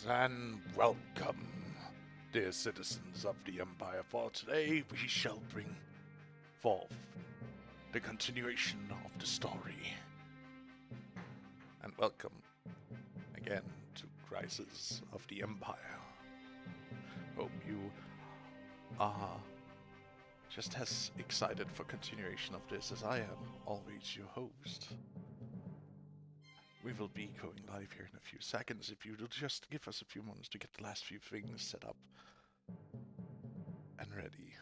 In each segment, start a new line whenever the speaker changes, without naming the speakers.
Greetings and welcome, dear citizens of the Empire. For today, we shall bring forth the continuation of the story. And welcome again to Crisis of the Empire. Hope you are just as excited for continuation of this as I am, always your host. We will be going live here in a few seconds. If you will just give us a few moments to get the last few things set up and ready.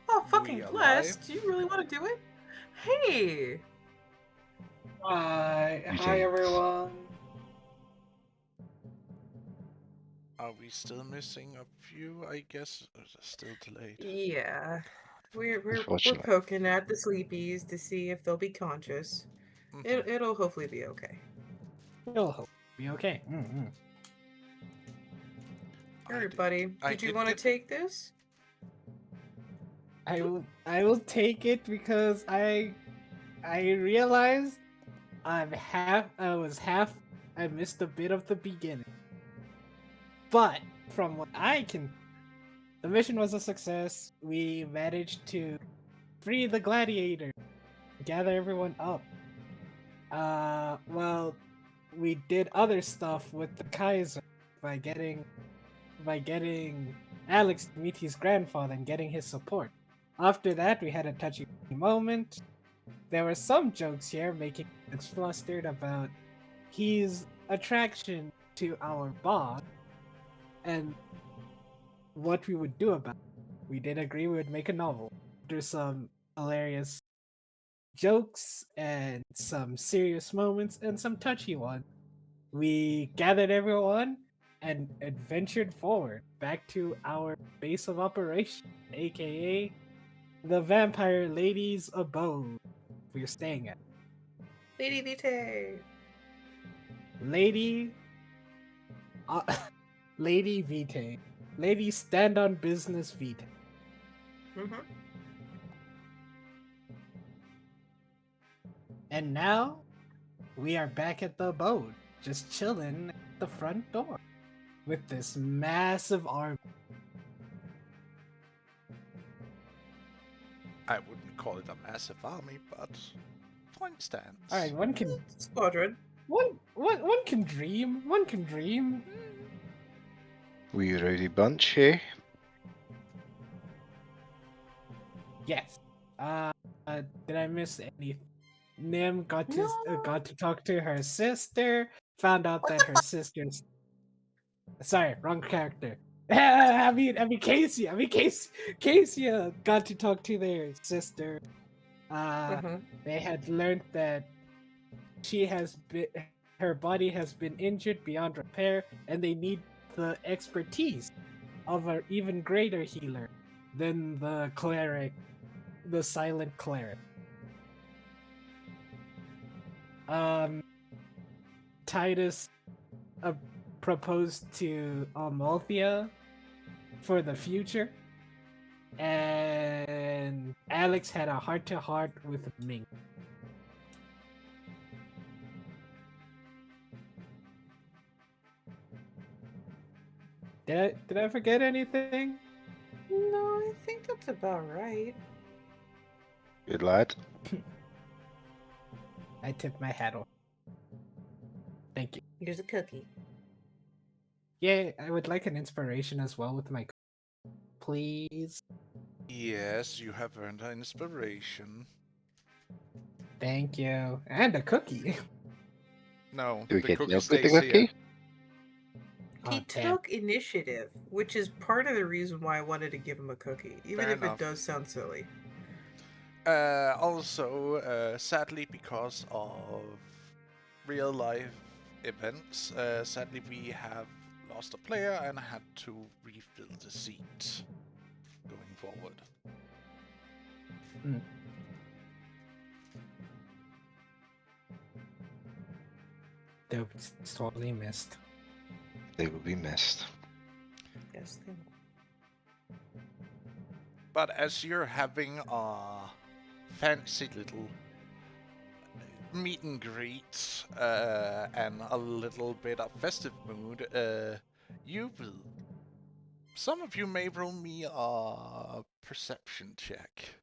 Oh, fucking
We are
blessed.
live.
Do you really want to do it? Hey!
Hi
Greetings.
everyone.
Are we still missing a few? I guess still delayed.
Yeah. We're
Unfortunately.
poking at the sleepies to see if they'll be conscious. It'll hopefully be okay.
You'll hope be okay.
Alright, buddy.
I
Did you
did
want to
get-
take this?
I will take it because I realized I missed a bit of the beginning. But from what I can, the mission was a success. We managed to free the gladiator, gather everyone up. Well, we did other stuff with the Kaiser by getting Alex to meet his grandfather and getting his support. After that, we had a touchy moment. There were some jokes here making Alex flustered about his attraction to our boss and what we would do about it. We did agree we would make a novel. After some hilarious jokes and some serious moments and some touchy ones, we gathered everyone and adventured forward back to our base of operation, aka the Vampire Lady's abode we're staying at.
Lady Vitae!
Lady. Uh, Lady Vitae. Lady Stand on Business Vitae.
Mm-hmm.
And now, we are back at the abode, just chilling at the front door with this massive army.
I wouldn't call it a massive army, but point stands.
Alright, one can
Squadron.
one can dream. One can dream.
We rowdy bunch here.
Yes. Did I miss anything? Nim got to
No.
got to talk to her sister. Found out that her sister's. Sorry, wrong character. I mean Casey. Casey got to talk to their sister.
Uh-huh.
They had learned that her body has been injured beyond repair, and they need the expertise of an even greater healer than the cleric, the silent cleric. Titus proposed to Amalthea for the future, and Alex had a heart-to-heart with Ming. Did I forget anything?
No, I think that's about right.
Good lad.
I tip my hat off. Thank you.
Here's a cookie.
Yeah, I would like an inspiration as well with my please.
Yes, you have earned an inspiration.
Thank you. And a cookie.
No,
Do we
the
get
cookie
milk with the
stays here.
cookie?
He
damn.
took initiative, which is part of the reason why I wanted to give him a cookie, even
Fair
if
enough.
it does sound silly.
Also, sadly, because of real life events, sadly we have lost a player and had to refill the seat going forward.
They'll be sorely missed.
They will be missed.
Yes, they will.
But as you're having a fancy little meet and greet and a little bit of festive mood, some of you may roll me a perception check.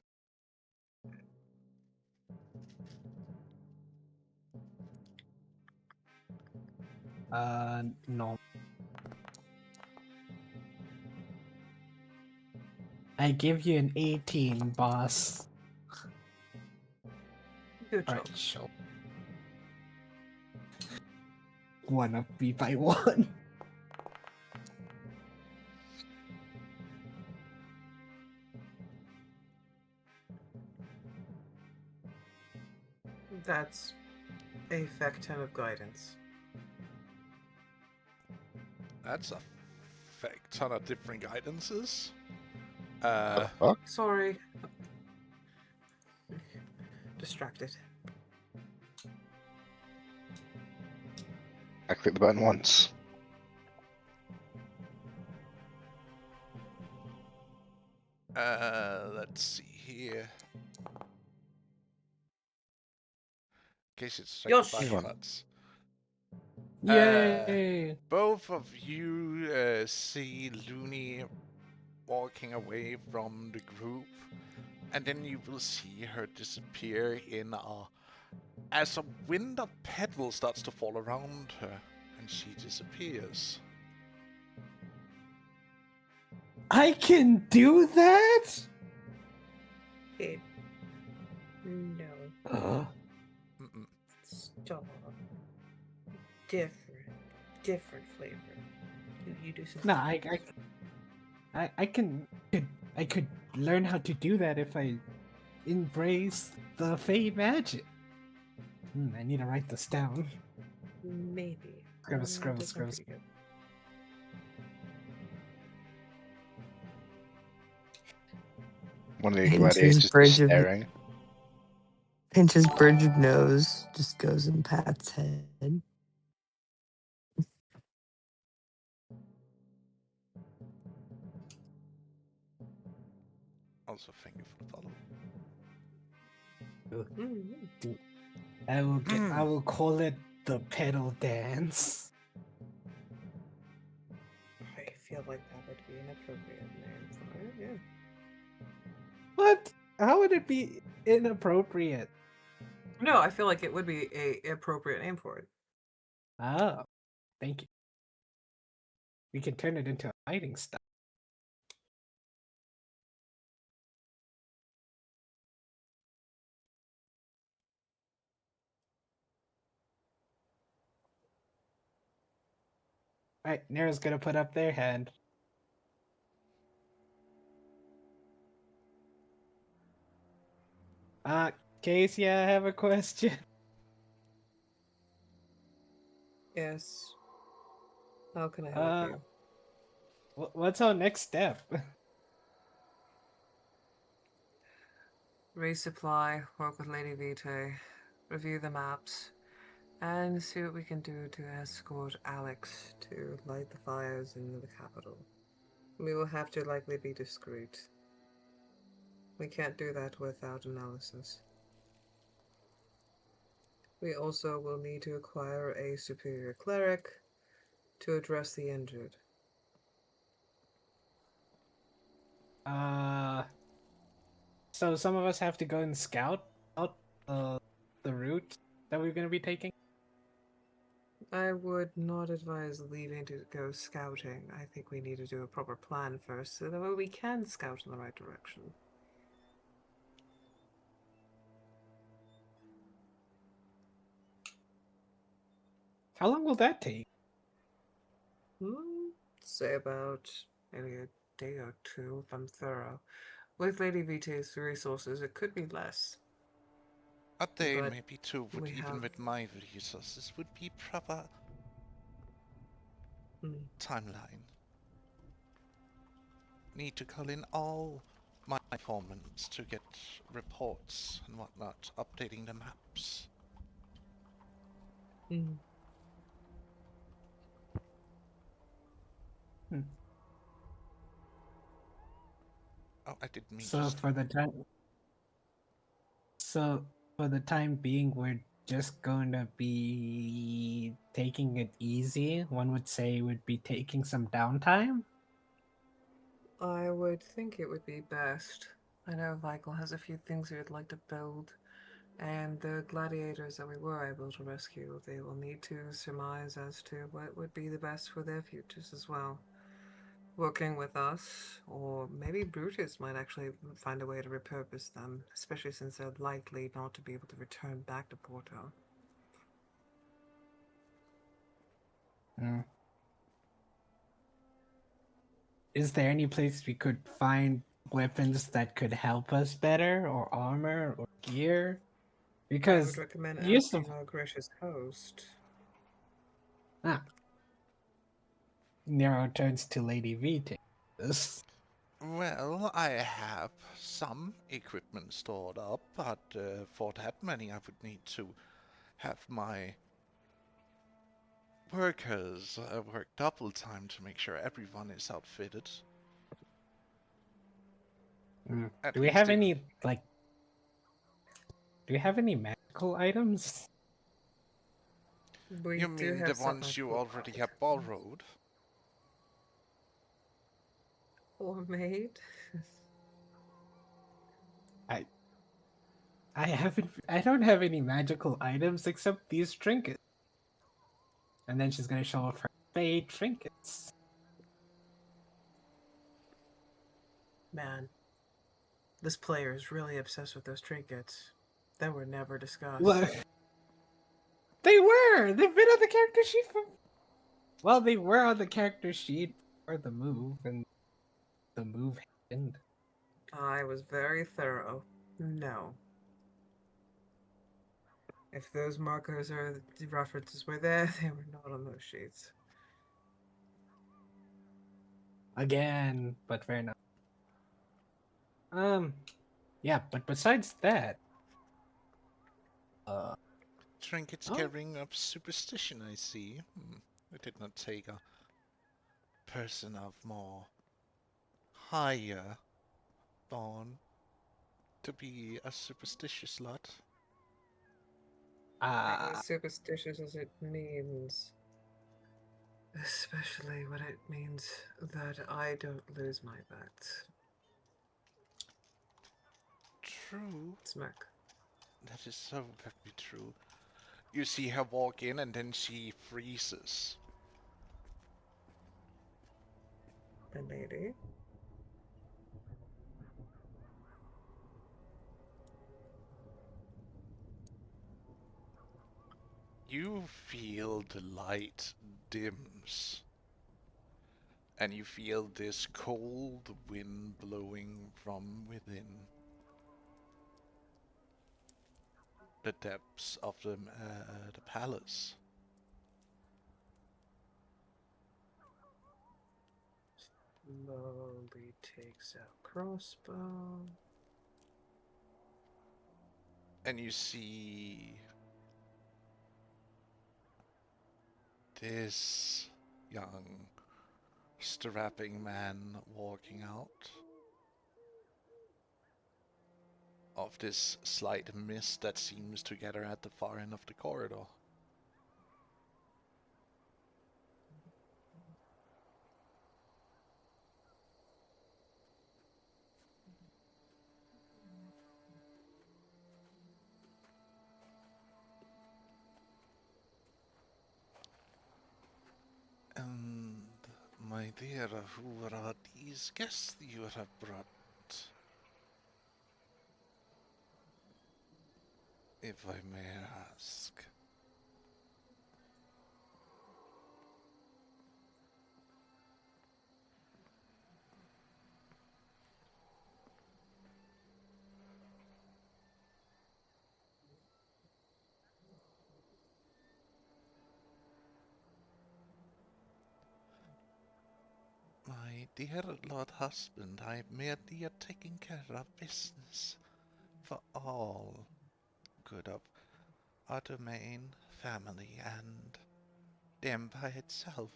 No. I give you an 18, boss.
Good job.
Alright, show. One up me by one.
That's a feck ton of guidance.
That's a ton of different guidances.
The fuck?
Sorry. Distracted.
I clicked the button once.
Let's see here. In case it's
Yosh.
button nuts.
Yay!
Both of you see Looney walking away from the group, and then you will see her disappear as a wind of petals starts to fall around her, and she disappears.
I can do that?
It... No.
Mm-mm.
Stop. Different flavor. You do some.
No, I could learn how to do that if I embrace the Fey magic. I need to write this down.
Maybe.
Scribble,
That
scribble,
does sound
scribble.
pretty good.
One of the
Pinches
gladiators just
bridge of-
staring.
Pinch's bridge of nose just goes in Pat's head.
Also, thank you for the follow.
Mm-hmm.
I will call it the pedal dance.
I feel like that would be an appropriate name for it. Yeah.
What? How would it be inappropriate?
No, I feel like it would be a appropriate name for it.
Oh, thank you. We can turn it into a fighting style. Alright, Nera's gonna put up their hand. Casey, I have a question.
Yes. How can I help you?
What's our next step?
Resupply, work with Lady Vitae, review the maps, and see what we can do to escort Alex to light the fires in the capital. We will have to likely be discreet. We can't do that without analysis. We also will need to acquire a superior cleric to address the injured.
So some of us have to go and scout out the route that we're gonna be taking.
I would not advise leaving to go scouting. I think we need to do a proper plan first so that way we can scout in the right direction.
How long will that take?
say about maybe a day or two if I'm thorough. With Lady Vitae's resources, it could be less.
A day,
But
maybe two, would
we
even
have.
with my resources would be proper
Mm,
timeline. Need to call in all my informants to get reports and whatnot, updating the maps.
mm.
Hmm.
Oh, I didn't mean to
So
stop.
for the time being, we're just going to be taking it easy. One would say would be taking some downtime.
I would think it would be best. I know Michael has a few things he would like to build, and the gladiators that we were able to rescue, they will need to surmise as to what would be the best for their futures as well. Working with us, or maybe Brutus might actually find a way to repurpose them, especially since they're likely not to be able to return back to Porto.
Hmm. Is there any place we could find weapons that could help us better, or armor, or gear?
I would
Because
recommend
use of
asking our gracious host.
ah, Nero turns to Lady Vita.
Well, I have some equipment stored up, but for that many I would need to have my workers work double time to make sure everyone is outfitted.
Mm.
At
Do we
least
have any like? Do we have any magical items?
We
You
do
mean the
have some
ones you
magical
already have
items.
borrowed?
Or made.
I I don't have any magical items except these trinkets. And then she's gonna show off her fade trinkets.
Man, this player is really obsessed with those trinkets that were never discussed.
What? They were! They've been on the character sheet for. Well, they were on the character sheet for the move, and the move happened.
I was very thorough. No. If those markers or the references were there, they were not on those sheets.
Again, but fair enough. Yeah, but besides that, uh,
Trinkets
oh,
carrying up superstition, I see. It did not take a person of more higher born to be a superstitious lot.
Being
uh,
as superstitious as it means, especially when it means that I don't lose my bets.
True,
Smirk.
that is so very true. You see her walk in and then she freezes.
My lady.
You feel the light dims, and you feel this cold wind blowing from within the depths of the palace.
Slowly takes out crossbow.
And you see this young, strapping man walking out of this slight mist that seems to gather at the far end of the corridor. And, my dear, who are these guests you have brought? If I may ask. My dear Lord Husband, I am merely taking care of business for all good of our domain, family, and the Empire itself.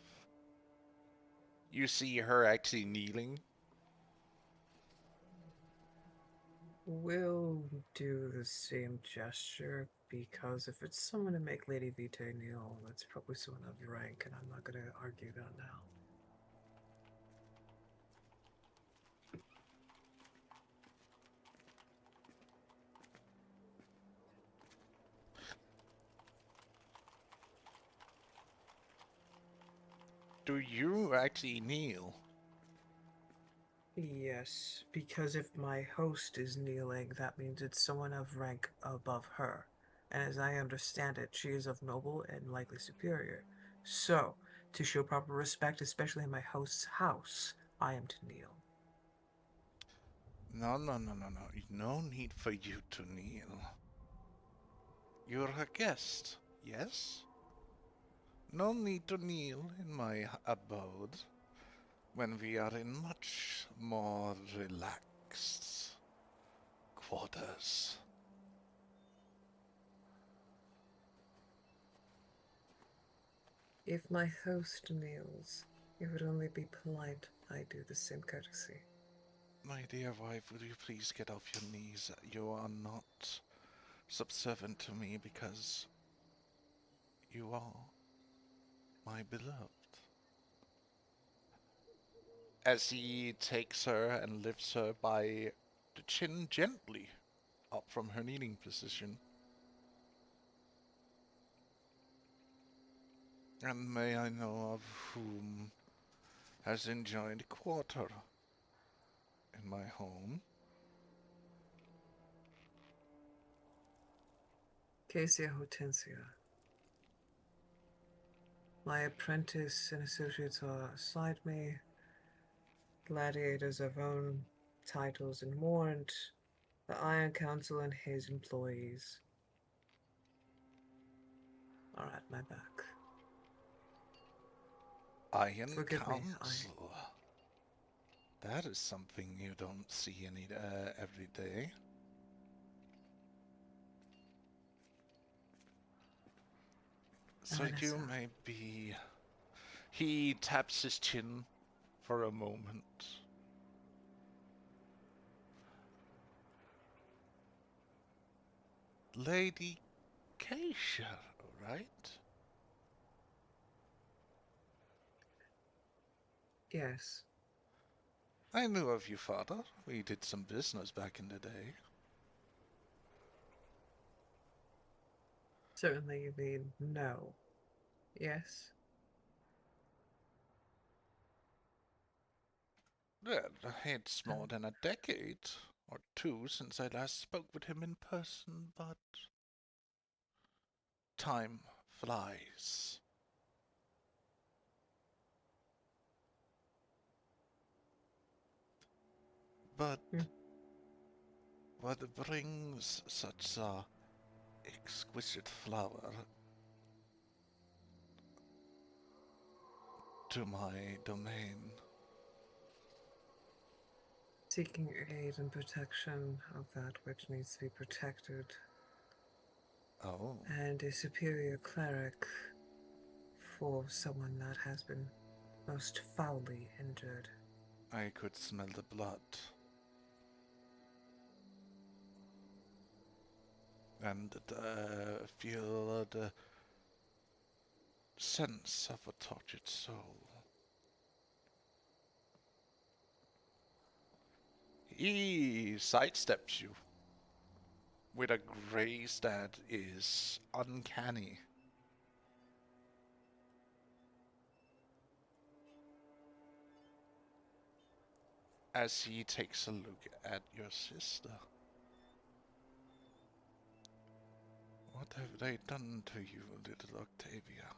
You see her actually kneeling.
We'll do the same gesture because if it's someone to make Lady Vitae kneel, that's probably someone of rank, and I'm not going to argue that now.
Do you actually kneel?
Yes, because if my host is kneeling, that means it's someone of rank above her. And as I understand it, she is of noble and likely superior. So, to show proper respect, especially in my host's house, I am to kneel.
No. No need for you to kneel. You're a guest, yes? No need to kneel in my abode when we are in much more relaxed quarters.
If my host kneels, it would only be polite I do the same courtesy.
My dear wife, would you please get off your knees? You are not subservient to me because you are my beloved. As he takes her and lifts her by the chin gently up from her kneeling position. And may I know of whom has enjoyed quarter in my home?
Cassia Hortensia. My apprentice and associates are aside me. Gladiators have own titles and warrant. The Iron Council and his employees are at my back.
Iron
Forgive me,
Council. That is something you don't see every day. So you
Vanessa.
may be... He taps his chin for a moment. Lady Keisha, right?
Yes,
I knew of you, father. We did some business back in the day.
certainly you mean no. Yes?
Well, it's more than a decade or two since I last spoke with him in person, but time flies. But
Hmm.
what brings such a exquisite flower to my domain?
Seeking aid and protection of that which needs to be protected,
Oh,
and a superior cleric for someone that has been most foully injured.
I could smell the blood. And feel the sense of a tortured soul. He sidesteps you with a grace that is uncanny. As he takes a look at your sister. What have they done to you, little Octavia?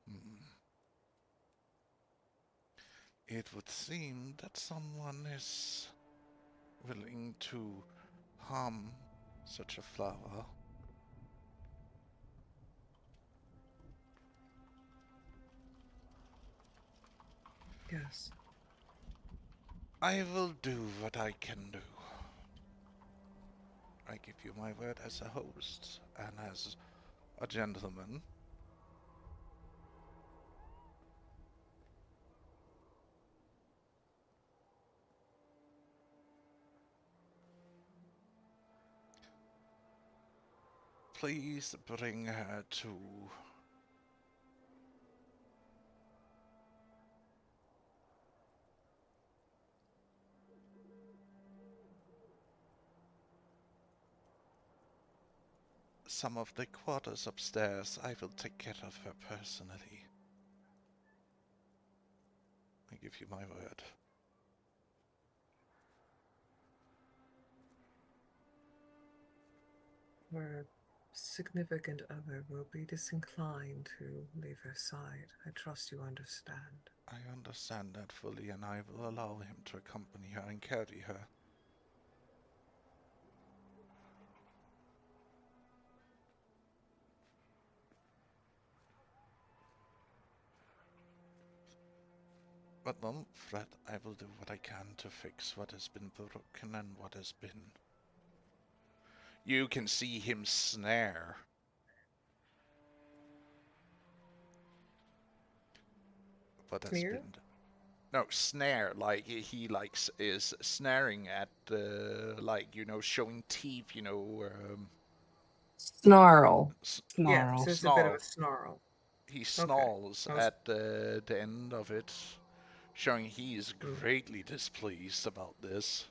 Hmm. It would seem that someone is willing to harm such a flower.
us.
I will do what I can do. I give you my word as a host and as a gentleman. Please bring her to some of the quarters upstairs. I will take care of her personally. I give you my word.
Her significant other will be disinclined to leave her side. I trust you understand.
I understand that fully, and I will allow him to accompany her and carry her. But don't fret, I will do what I can to fix what has been broken and what has been. You can see him snare. What has
Clear?
been... No, snare, like he likes is snaring at like, you know, showing teeth, you know,
Snarl.
Yeah,
Snarl.
so it's a bit of
snarl.
a snarl.
He
Okay.
snarls
I was-
at the end of it, showing he is
Mm.
greatly displeased about this.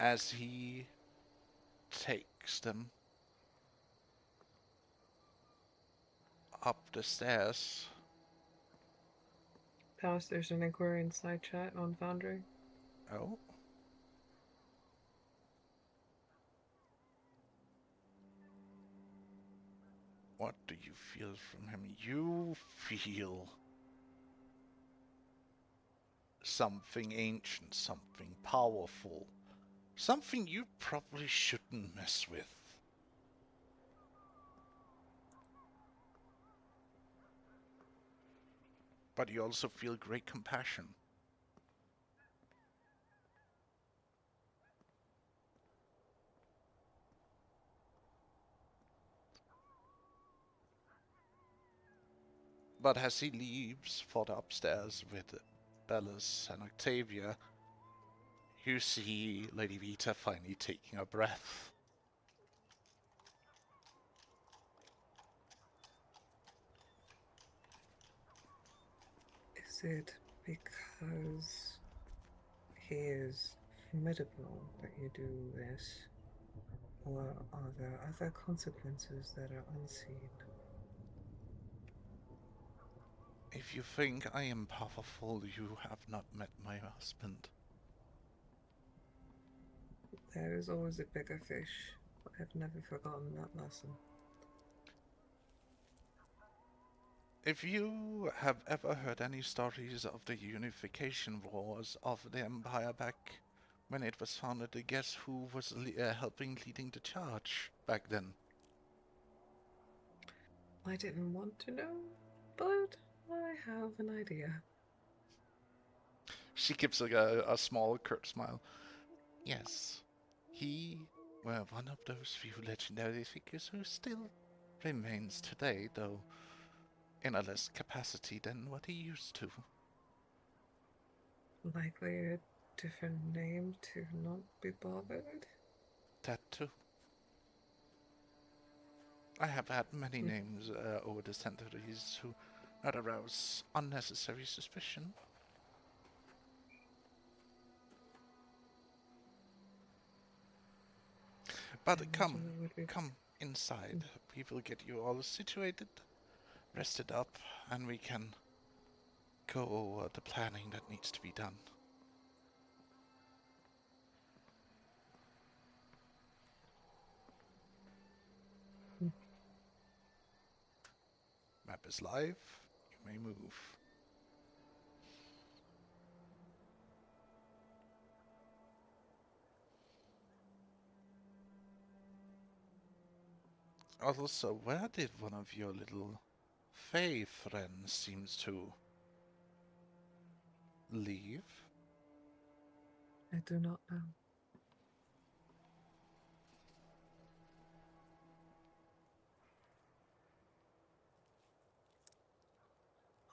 As he takes them up the stairs.
Palace, there's an inquiry in side chat on Foundry.
Oh. What do you feel from him? You feel something ancient, something powerful, something you probably shouldn't mess with. But you also feel great compassion. But as he leaves for the upstairs with Bellis and Octavia, you see Lady Vita finally taking a breath.
Is it because he is formidable that you do this? Or are there other consequences that are unseen?
If you think I am powerful, you have not met my husband.
There is always a bigger fish. I've never forgotten that lesson.
If you have ever heard any stories of the unification wars of the Empire back when it was founded, guess who was helping leading the charge back then?
I didn't want to know, but I have an idea.
She gives a small curt smile. Yes, he were one of those few legendary figures who still remains today, though in a less capacity than what he used to.
Likely a different name to not be bothered.
That too. I have had many names over the centuries who not arouse unnecessary suspicion. But come inside. We will get you all situated, rested up, and we can go over the planning that needs to be done. Map is live. You may move. Also, where did one of your little Fae friends seems to leave?
I do not know.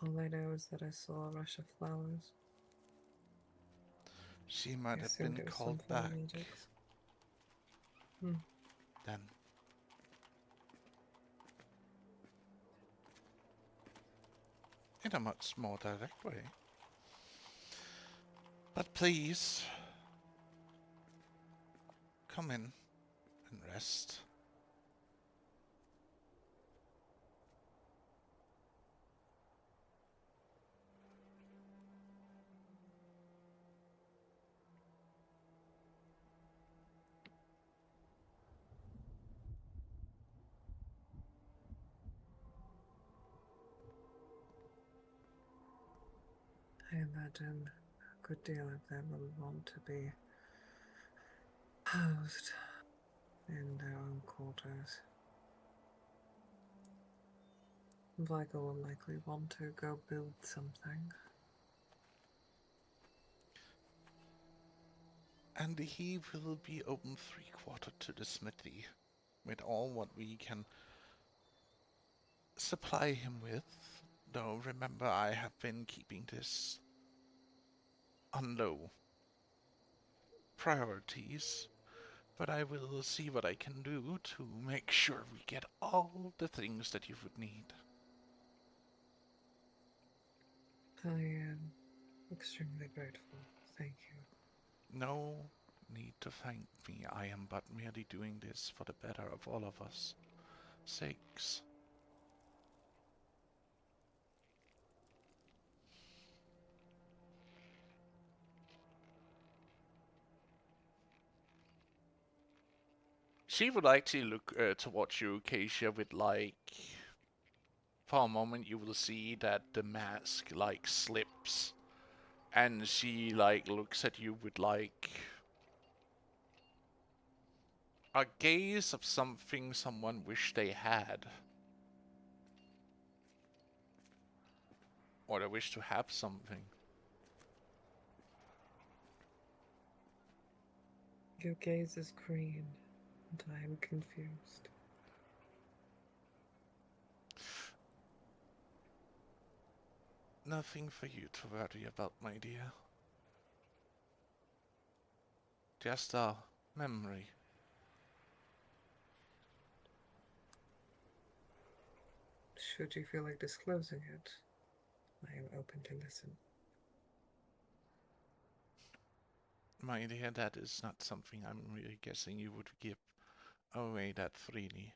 All I know is that I saw a rush of flowers.
She might
I
have
assumed
been
it was
called
some form of
back
magic's. Hmm.
then. In a much more direct way. But please, come in and rest.
I imagine a good deal of them will want to be housed in their own quarters. Vigo will likely want to go build something.
And he will be open 3/4 to the smithy with all what we can supply him with. Though remember, I have been keeping this on low priorities, but I will see what I can do to make sure we get all the things that you would need.
I am extremely grateful. Thank you.
No need to thank me. I am but merely doing this for the better of all of us sakes. She would like to look towards you, Acacia, with like, for a moment you will see that the mask like slips, and she like looks at you with like a gaze of something someone wished they had, or they wish to have something.
Your gaze is green, and I am confused.
Nothing for you to worry about, my dear. Just a memory.
Should you feel like disclosing it, I am open to listen.
My dear, that is not something I'm really guessing you would give away that freely.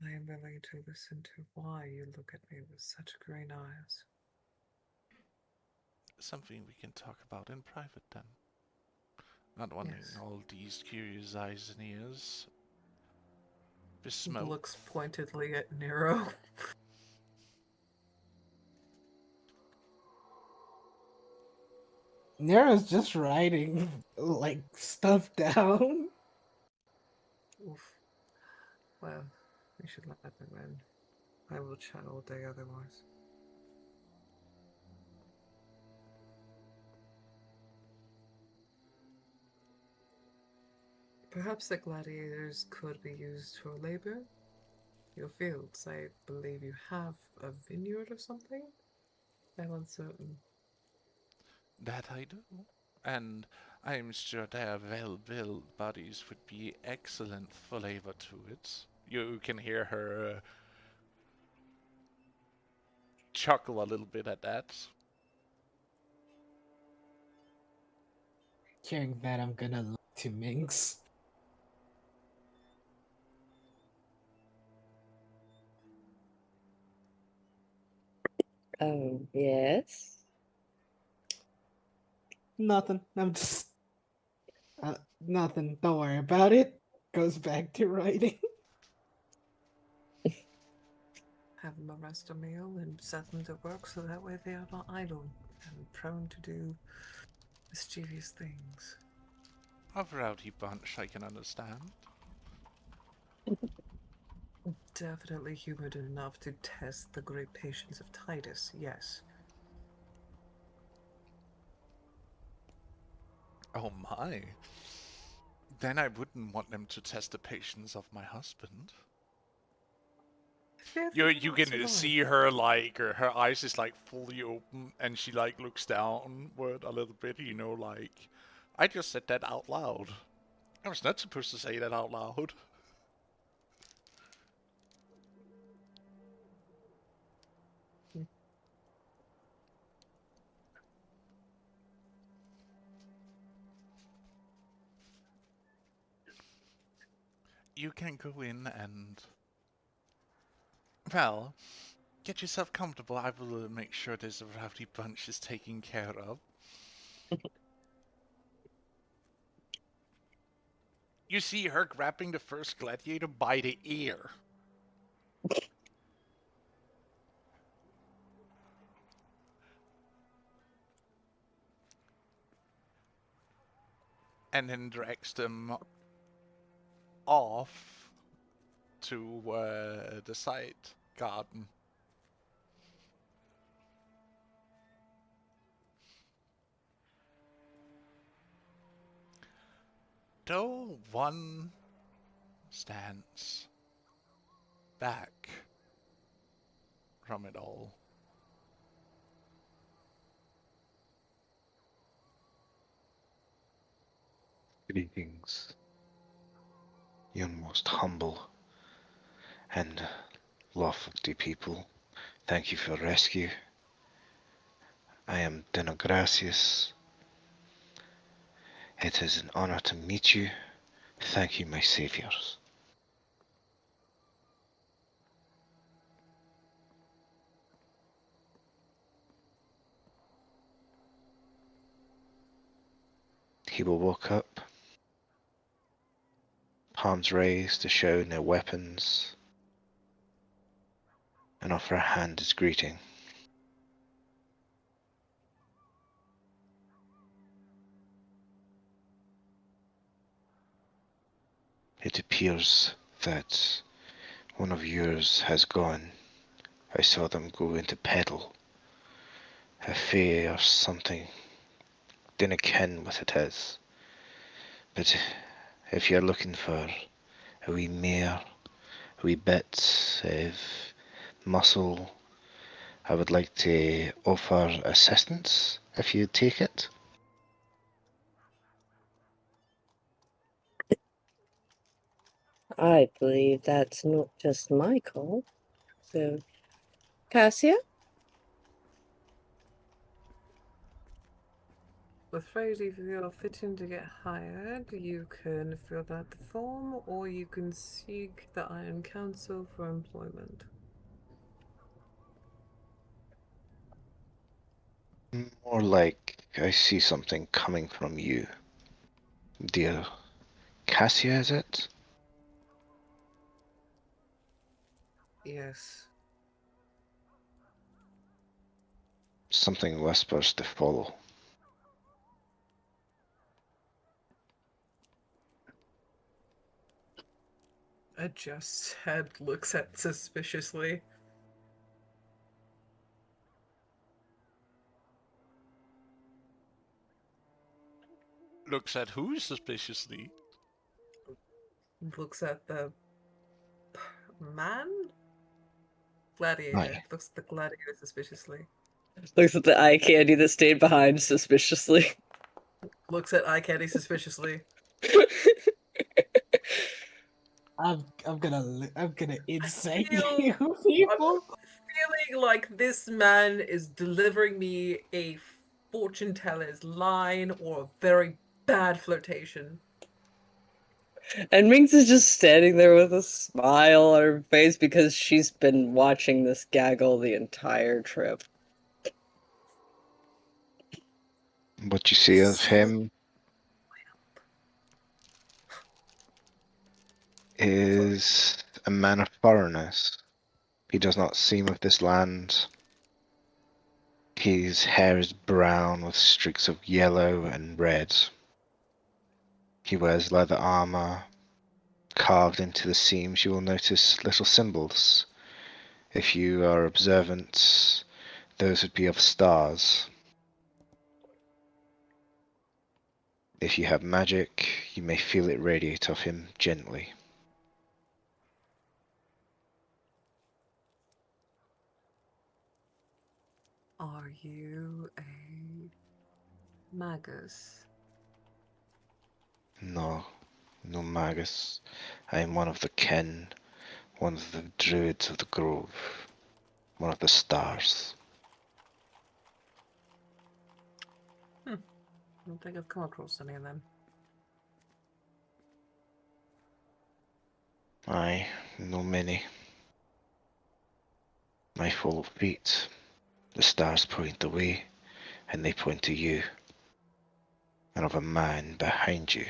I am willing to listen to why you look at me with such green eyes.
Something we can talk about in private then. Not wanting
Yes.
all these curious eyes and ears. Besmoke.
Looks pointedly at Nero.
Nero's just writing like stuff down.
Oof. Well, we should let them in. I will chat all day otherwise. Perhaps the gladiators could be used for labor. Your fields, I believe you have a vineyard or something? I'm uncertain.
That I do. And I'm sure their well-built bodies would be excellent flavor to it. You can hear her chuckle a little bit at that.
Hearing that, I'm gonna look to Minx.
Oh, yes.
Nothing. I'm just nothing. Don't worry about it. Goes back to writing.
Have them arrest a meal and set them to work so that way they are not idle and prone to do mischievous things.
A rowdy bunch, I can understand.
definitely humid enough to test the great patience of Titus, yes.
Oh my. Then I wouldn't want them to test the patience of my husband.
Fear
You
they
you
will not
can
survive.
see her like her eyes is like fully open and she like looks downward a little bit, you know, like I just said that out loud. I was not supposed to say that out loud. You can go in and well, get yourself comfortable. I will make sure this rowdy bunch is taken care of. You see her grabbing the first gladiator by the ear. And then drags them off to the side garden. Though one stands back from it all.
Greetings, you most humble and lofty people. Thank you for rescue. I am Denogracius. It is an honor to meet you. Thank you, my saviors. He will walk up, palms raised to show no weapons, and offer a hand as greeting. It appears that one of yours has gone. I saw them go into Peddle. A fae or something. Dinna ken what it is. But if you're looking for a wee mare, a wee bit of muscle, I would like to offer assistance if you'd take it.
I believe that's not just my call. So, Cassia?
Afraid if you're fitting to get hired, you can fill out the form or you can seek the Iron Council for employment.
More like I see something coming from you. Dear Cassia, is it?
Yes.
Something whispers to follow.
Adjusts head, looks at suspiciously.
Looks at who suspiciously?
Looks at the man? Gladiator.
Aye.
Looks at the gladiator suspiciously.
Looks at the eye candy that stayed behind suspiciously.
Looks at Eye Candy suspiciously.
I'm gonna insight
feel-
you people.
Feeling like this man is delivering me a fortune teller's line or a very bad flirtation.
And Minx is just standing there with a smile on her face because she's been watching this gaggle the entire trip.
What you see of him is a man of foreigners. He does not seem of this land. His hair is brown with streaks of yellow and red. He wears leather armor, carved into the seams, you will notice little symbols. If you are observant, those would be of stars. If you have magic, you may feel it radiate off him gently.
Are you a magus?
No, no magus. I am one of the kin, one of the druids of the grove, one of the stars.
I don't think I've come across any of them.
I know many. I follow feet. The stars point the way, and they point to you, and of a man behind you.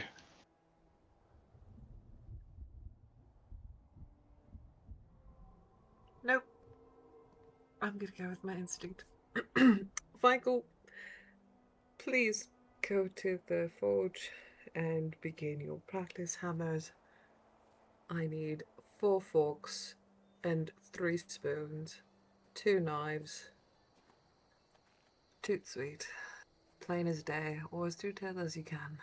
Nope. I'm gonna go with my instinct. Michael, please go to the forge and begin your practice hammers. I need 4 forks and 3 spoons, 2 knives. Toot sweet. Plain as day, or as detailed as you can.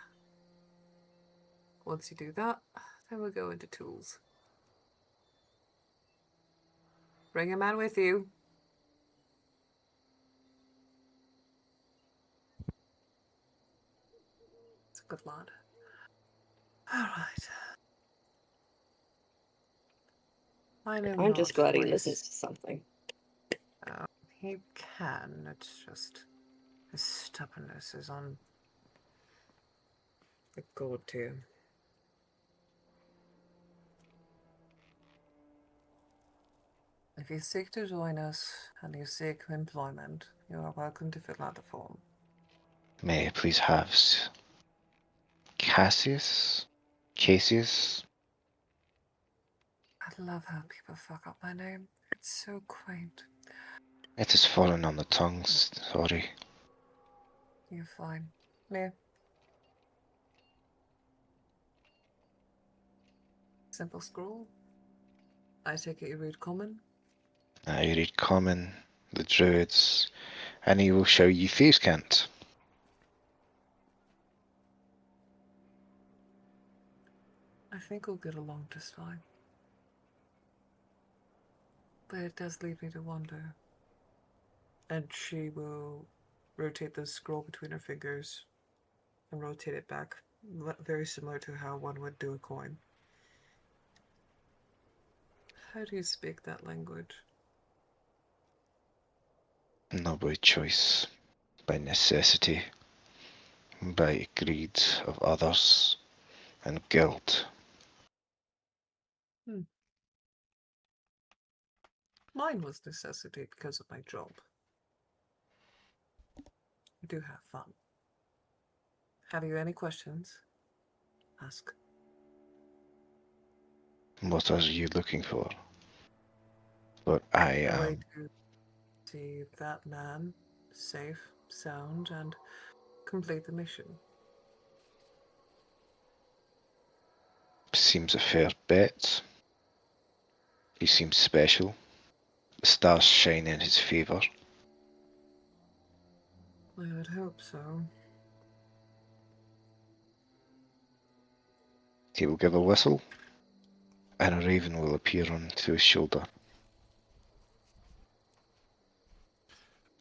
Once you do that, then we'll go into tools. Bring a man with you. It's a good lad. Alright. I know
I'm just
not
glad he
what
listens to something.
he can, it's just his stubbornness is on the god tier. If you seek to join us and you seek employment, you are welcome to fill out the form.
May I please have Cassius?
I love how people fuck up my name. It's so quaint.
It has fallen on the tongue, sorry.
You're fine. Yeah. Simple scroll. I take it you read common.
I read common, the druids, and he will show you thieves' cant.
I think we'll get along just fine. But it does lead me to wonder. And she will rotate the scroll between her fingers and rotate it back, very similar to how one would do a coin. How do you speak that language?
Not by choice, by necessity, by greed of others, and guilt.
Mine was necessity because of my job. I do have fun. Have you any questions? Ask.
What are you looking for? But I
A
am.
way to see that man safe, sound, and complete the mission.
Seems a fair bet. He seems special. The stars shine in his favour.
I would hope so.
He will give a whistle, and a raven will appear onto his shoulder.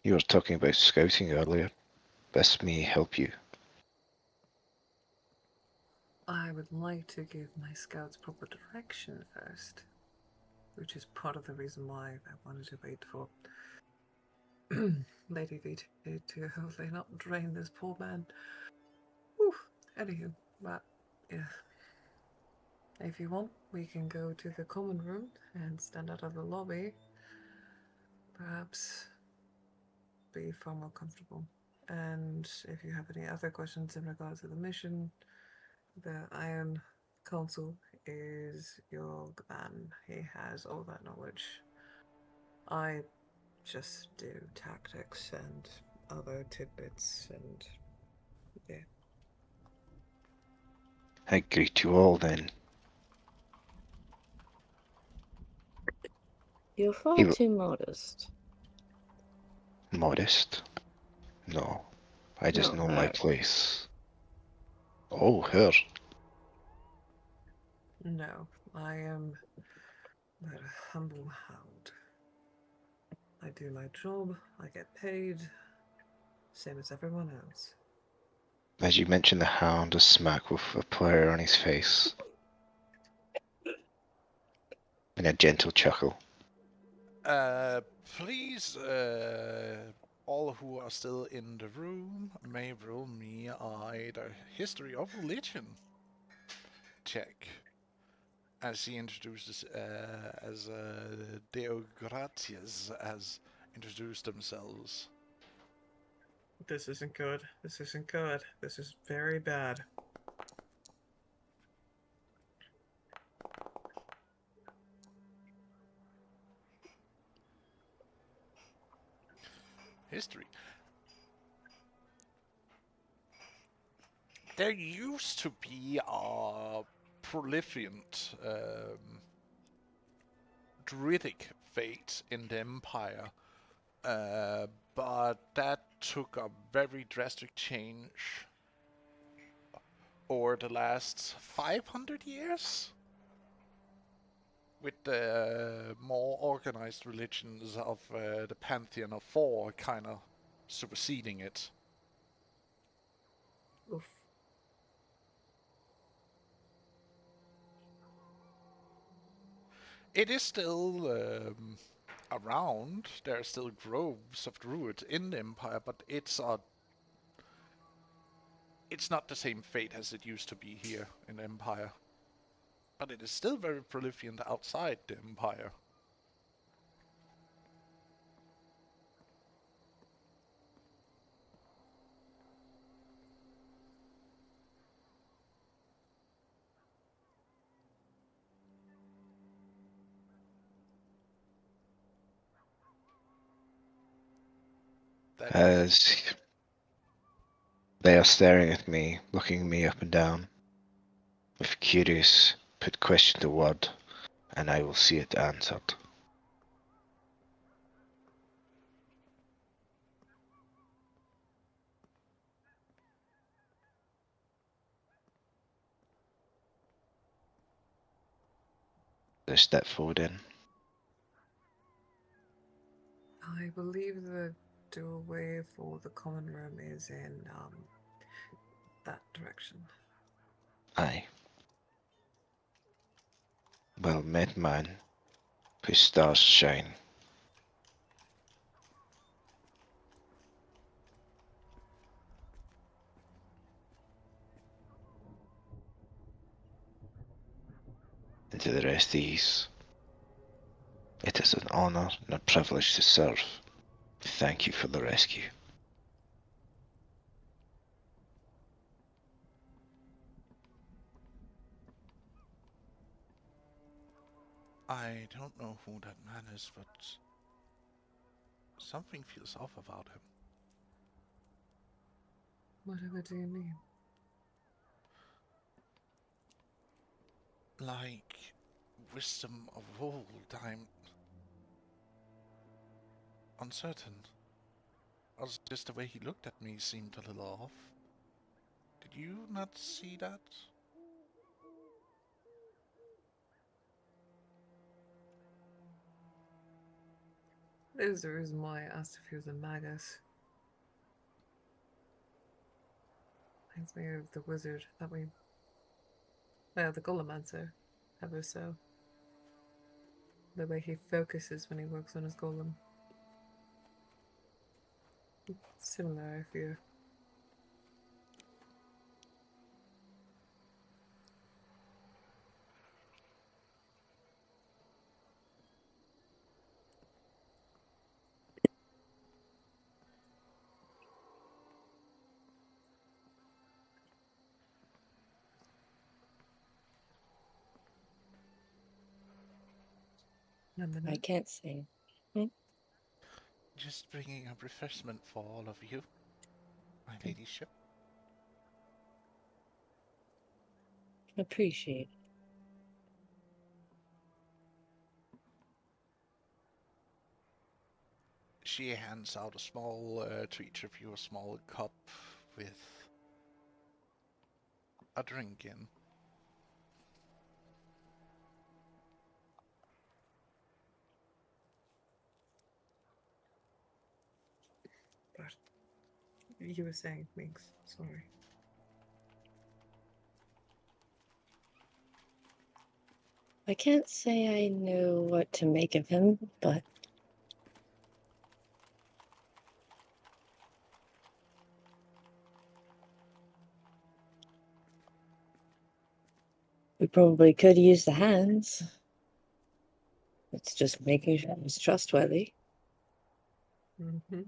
You were talking about scouting earlier. This may help you.
I would like to give my scouts proper direction first, which is part of the reason why I wanted to wait for Lady Vita to hopefully not drain this poor man. Whew. Anywho, but yeah. If you want, we can go to the common room and stand out of the lobby. Perhaps be far more comfortable. And if you have any other questions in regards to the mission, the Iron Council is your man. He has all that knowledge. I just do tactics and other tidbits, and yeah.
I greet you all then.
You're far
He-
too modest.
Modest? No. I just
No,
know my
her.
place. Oh, her.
No, I am but a humble hound. I do my job, I get paid, same as everyone else.
As you mention the hound, a smack with a player on his face. And a gentle chuckle.
Please, all who are still in the room may roll me either history of religion check. As he introduces, as Deogratias has introduced themselves.
This isn't good. This isn't good. This is very bad.
History. There used to be a prolific druidic faith in the Empire, but that took a very drastic change over the last 500 years, with the more organized religions of the Pantheon of Four kind of superseding it.
Oof.
It is still around. There are still groves of druids in the Empire, but it's not the same fate as it used to be here in the Empire. But it is still very prolific outside the Empire. That
As they are staring at me, looking me up and down. If curious, put question to word, and I will see it answered. They step forward in.
I believe the doorway for the common room is in that direction.
Aye. Well met, man. Whose stars shine. And to the rest of these, it is an honor and a privilege to serve. Thank you for the rescue.
I don't know who that man is, but something feels off about him.
Whatever do you mean?
Like wisdom of old, I'm uncertain. Also, just the way he looked at me seemed a little off. Did you not see that?
There's the reason why I asked if he was a magus. Reminds me of the wizard that we... Well, the Golemancer, ever so. The way he focuses when he works on his golem. Similar, I fear.
I can't see.
Just bringing a refreshment for all of you, my ladyship.
Appreciate it.
she hands out a small, to each of you, a small cup with a drink in.
But you were saying things. Sorry.
I can't say I know what to make of him, but we probably could use the hands. It's just making sure he's trustworthy.
Mm-hmm.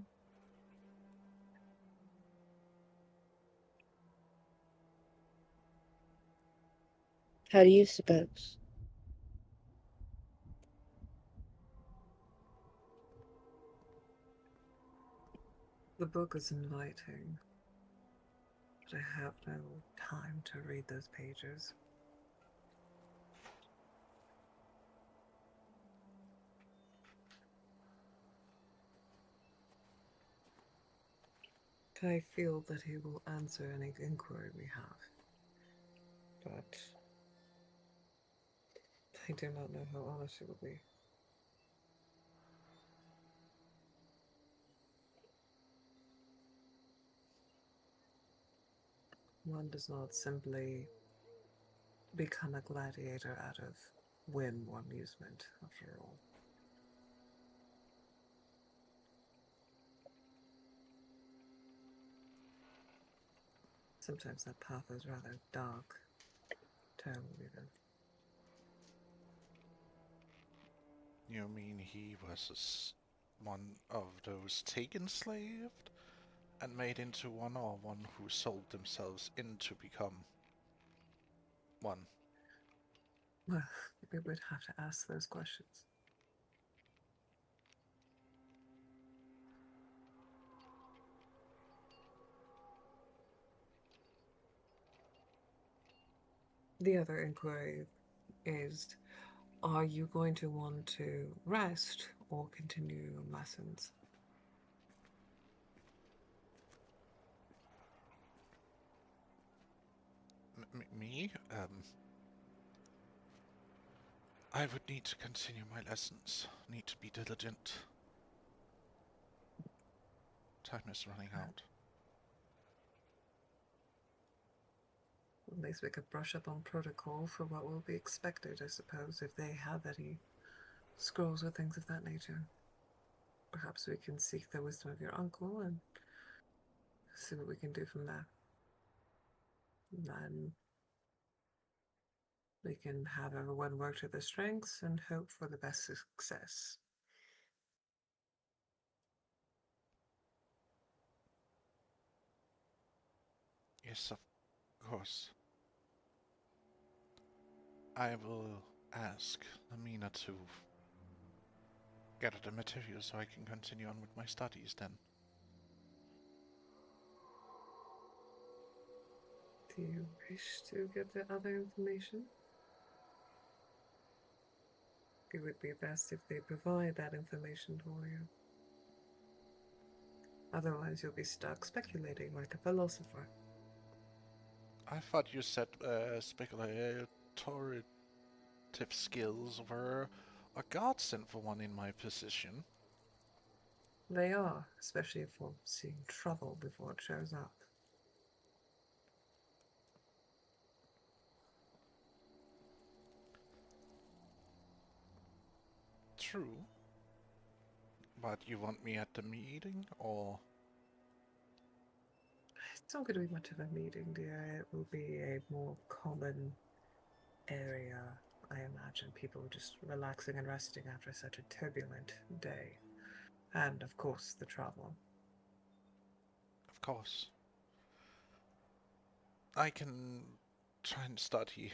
How do you suppose?
The book is inviting, but I have no time to read those pages. I feel that he will answer any inquiry we have, but I do not know how honest he will be. One does not simply become a gladiator out of whim or amusement, after all. Sometimes that path is rather dark, terrible even.
You mean he was one of those taken slaved and made into one, or one who sold themselves in to become one?
Well, we would have to ask those questions. The other inquiry is, are you going to want to rest or continue your lessons?
Me? I would need to continue my lessons. Need to be diligent. Time is running out.
At least we could brush up on protocol for what will be expected, I suppose, if they have any scrolls or things of that nature. Perhaps we can seek the wisdom of your uncle and see what we can do from there. And then we can have everyone work to their strengths and hope for the best success.
Yes, of course. I will ask Amina to gather the material so I can continue on with my studies then.
Do you wish to get the other information? It would be best if they provide that information for you. Otherwise, you'll be stuck speculating like a philosopher.
I thought you said speculative skills were a godsend for one in my position.
They are, especially for seeing trouble before it shows up.
True. But you want me at the meeting, or?
It's not going to be much of a meeting, dear. It will be a more common area. I imagine people just relaxing and resting after such a turbulent day. And, of course, the travel.
Of course. I can try and study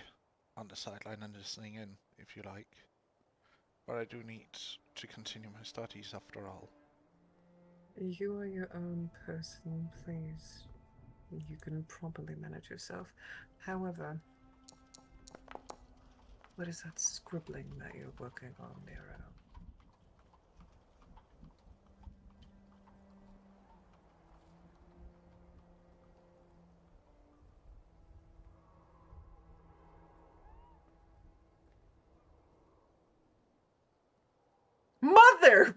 on the sideline and listening in, if you like. But I do need to continue my studies after all.
You are your own person, please. You can properly manage yourself. However, what is that scribbling that you're working on, Nero? there.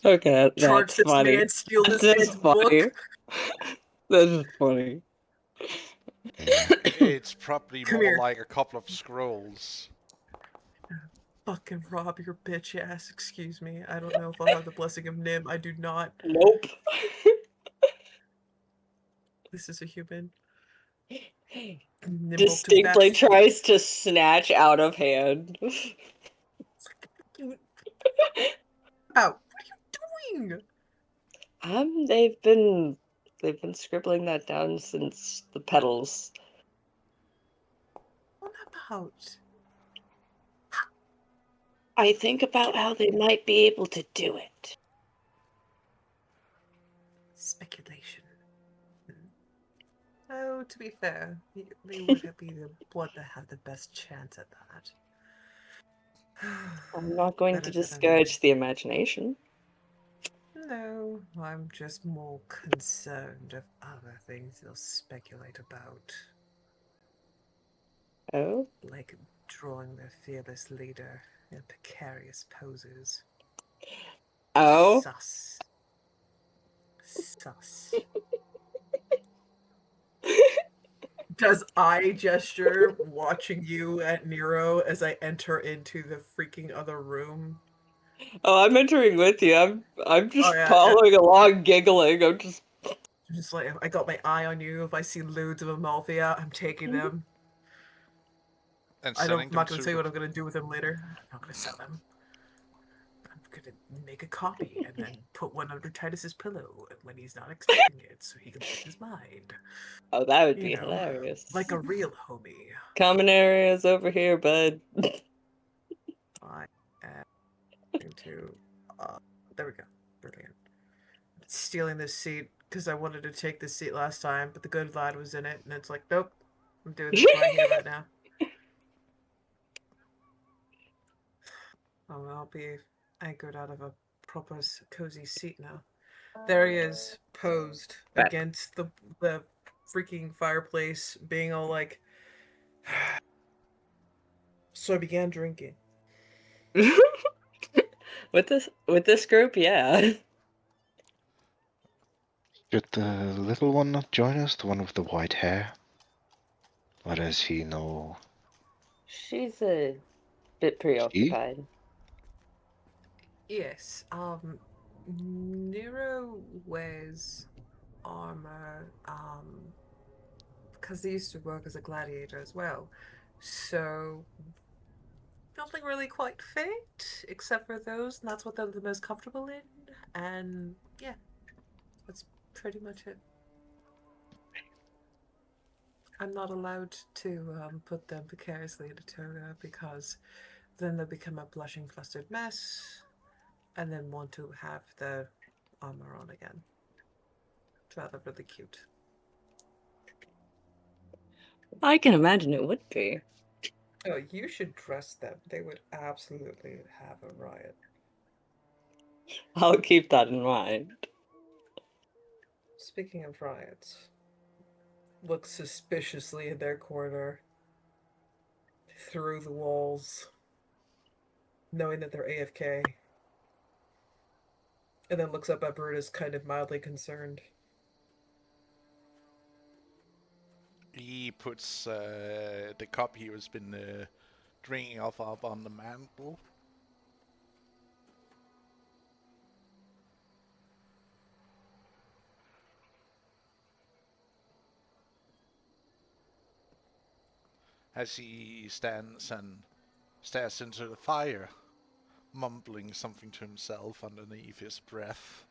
Okay,
Charge
that's
this
funny.
man, steal
That's
this
just
man's book.
funny. That's just funny.
Yeah.
It's probably
Come
more
here.
like a couple of scrolls.
Fucking rob your bitch ass. Excuse me. I don't know if I'll have the blessing of Nim. I do not.
Nope.
This is a human. Nimble to
Distinctly
vest.
tries to snatch out of hand.
Out. What are you doing?
They've been scribbling that down since the petals.
What about?
I think about how they might be able to do it.
Speculation. Oh, to be fair, they would be the one that had the best chance at that.
I'm not going to
Better than
discourage the imagination.
No, I'm just more concerned of other things they'll speculate about.
Oh?
Like drawing their fearless leader in precarious poses.
Oh?
Sus. Sus. Does eye gesture watching you at Nero as I enter into the freaking other room?
Oh, I'm entering with you. I'm just
Oh, yeah,
following along, giggling. I'm
just like, I got my eye on you. If I see lewds of Amalthea, I'm taking them.
And
I'm
sending them
not going to
to
tell you what I'm going to do with them later. I'm not going to sell them. I'm going to make a copy and then put one under Titus's pillow when he's not expecting it, so he can lose his mind.
Oh, that would
You
be
know,
hilarious.
like a real homie.
Common areas over here, bud.
I am going to. There we go. Brilliant. Stealing this seat because I wanted to take this seat last time, but the good lad was in it, and it's like, nope, I'm doing this right here, right now. Oh, I'll be anchored out of a proper cozy seat now. There he is, posed
Right.
against the freaking fireplace, being all like. So I began drinking.
With this group, yeah.
Should the little one not join us? The one with the white hair? Or does he know?
She's a bit preoccupied.
Yes, Nero wears armor, because he used to work as a gladiator as well. So nothing really quite fit, except for those, and that's what they're the most comfortable in. And yeah, that's pretty much it. I'm not allowed to put them precariously in a toga because then they'll become a blushing, flustered mess, and then want to have the armor on again. It's rather really cute.
I can imagine it would be.
Oh, you should dress them. They would absolutely have a riot.
I'll keep that in mind.
Speaking of riots, look suspiciously in their corner, through the walls, knowing that they're AFK, and then looks up at Brutus, kind of mildly concerned.
He puts the cup he has been drinking off up on the mantle. As he stands and stares into the fire, mumbling something to himself underneath his breath.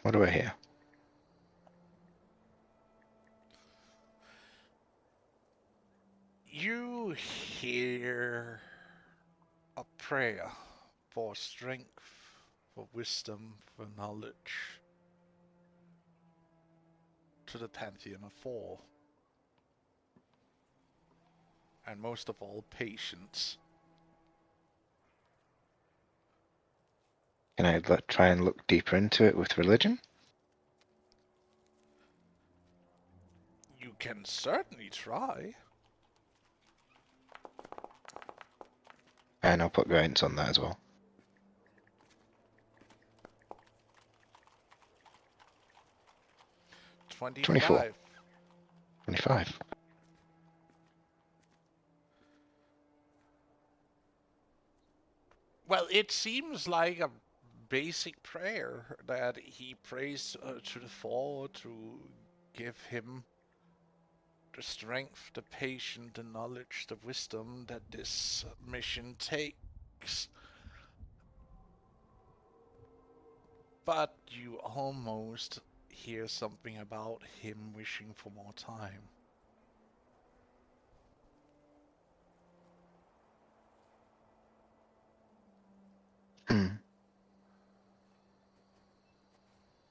What do I hear?
You hear a prayer for strength, for wisdom, for knowledge to the Pantheon of Four. And most of all, patience.
Can I try and look deeper into it with religion?
You can certainly try.
And I'll put guidance on that as well.
25.
25.
Well, it seems like a basic prayer that he prays to the Fall to give him the strength, the patience, the knowledge, the wisdom that this mission takes. But you almost hear something about him wishing for more time.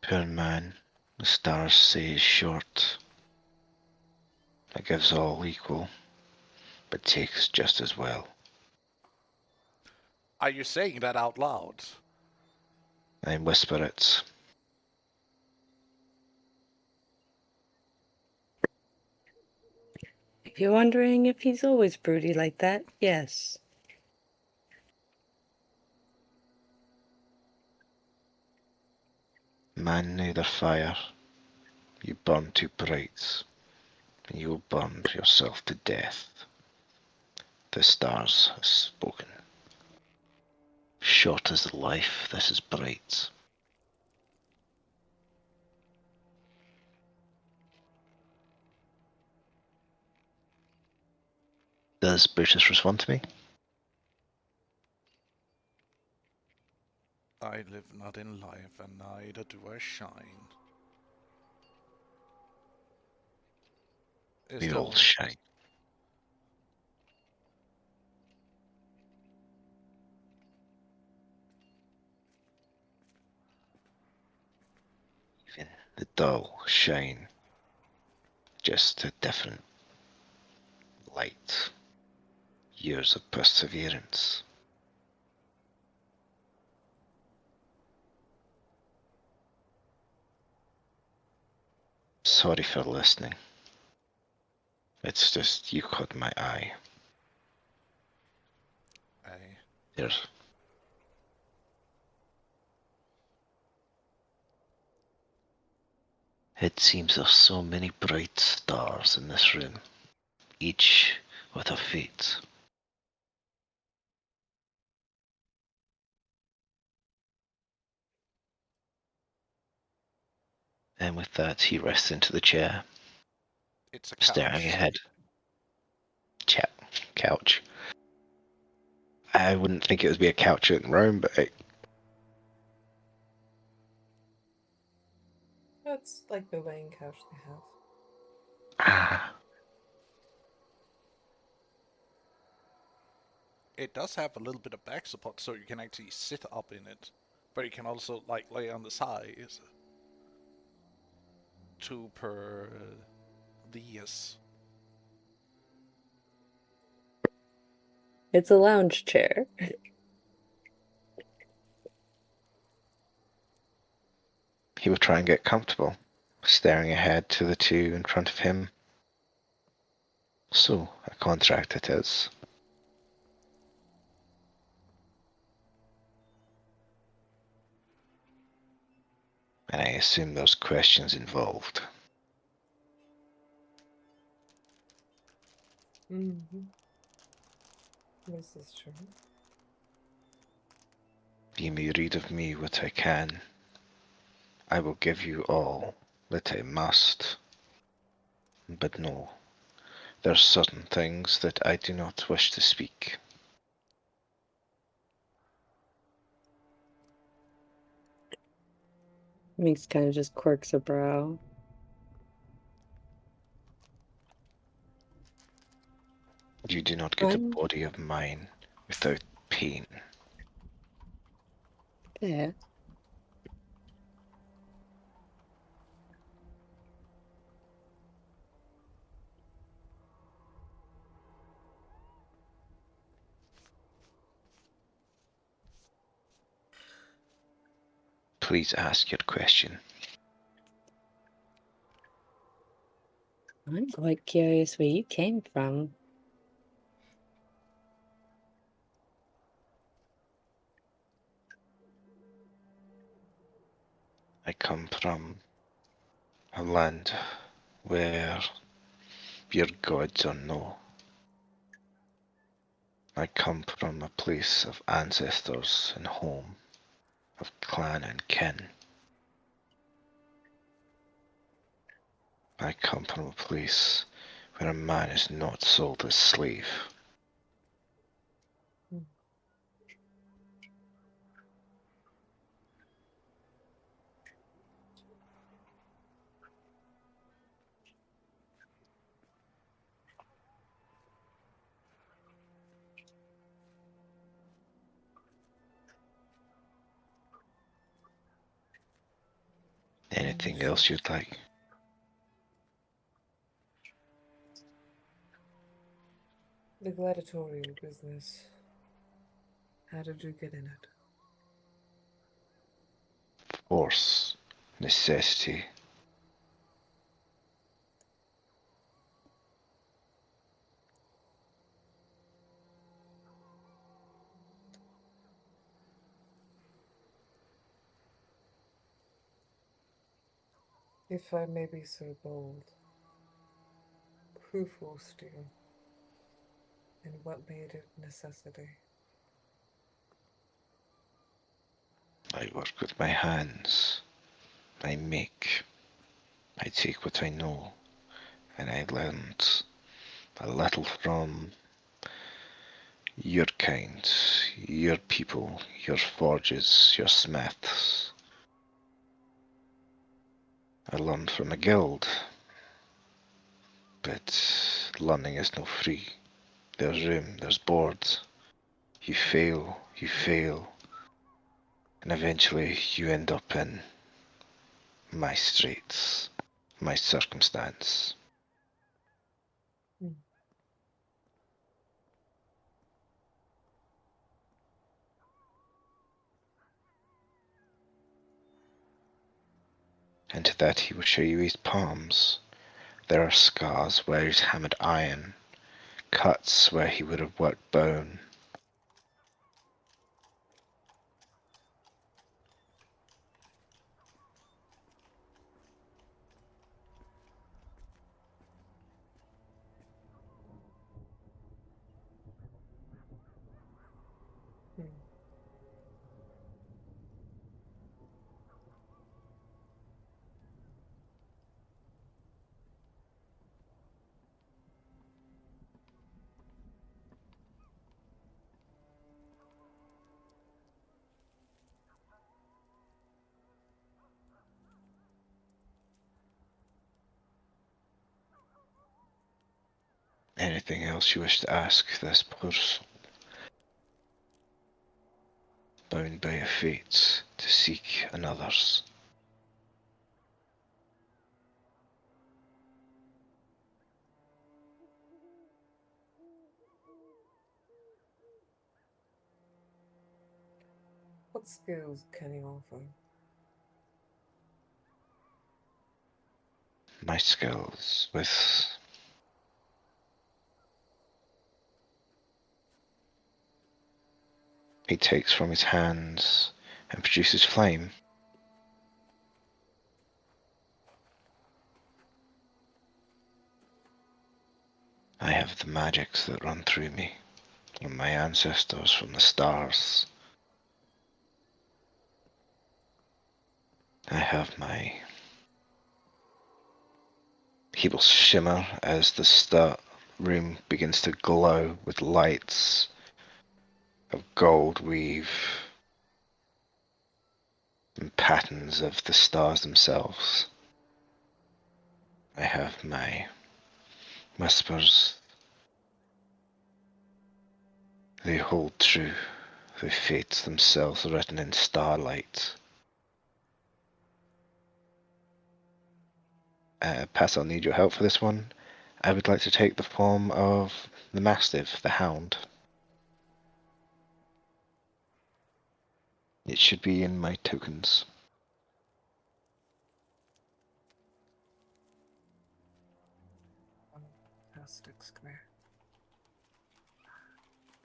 Poor man, the stars say is short. It gives all equal, but takes just as well.
Are you saying that out loud?
I whisper it.
If you're wondering if he's always broody like that, yes.
Man neither fire, you burn too bright, and you will burn yourself to death. The stars have spoken. Short is the life, this is bright. Does Brutus respond to me?
I live not in life, and neither do I shine. Is
We
the
all shine. Even the dull shine, just a different light. Years of perseverance. Sorry for listening. It's just you caught my eye. There's It seems there's so many bright stars in this room, each with a fate. And with that, he rests into the chair,
It's a
staring
couch.
ahead. Couch. I wouldn't think it would be a couch in Rome, but
That's like the laying couch they have.
It does have a little bit of back support, so you can actually sit up in it. But you can also like lay on the sides. 2 per these.
It's a lounge chair.
he would try and get comfortable, staring ahead to the two in front of him. So, a contract it is. And I assume there's questions involved.
Mm-hmm. This is true.
You may read of me what I can. I will give you all that I must. But no, there's certain things that I do not wish to speak.
Meeks kind of just quirks a brow.
You do not get a body of mine without pain.
Yeah.
Please ask your question.
I'm quite curious where you came from.
I come from a land where your gods are no. I come from a place of ancestors and home, of clan and kin. I come from a place where a man is not sold as slave. Anything else you'd like?
The gladiatorial business. How did you get in it?
Force, necessity.
If I may be so bold, who forced you? And what made it necessity?
I work with my hands. I make. I take what I know, and I learned a little from your kind, your people, your forges, your smiths. I learned from a guild, but learning is no free. There's room, there's board. You fail, and eventually you end up in my straits, my circumstance. And to that he will show you his palms. There are scars where he's hammered iron, cuts where he would have worked bone. Anything else you wish to ask this poor soul, bound by a fate to seek another's?
What skills can you offer?
My skills with he takes from his hands and produces flame. I have the magics that run through me, from my ancestors, from the stars. I have my... He will shimmer as the room begins to glow with lights of gold weave and patterns of the stars themselves. I have my whispers. They hold true, the fates themselves written in starlight. Pass, I'll need your help for this one. I would like to take the form of the Mastiff, the Hound. It should be in my tokens.
sticks. Come here.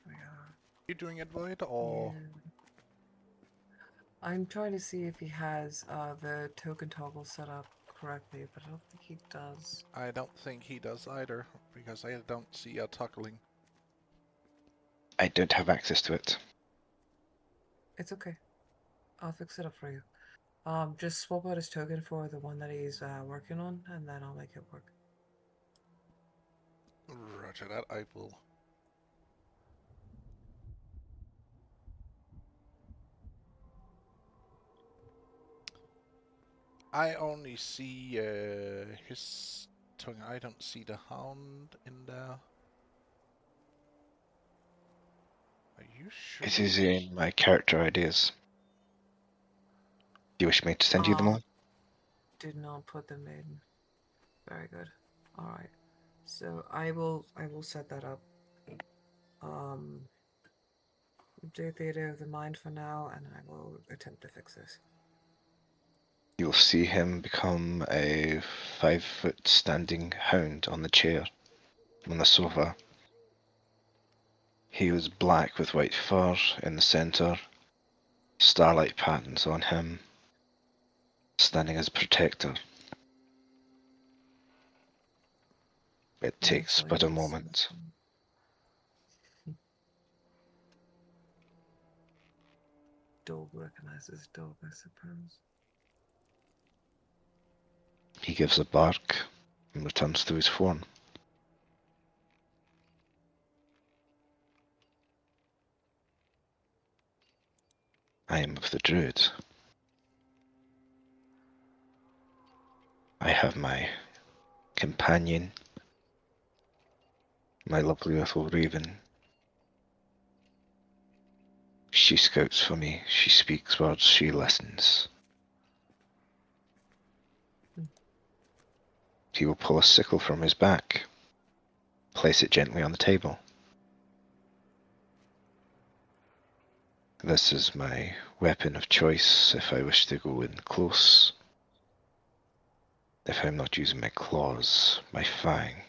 Here we are.
You doing it, Void, or
Yeah. I'm trying to see if he has the token toggle set up correctly, but I don't think he does.
I don't think he does either, because I don't see a toggling.
I don't have access to it.
It's okay. I'll fix it up for you. Just swap out his token for the one that he's working on, and then I'll make it work.
Roger that, I will. I only see his tongue. I don't see the hound in there. Are you sure?
It is in my character ideas. Do you wish me to send you them all?
Did not put them in. Very good. All right. So I will set that up. Update the area of the mind for now, and I will attempt to fix this.
You'll see him become a 5-foot standing hound on the chair, on the sofa. He was black with white fur in the centre, starlight patterns on him, standing as a protector. It takes
Nicely
but a
done,
moment.
Smith. Dog recognizes dog, I suppose.
He gives a bark and returns to his form. I am of the Druid. I have my companion, my lovely little raven. She scouts for me, she speaks words, she listens. He will pull a sickle from his back, place it gently on the table. This is my weapon of choice if I wish to go in close. If I'm not using my claws, my fang.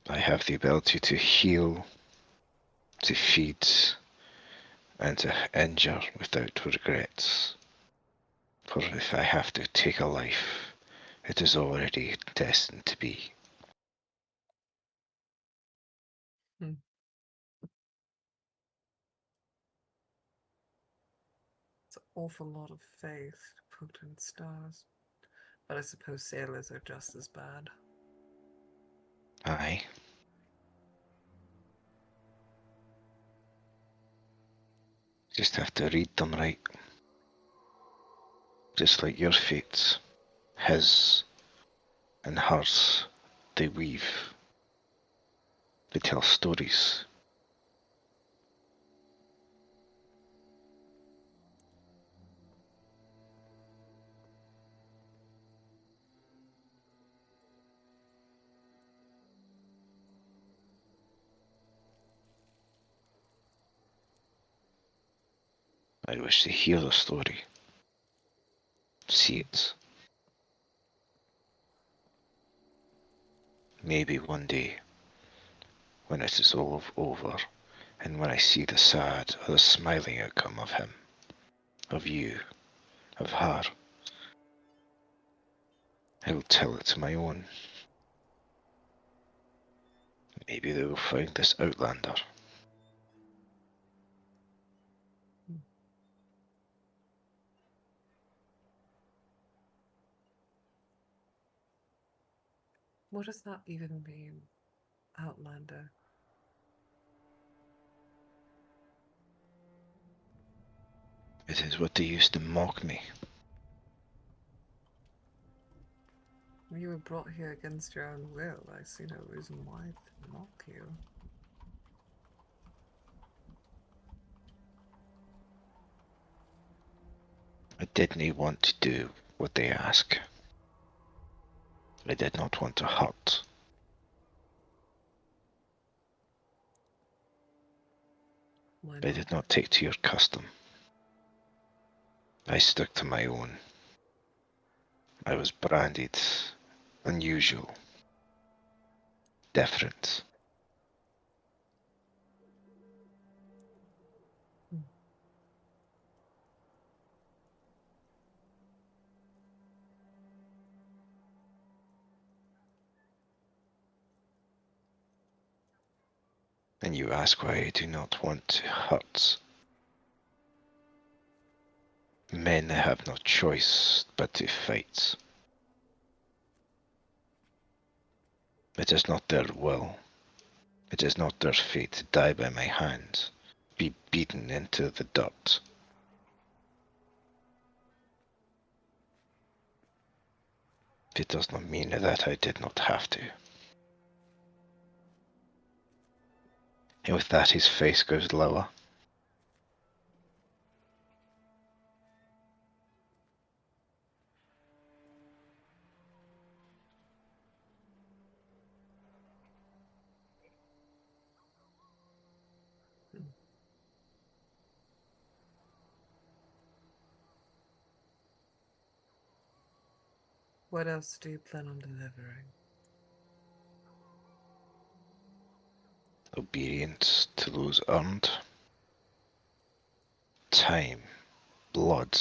I have the ability to heal, to feed, and to injure without regrets. For if I have to take a life, it is already destined to be.
It's an awful lot of faith put in stars. But I suppose sailors are just as bad.
Aye. Just have to read them right. Just like your fates, his and hers, they weave. They tell stories. I wish to hear the story. See it. Maybe one day, when it is all over, and when I see the sad or the smiling outcome of him, of you, of her, I will tell it to my own. Maybe they will find this outlander.
What does that even mean, Outlander?
It is what they used to mock me.
You were brought here against your own will. I see no reason why to mock you.
I didn't want to do what they ask. I did not want to hurt.
Why
I did not take to your custom. I stuck to my own. I was branded unusual, different. And you ask why I do not want to hurt men that have no choice but to fight. It is not their will. It is not their fate to die by my hand, be beaten into the dirt. It does not mean that I did not have to. And with that, his face goes lower.
What else do you plan on delivering?
Obedience to those earned. Time, blood,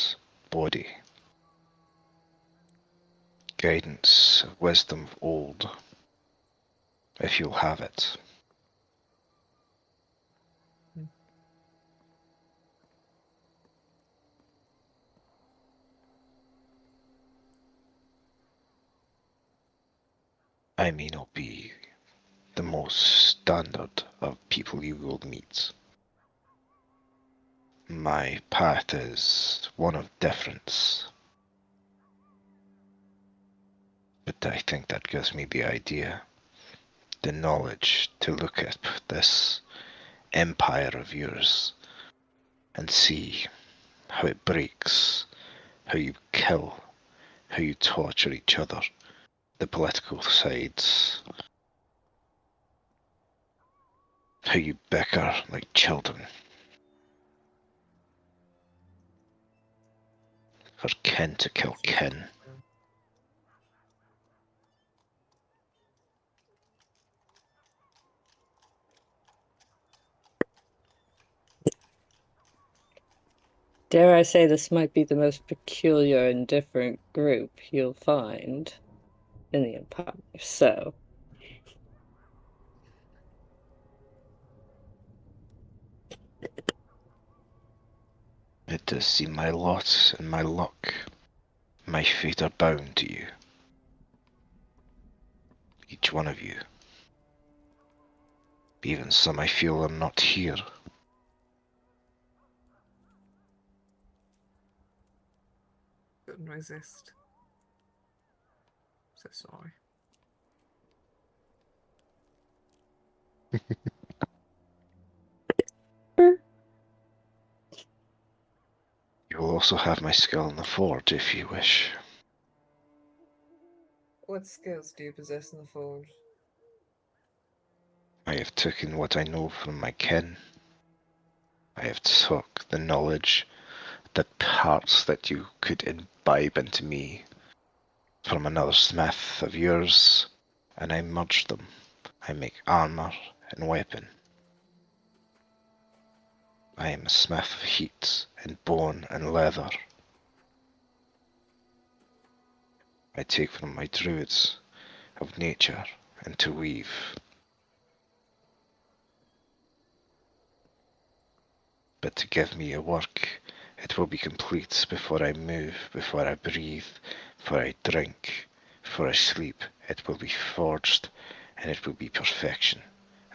body. Guidance, wisdom of old. If you'll have it. I may not be the most standard of people you will meet. My path is one of difference. But I think that gives me the idea, the knowledge to look at this empire of yours and see how it breaks, how you kill, how you torture each other, the political sides, how you bicker like children. For kin to kill kin.
Dare I say this might be the most peculiar and different group you'll find in the Empire. So,
It does seem my lot and my luck. My fate are bound to you. Each one of you. Even some I feel are not here.
Couldn't resist. So sorry.
You will also have my skill in the forge if you wish.
What skills do you possess in the forge?
I have taken what I know from my kin. I have took the knowledge, the parts that you could imbibe into me from another smith of yours, and I merge them. I make armor and weapon. I am a smith of heat and bone and leather. I take from my druids of nature and to weave. But to give me a work, it will be complete before I move, before I breathe, before I drink, before I sleep. It will be forged, and it will be perfection.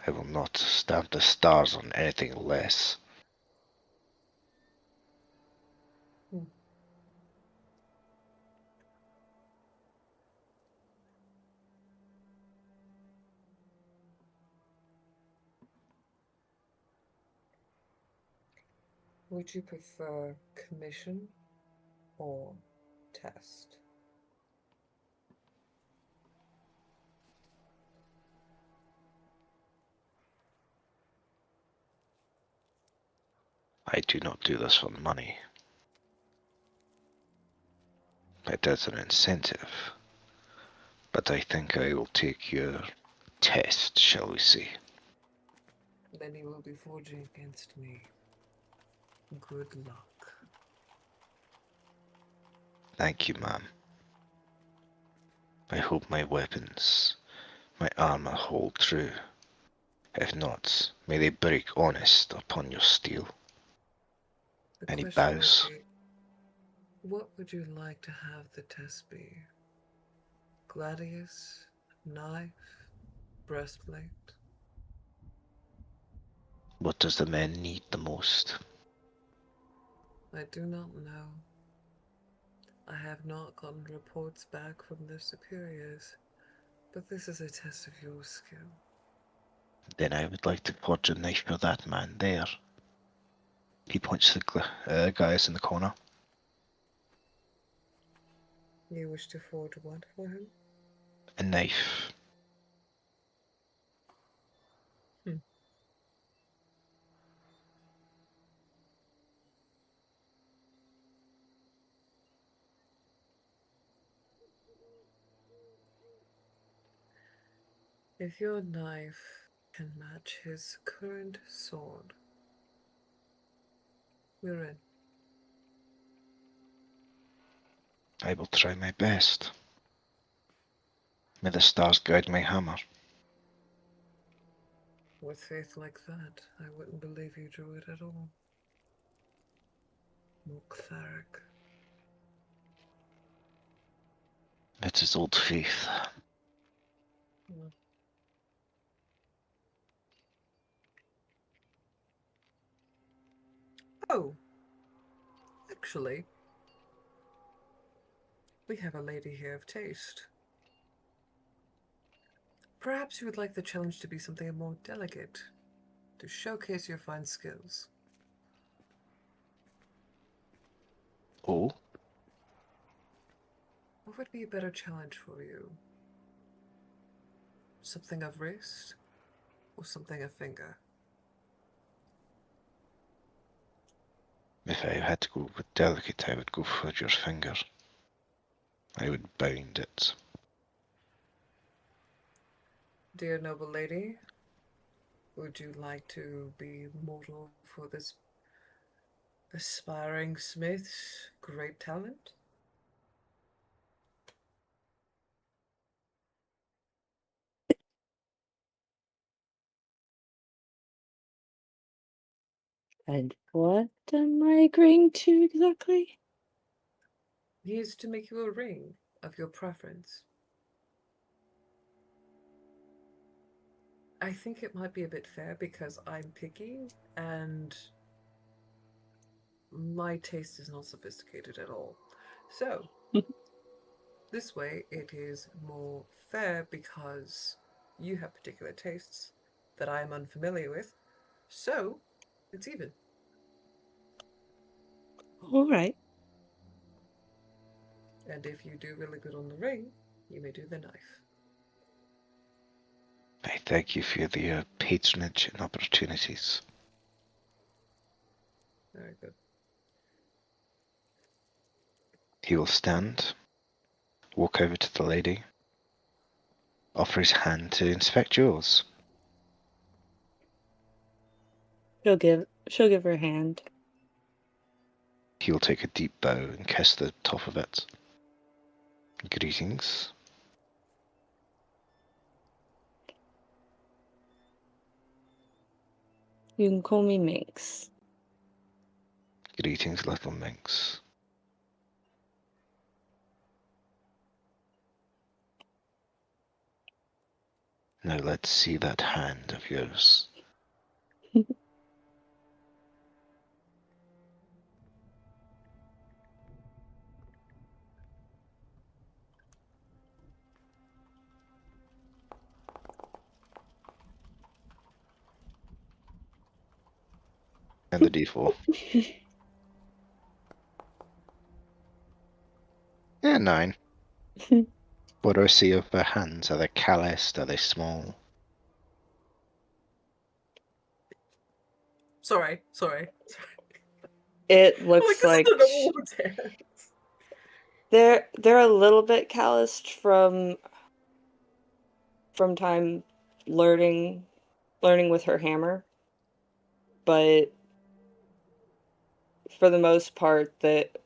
I will not stamp the stars on anything less.
Would you prefer commission or test?
I do not do this for money. It is an incentive. But I think I will take your test, shall we say.
Then you will be forging against me. Good luck.
Thank you, ma'am. I hope my weapons, my armor hold true. If not, may they break honest upon your steel.
The
Any
question would
bows?
be, what would you like to have the test be? Gladius, knife, breastplate?
What does the men need the most?
I do not know. I have not gotten reports back from their superiors, but this is a test of your skill.
Then I would like to forge a knife for that man there. He points to the guys in the corner.
You wish to forge what for him?
A knife.
If your knife can match his current sword, we're in.
I will try my best. May the stars guide my hammer.
With faith like that, I wouldn't believe you drew it at all. More cleric.
It is old faith.
Oh, actually, we have a lady here of taste. Perhaps you would like the challenge to be something more delicate, to showcase your fine skills.
Oh?
What would be a better challenge for you? Something of wrist, or something of finger?
If I had to go with delicate, I would go for your finger. I would bind it.
Dear noble lady, would you like to be mortal for this aspiring smith's great talent?
And what am I agreeing to exactly?
He is to make you a ring of your preference. I think it might be a bit fair because I'm picky and my taste is not sophisticated at all. So, this way it is more fair because you have particular tastes that I am unfamiliar with. So, it's even.
All right.
And if you do really good on the ring, you may do the knife.
I thank you for the patronage and opportunities.
Very good.
He will stand, walk over to the lady, offer his hand to inspect yours.
She'll give her hand.
He'll take a deep bow and kiss the top of it. Greetings.
You can call me Minx.
Greetings, little minx. Now let's see that hand of yours. And the d4. Yeah, 9. What do I see of their hands? Are they calloused? Are they small?
Sorry.
It looks
this
like
is an old hand.
They're a little bit calloused from time learning with her hammer, but for the most part that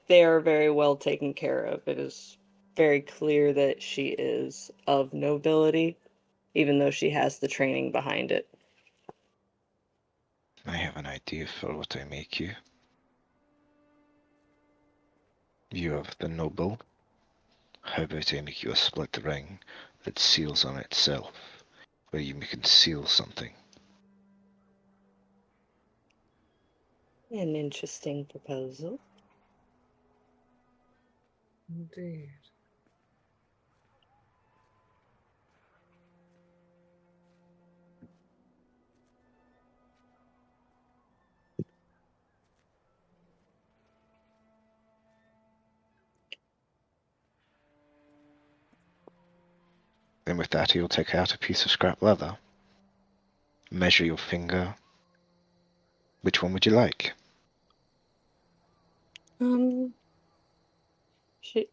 they are very well taken care of. It is very clear that she is of nobility, even though she has the training behind it.
I have an idea for what I make you. You have the noble. How about I make you a split ring that seals on itself, where you can seal something?
An interesting proposal.
Indeed.
Then with that, he'll take out a piece of scrap leather, measure your finger. Which one would you like?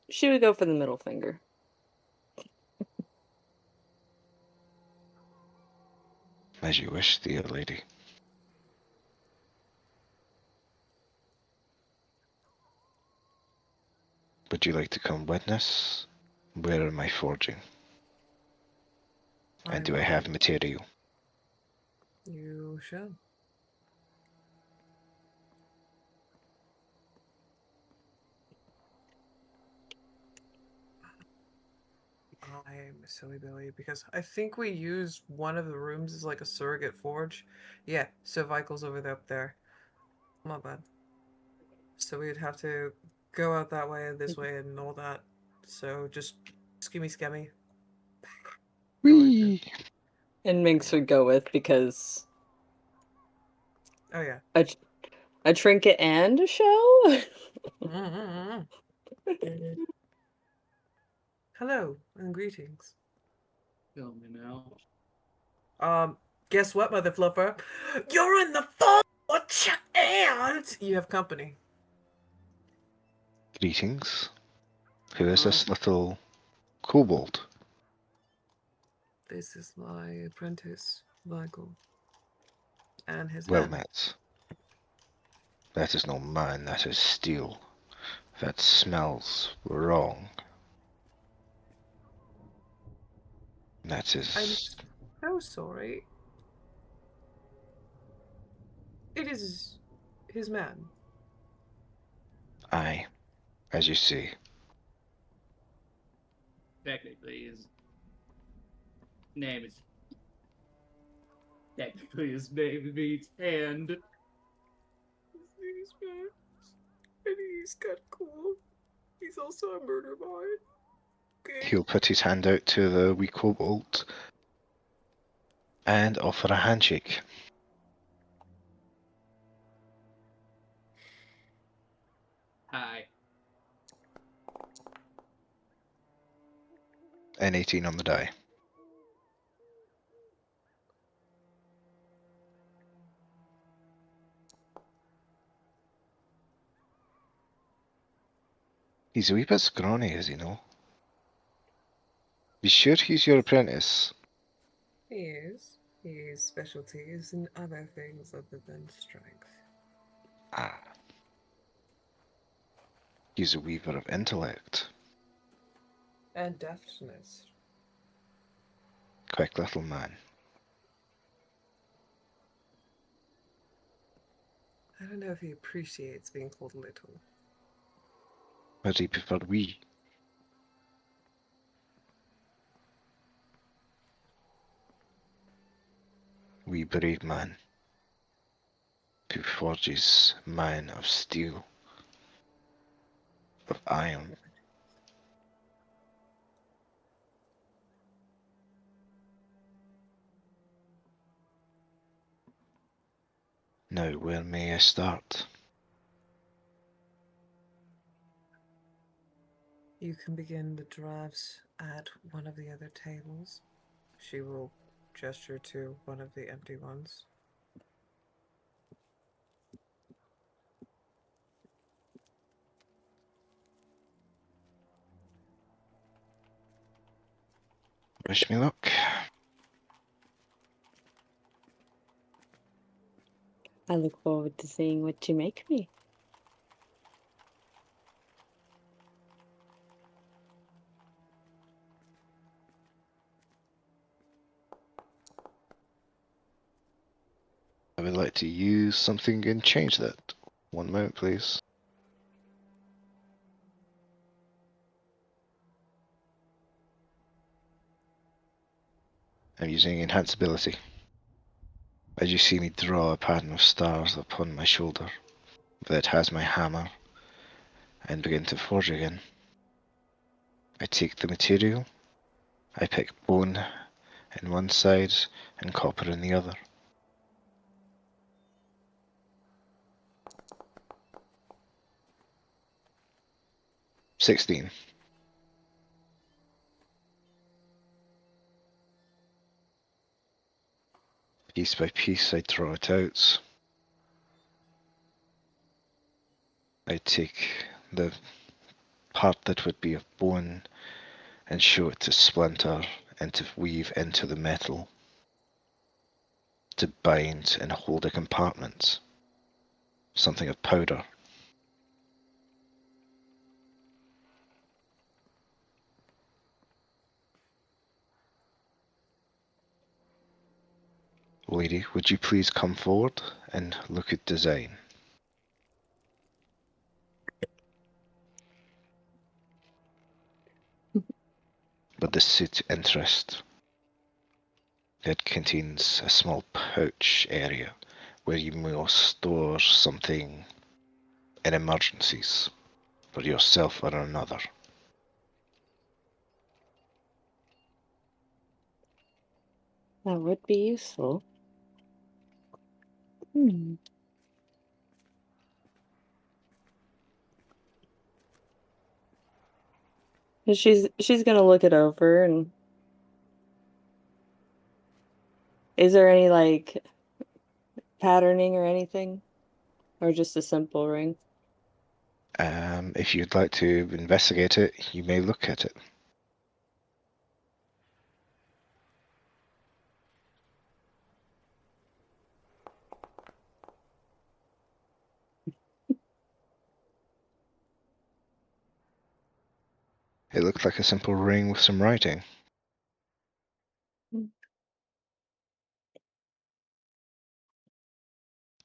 She would go for the middle finger.
As you wish, dear lady. Would you like to come witness? Where am I forging? And do I have material?
You should. I'm a silly Billy because I think we used one of the rooms as like a surrogate forge. Yeah, so Vikel's over there up there. My bad. So we'd have to go out that way and this way and all that. So just skimmy scammy.
Whee!
And Minx would go with because
Oh yeah.
a trinket and a show?
Hello and greetings.
Kill me now.
Guess what, Mother Fluffer? You're in the forge and you have company.
Greetings. Who is this little kobold?
This is my apprentice, Vikel. And his
Well
man.
met. That is no man, that is steel. That smells wrong. That
I'm
is...
so sorry. It is his man.
Aye, as you see.
Technically, his name means hand.
His man. And he's kind of cool. He's also a murder mind. Okay.
He'll put his hand out to the wee kobold and offer a handshake.
Hi.
N18 on the die. He's a wee bit scrawny, is he no? Be sure he's your apprentice.
He is. His specialty is in other things other than strength.
Ah. He's a weaver of intellect.
And deftness.
Quick little man.
I don't know if he appreciates being called little.
But he preferred wee. Wee brave man. Who forges man of steel. Of iron. Now, where may I start?
You can begin the drafts at one of the other tables. She will gesture to one of the empty ones.
Wish me luck.
I look forward to seeing what you make me.
I would like to use something and change that. One moment, please. I'm using enhanceability. As you see me draw a pattern of stars upon my shoulder that has my hammer and begin to forge again. I take the material, I pick bone in one side and copper in the other. $16. Piece by piece I draw it out. I take the part that would be of bone and show it to splinter and to weave into the metal, to bind and hold a compartment, something of powder. Lady, would you please come forward and look at design? But the suit interest. It contains a small pouch area where you may store something in emergencies for yourself or another.
That would be useful. Hmm. And she's gonna look it over and is there any like patterning or anything? Or just a simple ring?
If you'd like to investigate it, you may look at it. It looked like a simple ring with some writing.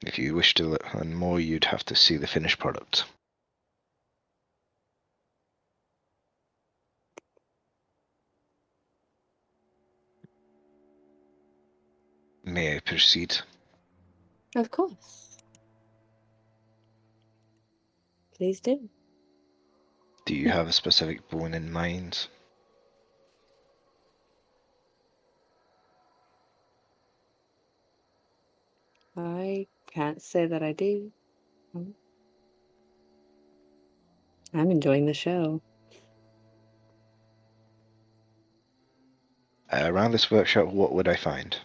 If you wish to learn more, you'd have to see the finished product. May I proceed?
Of course. Please do.
Do you have a specific bone in mind?
I can't say that I do. I'm enjoying the show.
Around this workshop, what would I find?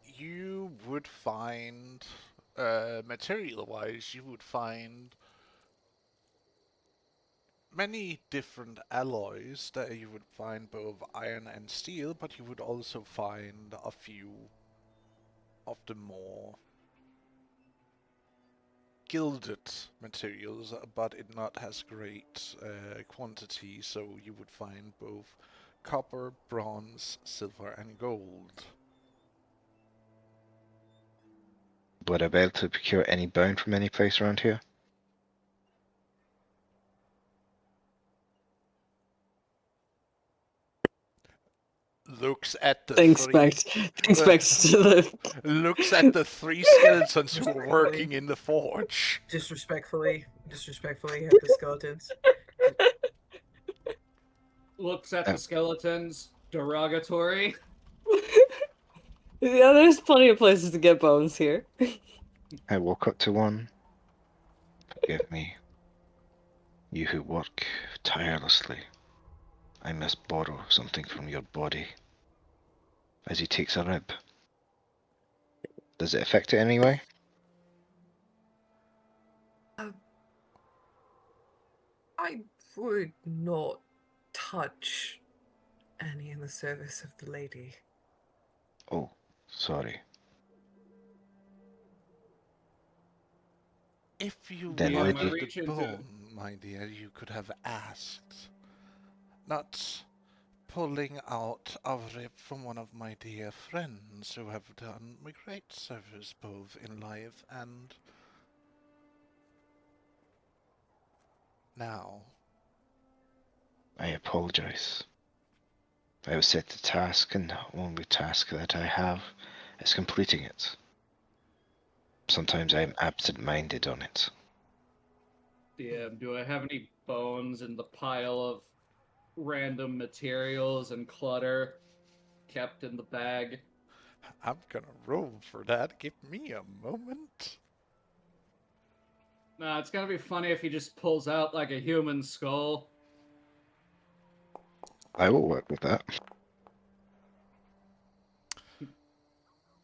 You would find, material-wise, you would find many different alloys that you would find both iron and steel, but you would also find a few of the more gilded materials, but it not has great quantity, so you would find both copper, bronze, silver, and gold.
Would I be able to procure any bone from any place around here?
Looks at the
Thanks
three.
back thanks back to the
Looks at the three skeletons who were working in the forge.
Disrespectfully, you have the skeletons.
Looks at the skeletons. Derogatory.
Yeah, there's plenty of places to get bones here.
I walk up to one. Forgive me. You who work tirelessly. I must borrow something from your body. As he takes a rib. Does it affect it anyway?
I would not touch any in the service of the lady.
Oh, sorry.
If you
Then
Yeah,
liked
my
lady-
the
reach into-
bone, my dear, you could have asked. Not pulling out a rib from one of my dear friends who have done me great service both in life and now.
I apologize. I was set the task, and the only task that I have is completing it. Sometimes I'm absent-minded on it.
DM, do I have any bones in the pile of random materials and clutter kept in the bag?
I'm gonna roll for that. Give me a moment.
Nah, it's gonna be funny if he just pulls out like a human skull.
I will work with that.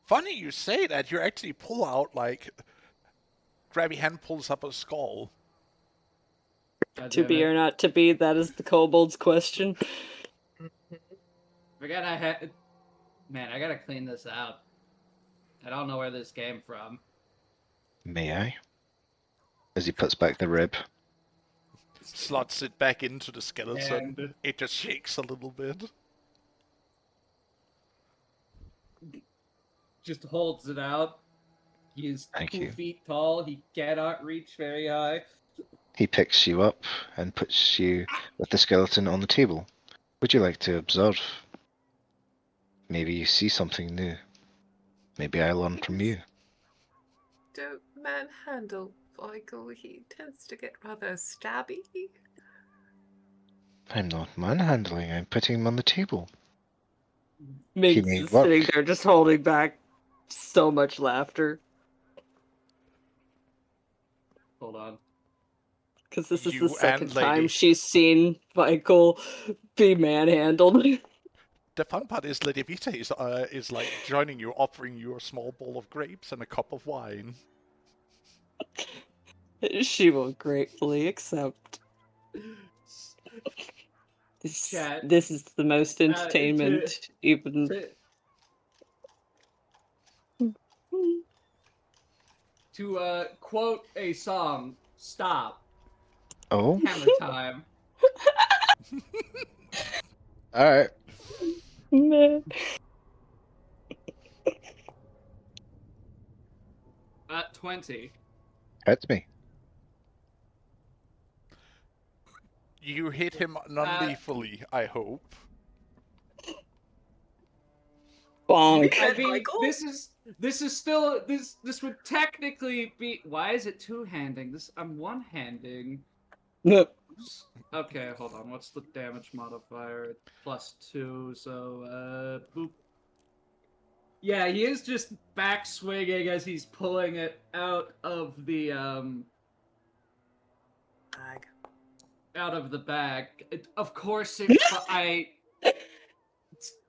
Funny you say that. You actually pull out, like, Grabby hand pulls up a skull.
God
To
damn
be
it.
or not to be, that is the kobold's question.
Forget I had. Man, I gotta clean this out. I don't know where this came from.
May I? As he puts back the rib.
Slots it back into the skeleton.
And-
It just shakes a little bit.
Just holds it out. He is
Thank
2
you.
feet tall. He cannot reach very high.
He picks you up and puts you with the skeleton on the table. Would you like to observe? Maybe you see something new. Maybe I learn from you.
Don't manhandle Michael. He tends to get rather stabby.
I'm not manhandling, I'm putting him on the table.
Minx
may
is
work.
sitting there just holding back so much laughter.
Hold on.
Because this is
You
the
and
second time
Lady.
she's seen Michael be manhandled.
The fun part is Lady Vita is like joining you, offering you a small bowl of grapes and a cup of wine.
She will gratefully accept.
Chat.
This is the most entertainment even.
To quote a song, stop.
Oh,
Hammer time.
alright.
Meh.
At 20.
Hits me.
You hit him non-lethally, I hope.
Bonk.
I mean,
Michael?
this is still this would technically be. Why is it two-handing? I'm one-handing. Okay, hold on. What's the damage modifier? +2. So boop. Yeah, he is just back swinging as he's pulling it out of the
Bag.
out of the bag. Of course,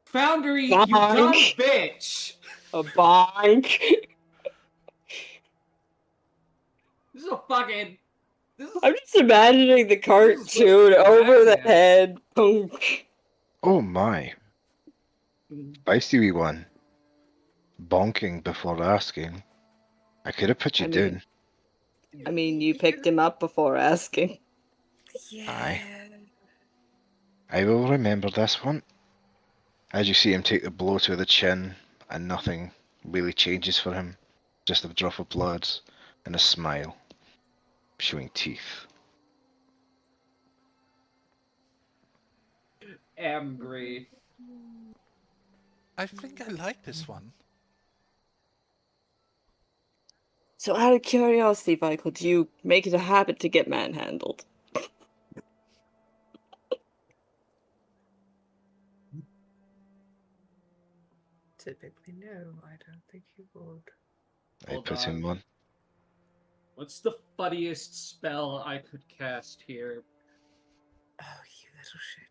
Foundry, you dumb
Bonk.
bitch.
A bonk.
This is a fucking. This is,
I'm just imagining the cartoon over the head. Bonk.
Oh my. Spicy wee one. Bonking before asking. I could have put you
I
down.
mean, you picked him up before asking.
Yeah.
I will remember this one. As you see him take the blow to the chin, and nothing really changes for him. Just a drop of blood and a smile, showing teeth.
angry.
I think I like this one.
So, out of curiosity, Michael, do you make it a habit to get manhandled?
Typically, no. I don't think he would.
I
Hold
put him
on.
on.
What's the funniest spell I could cast here?
Oh, you little shit.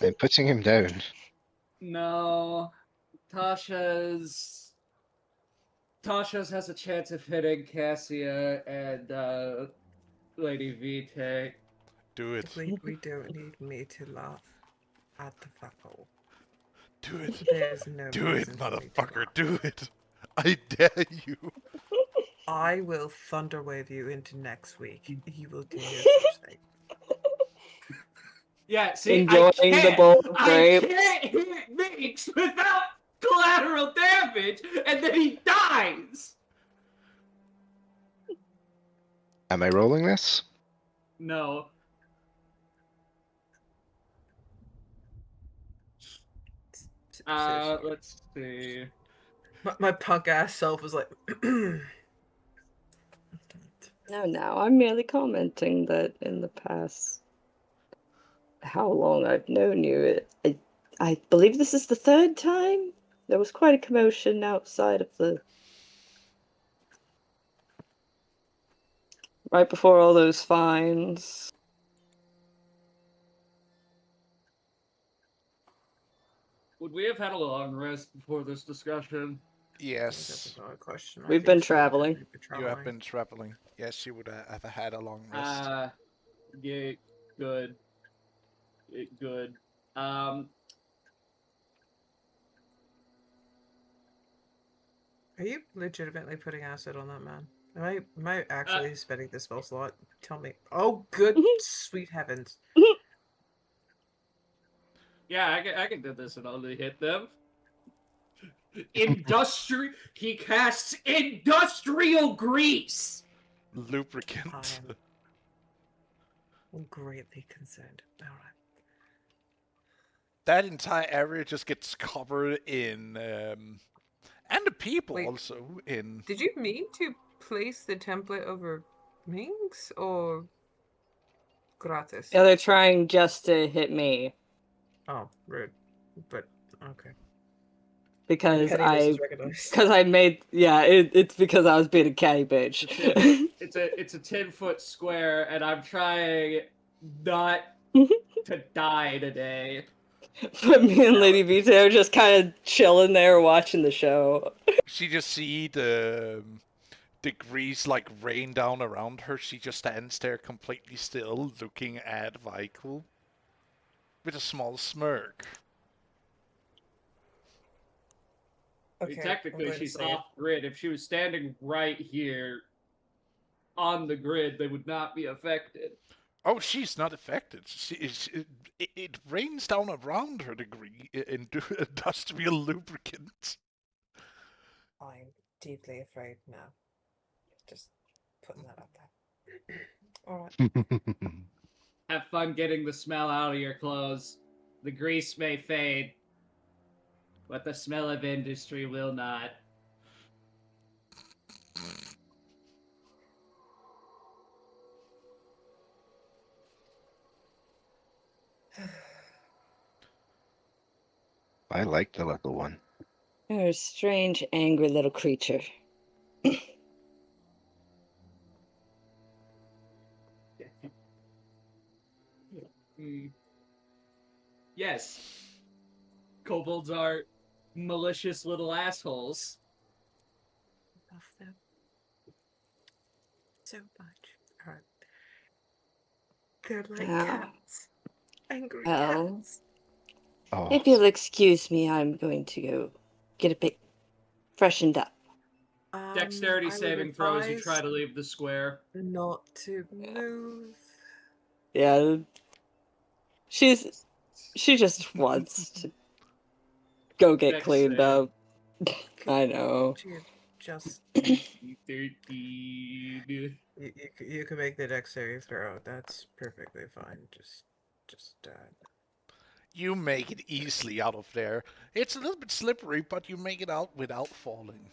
I'm putting him down.
No, Tasha's has a chance of hitting Cassia and Lady Vitae.
Do it.
We don't need me to laugh at the fuckhole.
Do it.
There's no
Do it,
reason for me to
motherfucker.
laugh.
Do it. I dare you.
I will thunderwave you into next week. You will do no such thing.
Yeah, see,
Enjoying the bowl of
I
grapes.
can't hit Minx without collateral damage, and then he dies.
Am I rolling this?
No.
Seriously.
Let's see.
My punk ass self was like,
No, I'm merely commenting that in the past, how long I've known you, I believe this is the third time. There was quite a commotion outside of the. Right before all those fines.
Would we have had a long rest before this discussion?
that's
Yes.
a valid question.
We've
think
been
she would
traveling.
definitely be
You have
traveling.
been traveling. Yes, you would have had a long rest.
Yeah, good. Good.
Are you legitimately putting acid on that man? Am I actually spending this spell slot? Tell me. Oh, good sweet heavens.
Yeah, I can do this and only hit them. He casts industrial grease.
Lubricant.
I'm greatly concerned. Alright.
That entire area just gets covered in, and the people
Wait.
also in.
Did you mean to place the template over Minx or gratis?
Yeah, they're trying just to hit me
Oh, rude. But okay.
because
Pettiness is recognized.
I made it's because I was being a catty bitch.
It's a 10-foot square, and I'm trying not to die today.
But me and Lady Vito are just kind of chilling there watching the show.
She just see the grease like rain down around her. She just stands there completely still, looking at Michael with a small smirk.
I mean, technically, she's off grid. If she was standing right here on the grid, they would not be affected.
Oh, she's not affected. It rains down around her industrial lubricant.
I'm deeply afraid now. Just putting that up there. Alright.
Have fun getting the smell out of your clothes. The grease may fade, but the smell of industry will not.
I like the little one.
You're a strange, angry little creature.
Yes. Kobolds are malicious little assholes.
Love them so much. Alright. They're like cats. Angry cats.
Oh,
If you'll excuse me, I'm going to go get a bit freshened up.
Dexterity
I would
saving throws, you
advise
try to leave the square.
not to move.
Yeah. She just wants to go get
Dex
cleaned
save.
up. I know.
She just
13.
you can make the dexterity throw. That's perfectly fine. Just
You make it easily out of there. It's a little bit slippery, but you make it out without falling.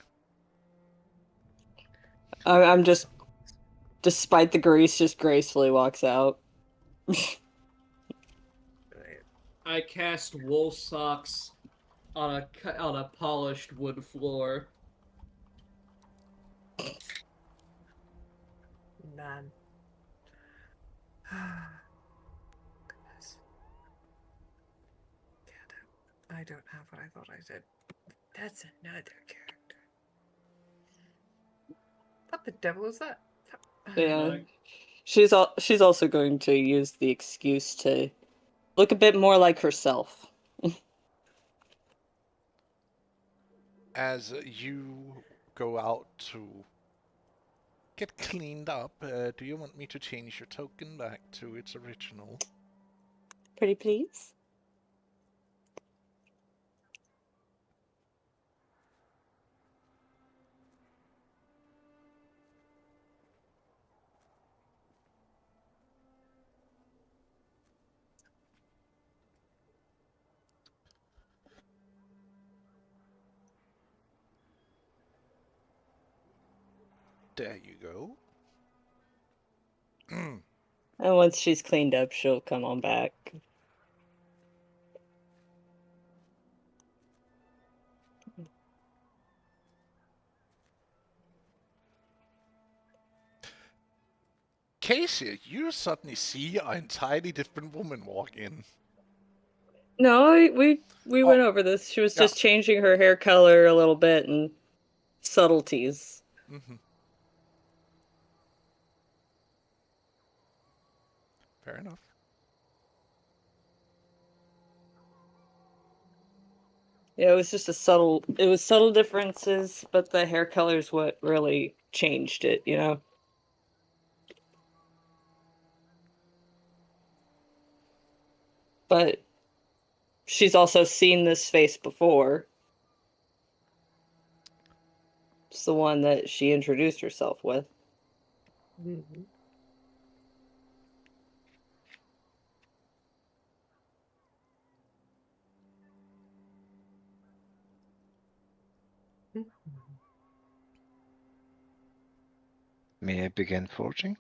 I'm just, despite the grease, just gracefully walks out.
I cast wool socks on a polished wood floor.
man. Goodness. I don't have what I thought I did. That's another character. What the devil is that?
Yeah. She's also going to use the excuse to look a bit more like herself.
As you go out to get cleaned up, do you want me to change your token back to its original?
Pretty please?
There you go.
And once she's cleaned up, she'll come on back.
Casey, you suddenly see an entirely different woman walk in.
No, we went over this. She was
Yeah.
just changing her hair color a little bit and subtleties.
Mm-hmm. Fair enough.
Yeah, it was just it was subtle differences, but the hair color's what really changed it, you know? But she's also seen this face before. It's the one that she introduced herself with.
Mhm.
May I begin forging?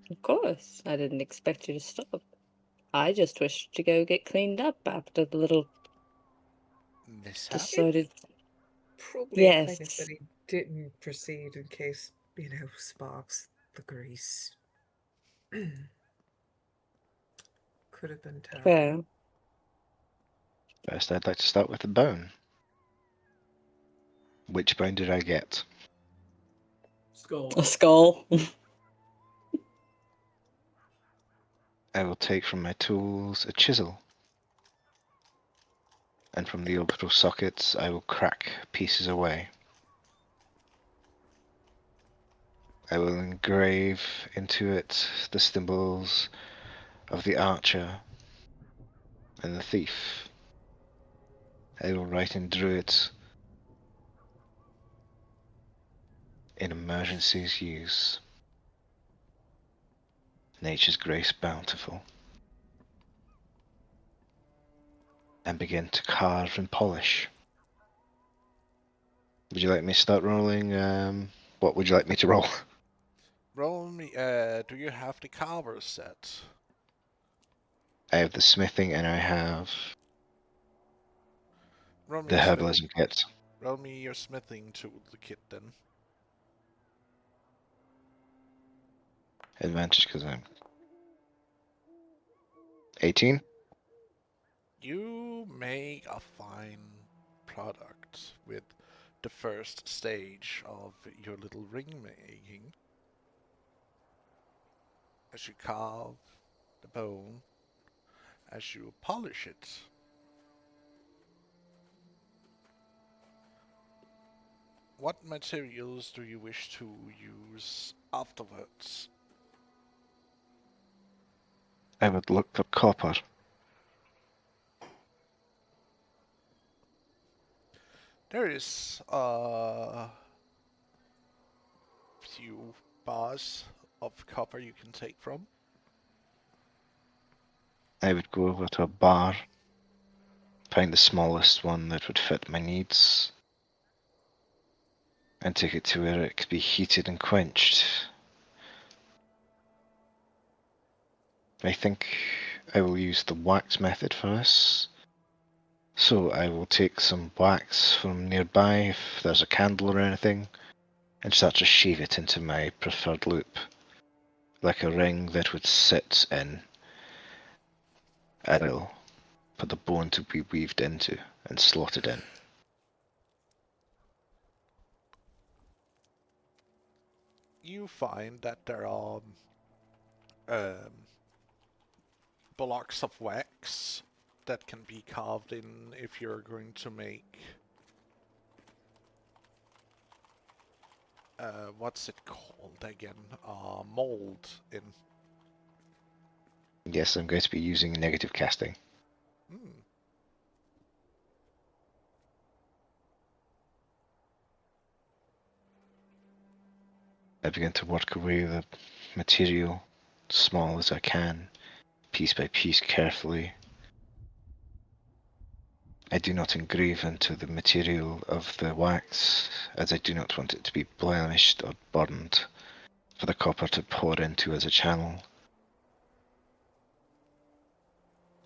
Of course, I didn't expect you to stop. I just wished to go get cleaned up after the little
Mishap?
decided.
Probably a kindness
Yes.
that he didn't proceed in case, sparks the grease. Could have been terrible.
Fair.
First, I'd like to start with the bone. Which bone did I get?
Skull.
A skull.
I will take from my tools a chisel. And from the orbital sockets, I will crack pieces away. I will engrave into it the symbols of the archer and the thief. I will write in Druid, in emergencies use. Nature's grace bountiful. And begin to carve and polish. Would you like me to start rolling? What would you like me to roll?
Roll me, do you have the carver set?
I have the smithing and I have
Roll me
the
your
herbalism kit.
Roll me your smithing tool, the kit then.
Advantage because I'm 18.
You make a fine product with the first stage of your little ring making. As you carve the bone, as you polish it, what materials do you wish to use afterwards?
I would look for copper.
There is a few bars of copper you can take from.
I would go over to a bar, find the smallest one that would fit my needs, and take it to where it could be heated and quenched. I think I will use the wax method for this. So I will take some wax from nearby if there's a candle or anything, and start to shave it into my preferred loop, like a ring that would sit in a nail for the bone to be weaved into and slotted in.
you find that there are um, blocks of wax that can be carved in if you're going to make what's it called again? Mold in.
Yes, I'm going to be using negative casting.
Hmm.
I begin to work away the material, small as I can, piece by piece, carefully. I do not engrave into the material of the wax, as I do not want it to be blemished or burned for the copper to pour into as a channel.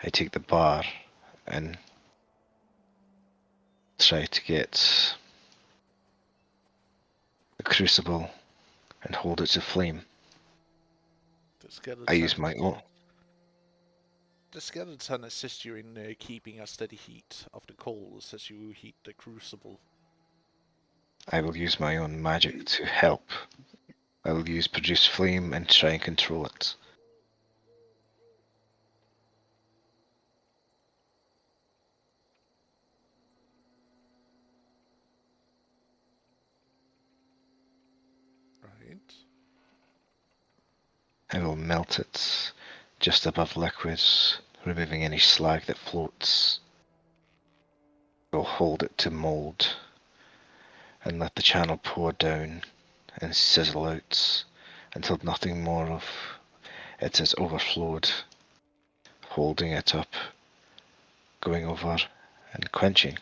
I take the bar and try to get the crucible and hold it to flame. I use my own.
The skeleton assists you in keeping a steady heat of the coals as you heat the crucible.
I will use my own magic to help. I will use produce flame and try and control it.
Right.
I will melt it just above liquids, removing any slag that floats. I will hold it to mold and let the channel pour down and sizzle out until nothing more of it has overflowed, holding it up, going over and quenching.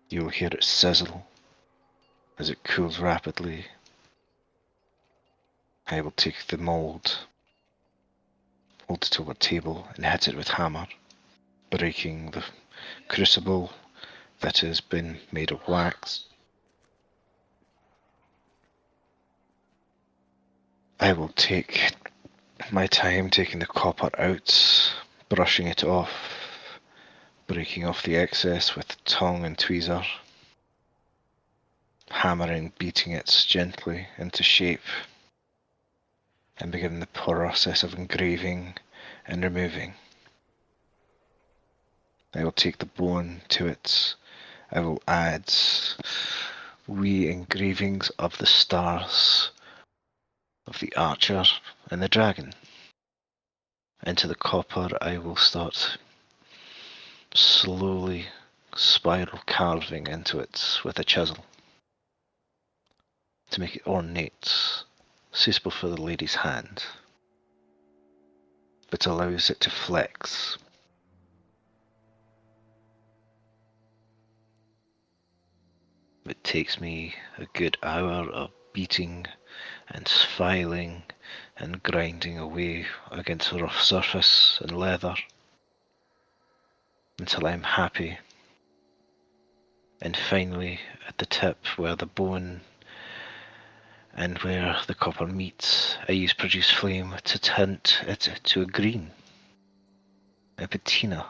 You will hear it sizzle as it cools rapidly. I will take the mold, hold it over a table and hit it with hammer, breaking the crucible that has been made of wax. I will take my time taking the copper out, brushing it off, breaking off the excess with tongue and tweezer, hammering, beating it gently into shape, and begin the process of engraving and removing. I will take the bone to it. I will add wee engravings of the stars, of the archer and the dragon. Into the copper I will start slowly spiral carving into it with a chisel to make it ornate, suitable for the lady's hand, but allows it to flex. It takes me a good hour of beating and filing and grinding away against a rough surface and leather until I'm happy. And finally, at the tip where the bone and where the copper meets, I use produce flame to tint it to a green, a patina,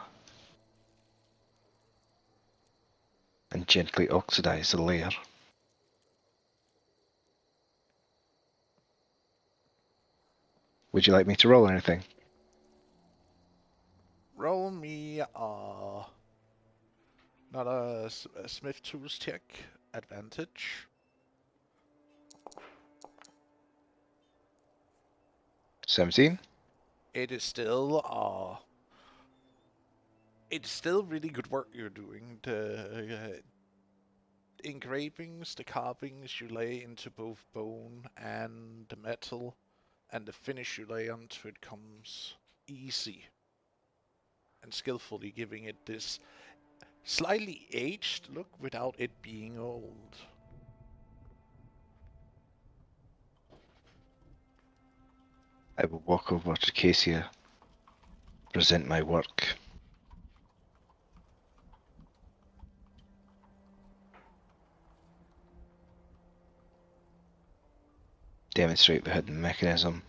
and gently oxidize the layer. Would you like me to roll anything?
Roll me not a Smith Tools check, advantage.
17?
It's still really good work you're doing. The engravings, the carvings you lay into both bone and the metal, and the finish you lay onto it comes easy and skillfully, giving it this slightly aged look without it being old.
I will walk over to Cassia, present my work. Demonstrate the hidden mechanism.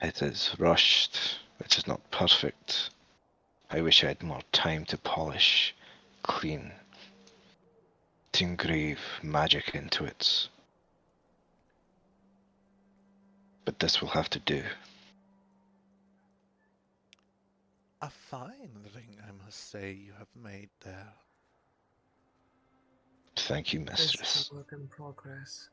It is rushed. It is not perfect. I wish I had more time to polish, clean, to engrave magic into it. But this will have to do.
A fine ring, I must say, you have made there.
Thank you,
This is
mistress.
a work in progress.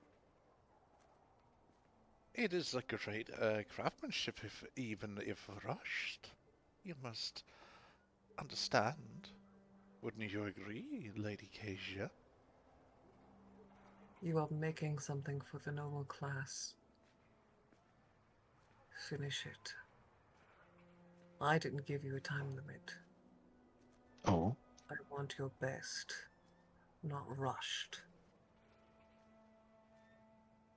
It is a great craftsmanship, even if rushed. You must understand. Wouldn't you agree, Lady Kezia?
You are making something for the noble class. Finish it. I didn't give you a time limit.
Oh,
I want your best, not rushed.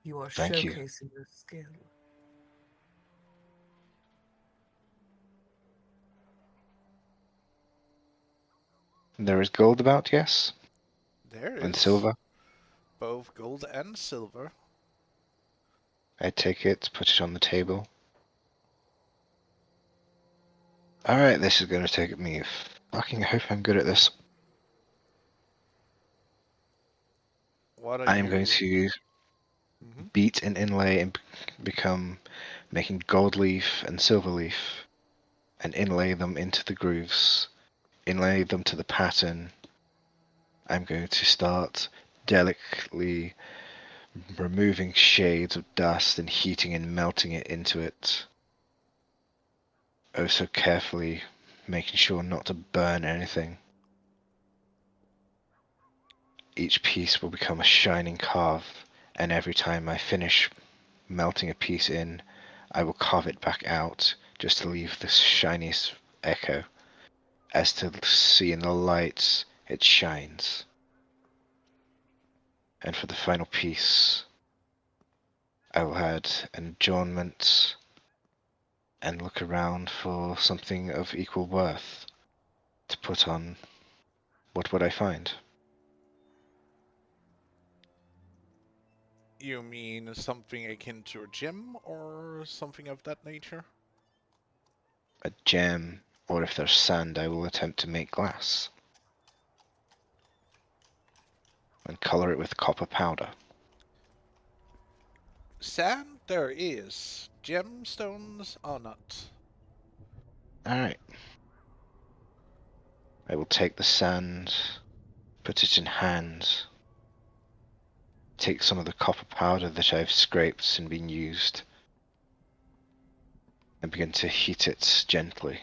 You are
Thank you.
showcasing your skill.
there is gold about, yes?
There
And
is
silver?
both gold and silver.
I take it, put it on the table. Alright, this is going to take me. Fucking hope I'm good at this.
What are
I am
you?
going to
Mhm.
beat and inlay and become making gold leaf and silver leaf and inlay them into the grooves, inlay them to the pattern. I'm going to start delicately removing shades of dust and heating and melting it into it. Oh, so carefully, making sure not to burn anything. Each piece will become a shining carve, and every time I finish melting a piece in, I will carve it back out just to leave this shiny echo. As to see in the lights, it shines. And for the final piece, I will add an adornment and look around for something of equal worth to put on. What would I find?
You mean something akin to a gem or something of that nature?
A gem, or if there's sand, I will attempt to make glass and color it with copper powder.
Sand there is. Gemstones are not.
Alright. I will take the sand, put it in hand, take some of the copper powder that I've scraped and been used, and begin to heat it gently,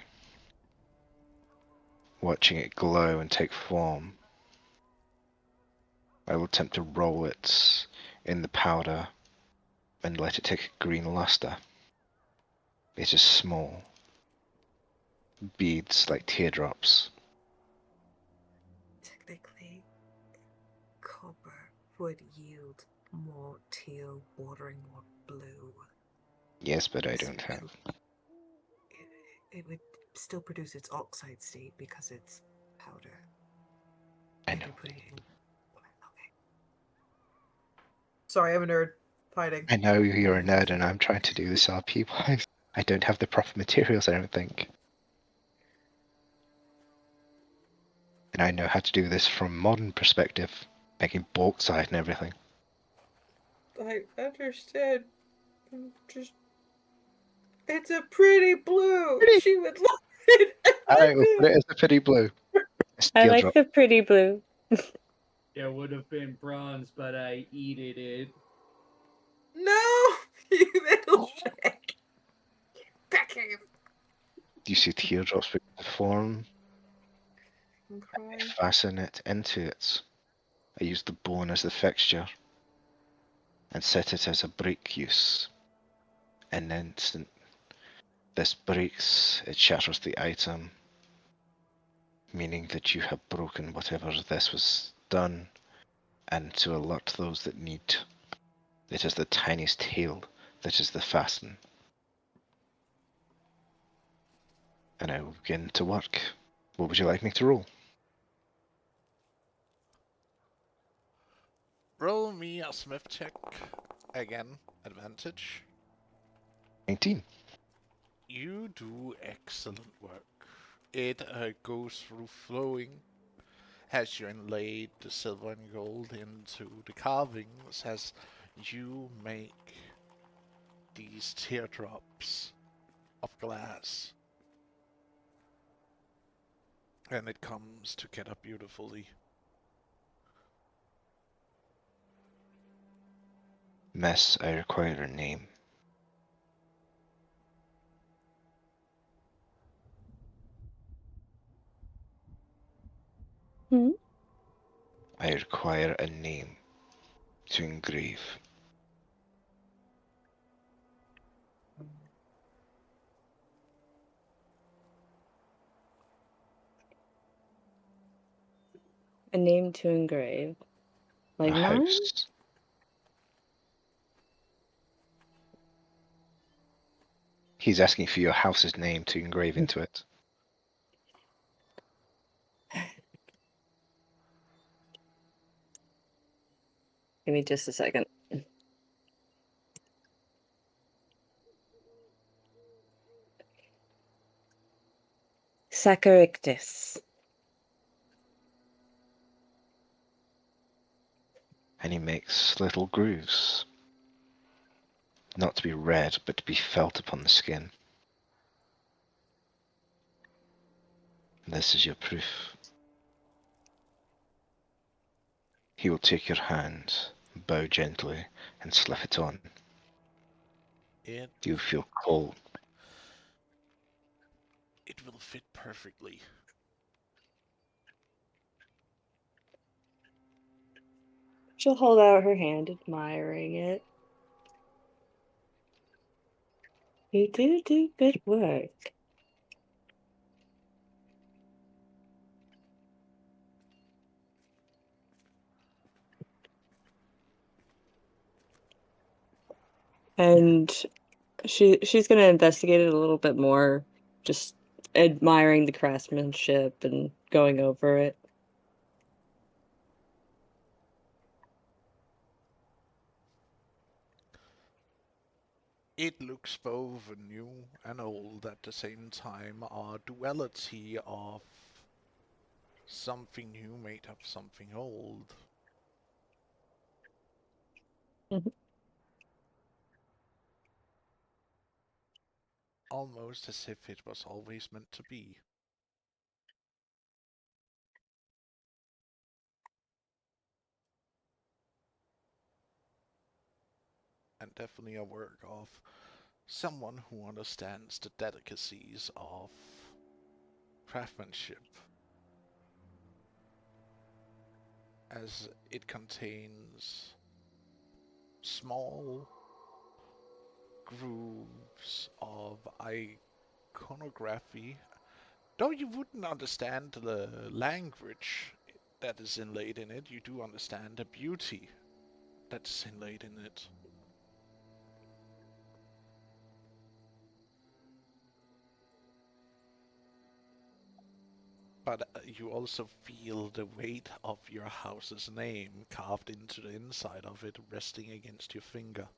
watching it glow and take form. I will attempt to roll it in the powder and let it take a green luster. It is small, beads like teardrops.
Technically, copper would yield more teal, bordering more blue.
Yes, but I
So
don't have.
it would still produce its oxide state because it's powder.
I
If
know.
you're putting it in. Okay. Sorry, I'm a nerd. Fighting.
I know you're a nerd and I'm trying to do this RP wise. I don't have the proper materials, I don't think. And I know how to do this from modern perspective, making bauxite and everything.
I understand. Just it's a pretty blue.
Pretty.
She would love it.
Alright, we'll put it as a pretty blue. It's
I like
teardrop.
the pretty blue.
It would have been bronze, but I eated it.
No, you little shit. Backhand.
You see teardrops begin to form.
I'm
I
crying.
fasten it into it. I use the bone as the fixture and set it as a break use. In an instant, this breaks, it shatters the item, meaning that you have broken whatever this was done, and to alert those that need. It is the tiniest tail that is the fasten. And I will begin to work. What would you like me to roll?
Roll me a smith check. Again, advantage.
19.
You do excellent work. It goes through flowing as you inlaid the silver and gold into the carvings, as you make these teardrops of glass, and it comes together beautifully.
Miss, I require a name.
Hmm?
I require a name to engrave.
A name to engrave.
A
Like mine?
house. He's asking for your house's name to engrave into it.
Give me just a second. Saccharictus.
And he makes little grooves, not to be read, but to be felt upon the skin. This is your proof. He will take your hand, bow gently, and slip it on.
It
You feel cold.
it will fit perfectly.
She'll hold out her hand, admiring it. You do good work. And she's gonna investigate it a little bit more, just admiring the craftsmanship and going over it.
It looks both new and old at the same time, a duality of something new made of something old.
Mhm.
Almost as if it was always meant to be. And definitely a work of someone who understands the delicacies of craftsmanship, as it contains small grooves of iconography. Though you wouldn't understand the language that is inlaid in it, you do understand the beauty that's inlaid in it. But you also feel the weight of your house's name carved into the inside of it, resting against your finger.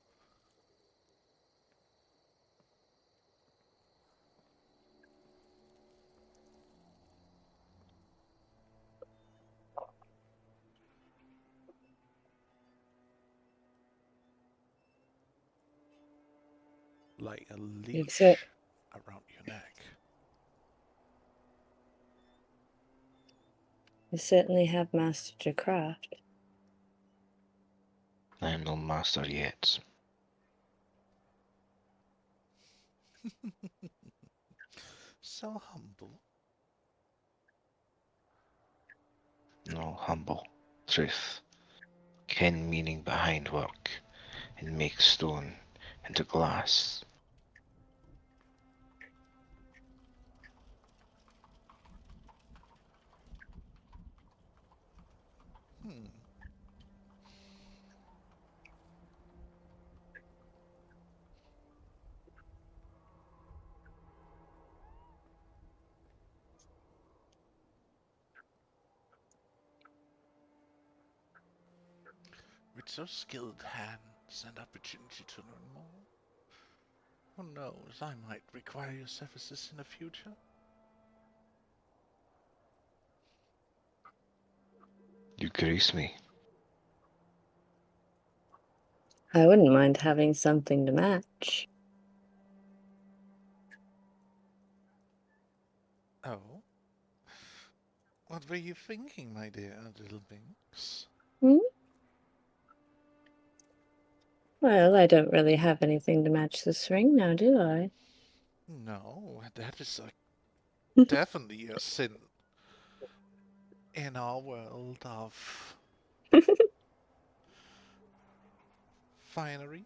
Like a
You cer-
leash around your neck.
you certainly have mastered your craft.
I am no master yet.
So humble.
No, humble. Truth. Ken meaning behind work, and make stone into glass.
Hmm. With so skilled hands and opportunity to learn more, Who knows, I might require your services in the future.
You grace me.
I wouldn't mind having something to match.
Oh? What were you thinking, my dear little Binks?
Hmm? Well, I don't really have anything to match this ring now, do I?
No, that is definitely a sin in our world of finery.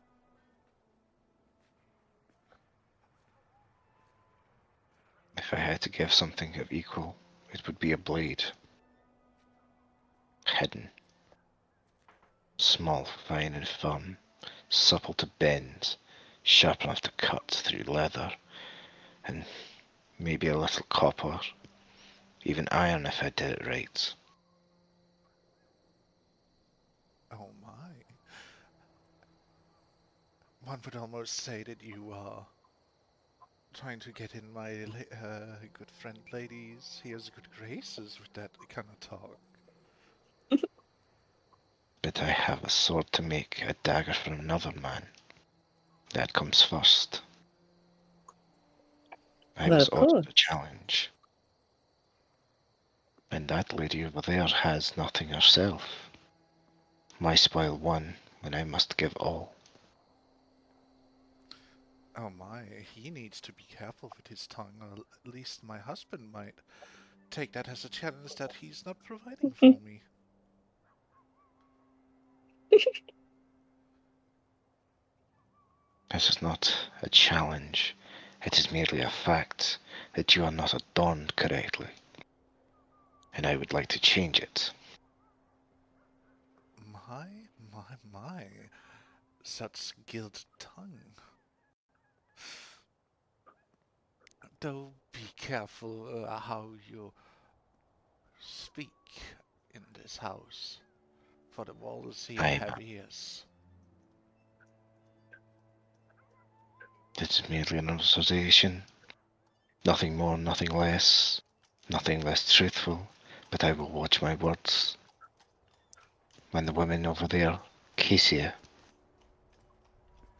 If I had to give something of equal, it would be a blade. Hidden. Small, fine and firm, supple to bend, sharp enough to cut through leather, and maybe a little copper, even iron if I did it right.
Oh my. One would almost say that you are trying to get in my good friend ladies. He has good graces with that kind of talk.
But I have a sword to make, a dagger for another man. That comes first. I
Well,
was
of
ordered a
course.
challenge. And that lady over there has nothing herself. My spoil won when I must give all.
Oh my, he needs to be careful with his tongue, or at least my husband might take that as a challenge that he's not providing for me.
This is not a challenge. It is merely a fact that you are not adorned correctly. And I would like to change it.
My, my. Such gilded tongue. Though be careful how you speak in this house, for the walls here
I'm
have ears.
It's merely an observation. Nothing more, nothing less. Nothing less truthful. But I will watch my words. When the woman over there, Cassia,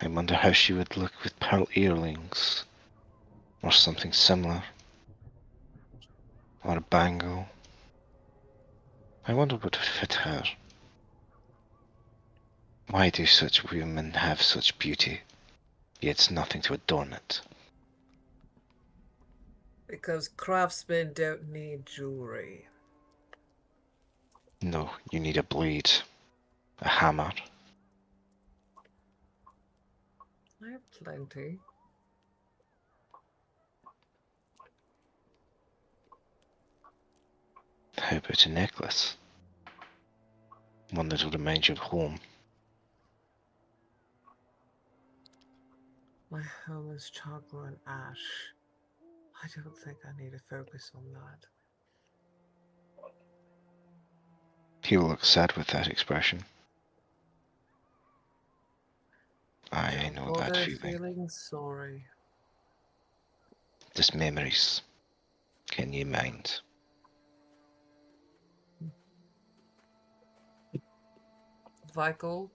I wonder how she would look with pearl earrings. Or something similar. Or a bangle. I wonder what would fit her. Why do such women have such beauty, yet nothing to adorn it?
Because craftsmen don't need jewelry.
No, you need a blade, a hammer.
I have plenty.
How about a necklace? One that will remind you of home.
My home is charcoal and ash. I don't think I need to focus on that.
He'll look sad with that expression. I
Don't
know that
bother
feeling.
feeling sorry.
Just memories. Can you mind?
Michael,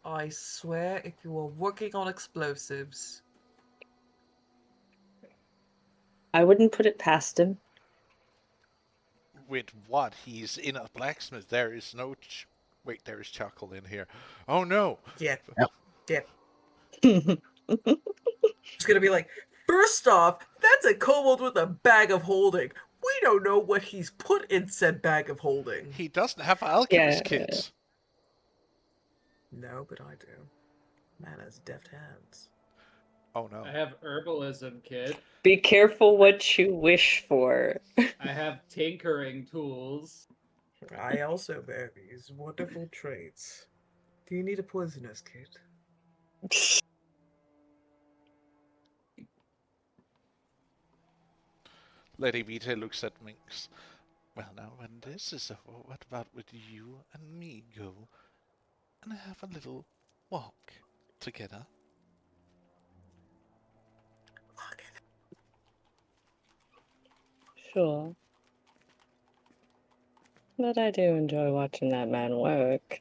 I swear if you are working on explosives,
I wouldn't put it past him.
With what? He's in a blacksmith. There is no. Wait, there is charcoal in here. Oh no!
yeah,
Yep.
yeah. It's gonna be like, first off, that's a kobold with a bag of holding. We don't know what he's put in said bag of holding.
He doesn't have alchemist kits.
No, but I do. Man has deft hands.
Oh no.
I have herbalism kit.
Be careful what you wish for.
I have tinkering tools.
I also bear these wonderful traits. Do you need a poisonous kit?
Lady Vita looks at Minx. Well, now, when this is over, what about with you and me go and have a little walk together?
sure. But I do enjoy watching that man work.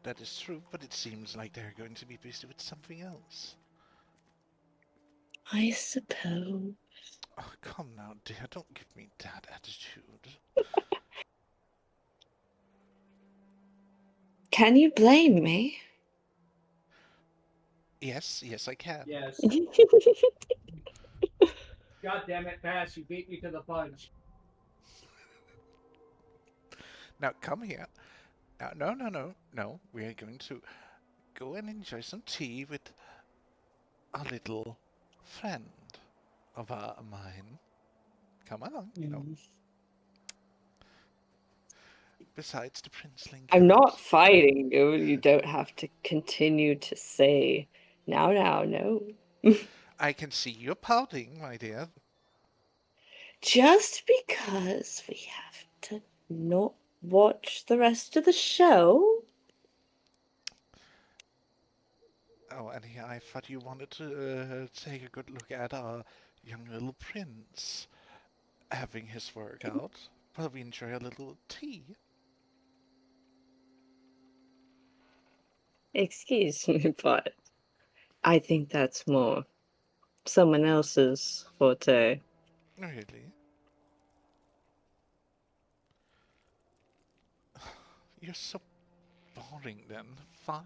That is true, but it seems like they're going to be busy with something else.
I suppose.
Oh, come now, dear, don't give me that attitude.
Can you blame me?
Yes, yes, I can.
Yes. God damn it, Bash, you beat me to the punch.
Now, come here. Now, no. We are going to go and enjoy some tea with a little friend of mine. Come on, Besides the princeling
I'm not
court.
fighting you. You don't have to continue to say, now, no.
I can see you pouting, my dear.
Just because we have to not watch the rest of the show?
Oh, and here I thought you wanted to take a good look at our young little prince having his workout. Well, we enjoy a little tea.
Excuse me, but I think that's more someone else's forte.
Really? You're so boring then. Fine.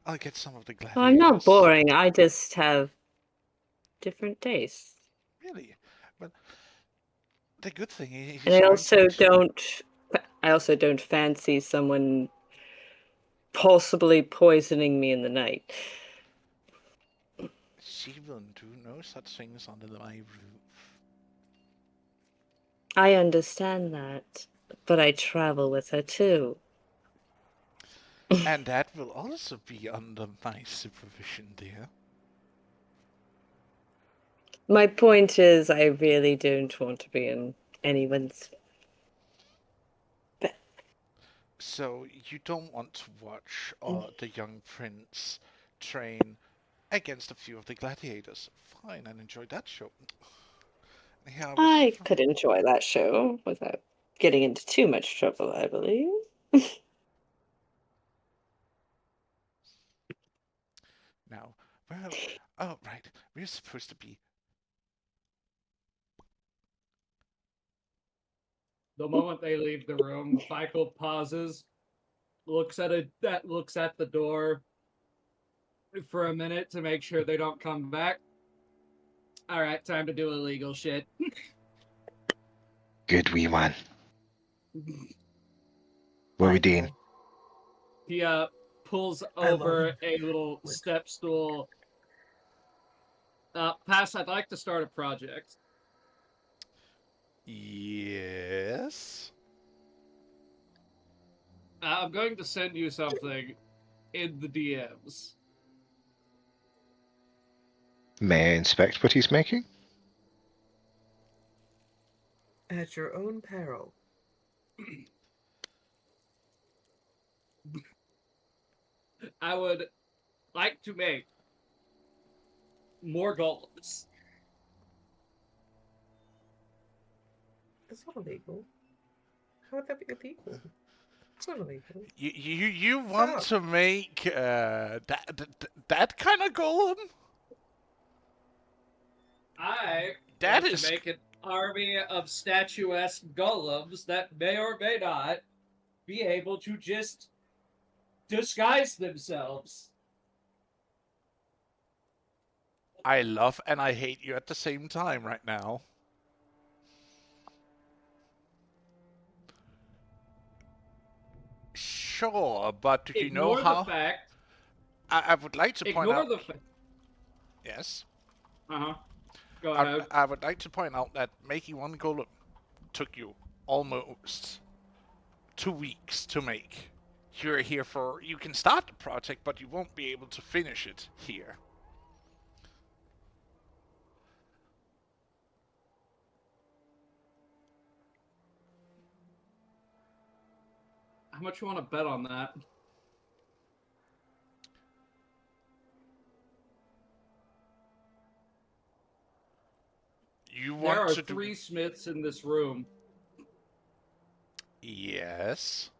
I'll get some of the
Well, I'm not
gladiators.
boring. I just have different tastes.
Really? Well, the good thing is
And I
I'm
also
going to...
don't fancy someone possibly poisoning me in the night.
She will do no such things under my roof.
I understand that, but I travel with her too.
And that will also be under my supervision, dear.
My point is, I really don't want to be in anyone's.
So you don't want to watch the young prince train against a few of the gladiators. Fine, and enjoy that show. Yeah,
I could enjoy that show without getting into too much trouble, I believe.
Now, well, oh, right. We're supposed to be...
The moment they leave the room, Michael pauses, looks at the door for a minute to make sure they don't come back. All right, time to do illegal shit.
Good wee man. What are we doing?
He pulls
I love
over
him.
a little step stool. Pass, I'd like to start a project.
Yes?
I'm going to send you something in the DMs.
May I inspect what he's making?
At your own peril.
I would like to make more golems.
That's not illegal. How would that be illegal? It's not illegal.
You
Shut
want
up.
to make that kind of golem?
I
That
want
is...
to make an army of statuesque golems that may or may not be able to just disguise themselves.
I love and I hate you at the same time right now. Sure, but do you know
Ignore
how...
the fact.
I would like to point
Ignore
out...
the fact.
Yes?
Go ahead.
I would like to point out that making one golem took you almost 2 weeks to make. You're here for... You can start the project, but you won't be able to finish it here.
How much you want to bet on that? .
You
There
want
are
to do...
3 smiths in this room.
Yes.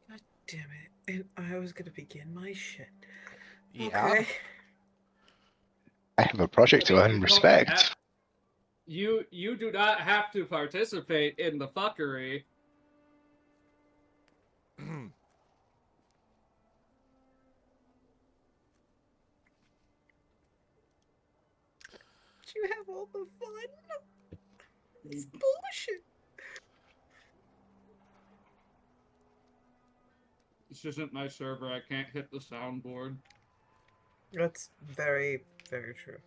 God damn it. And I was gonna begin my shit.
Yeah.
Okay.
I have a project to
I mean,
earn
you don't
respect.
have- You do not have to participate in the fuckery.
You have all the fun. It's bullshit.
This isn't my server. I can't hit the soundboard.
That's very, very true.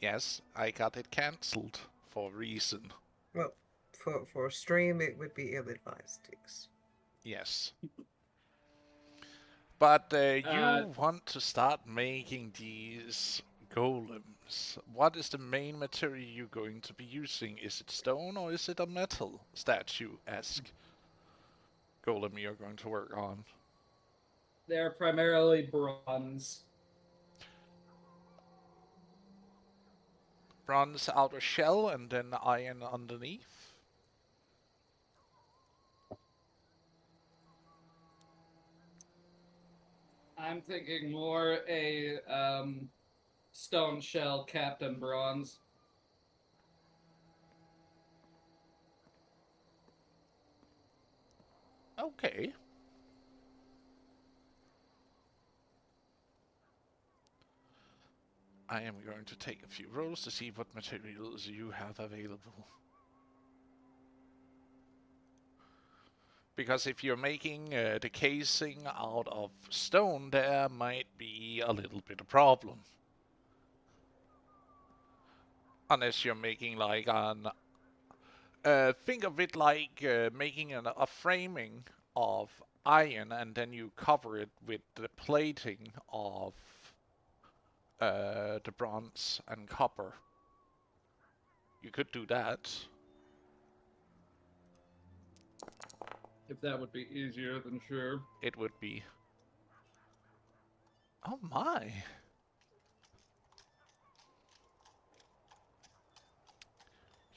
Yes, I got it cancelled for a reason.
Well, for stream, it would be ill-advised, Tix.
Yes. But you want to start making these golems. What is the main material you're going to be using? Is it stone or is it a metal statue-esque golem you're going to work on?
They're primarily bronze.
Bronze outer shell and then iron underneath?
I'm thinking more a stone shell capped in bronze.
Okay. I am going to take a few rolls to see what materials you have available. Because if you're making the casing out of stone, there might be a little bit of problem. Unless you're making like an... think of it like making a framing of iron and then you cover it with the plating of the bronze and copper. You could do that.
If that would be easier, then sure.
It would be. Oh my.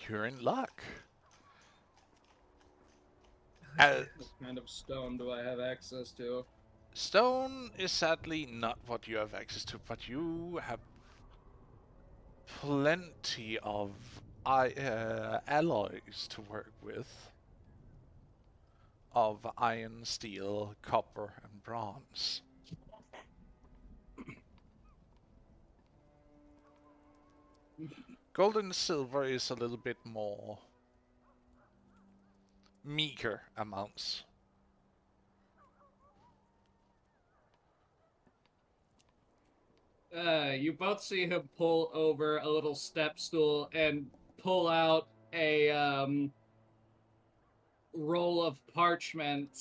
You're in luck.
What kind of stone do I have access to?
Stone is sadly not what you have access to, but you have plenty of alloys to work with. Of iron, steel, copper, and bronze. Gold and silver is a little bit more meager amounts.
You both see him pull over a little step stool and pull out a roll of parchment,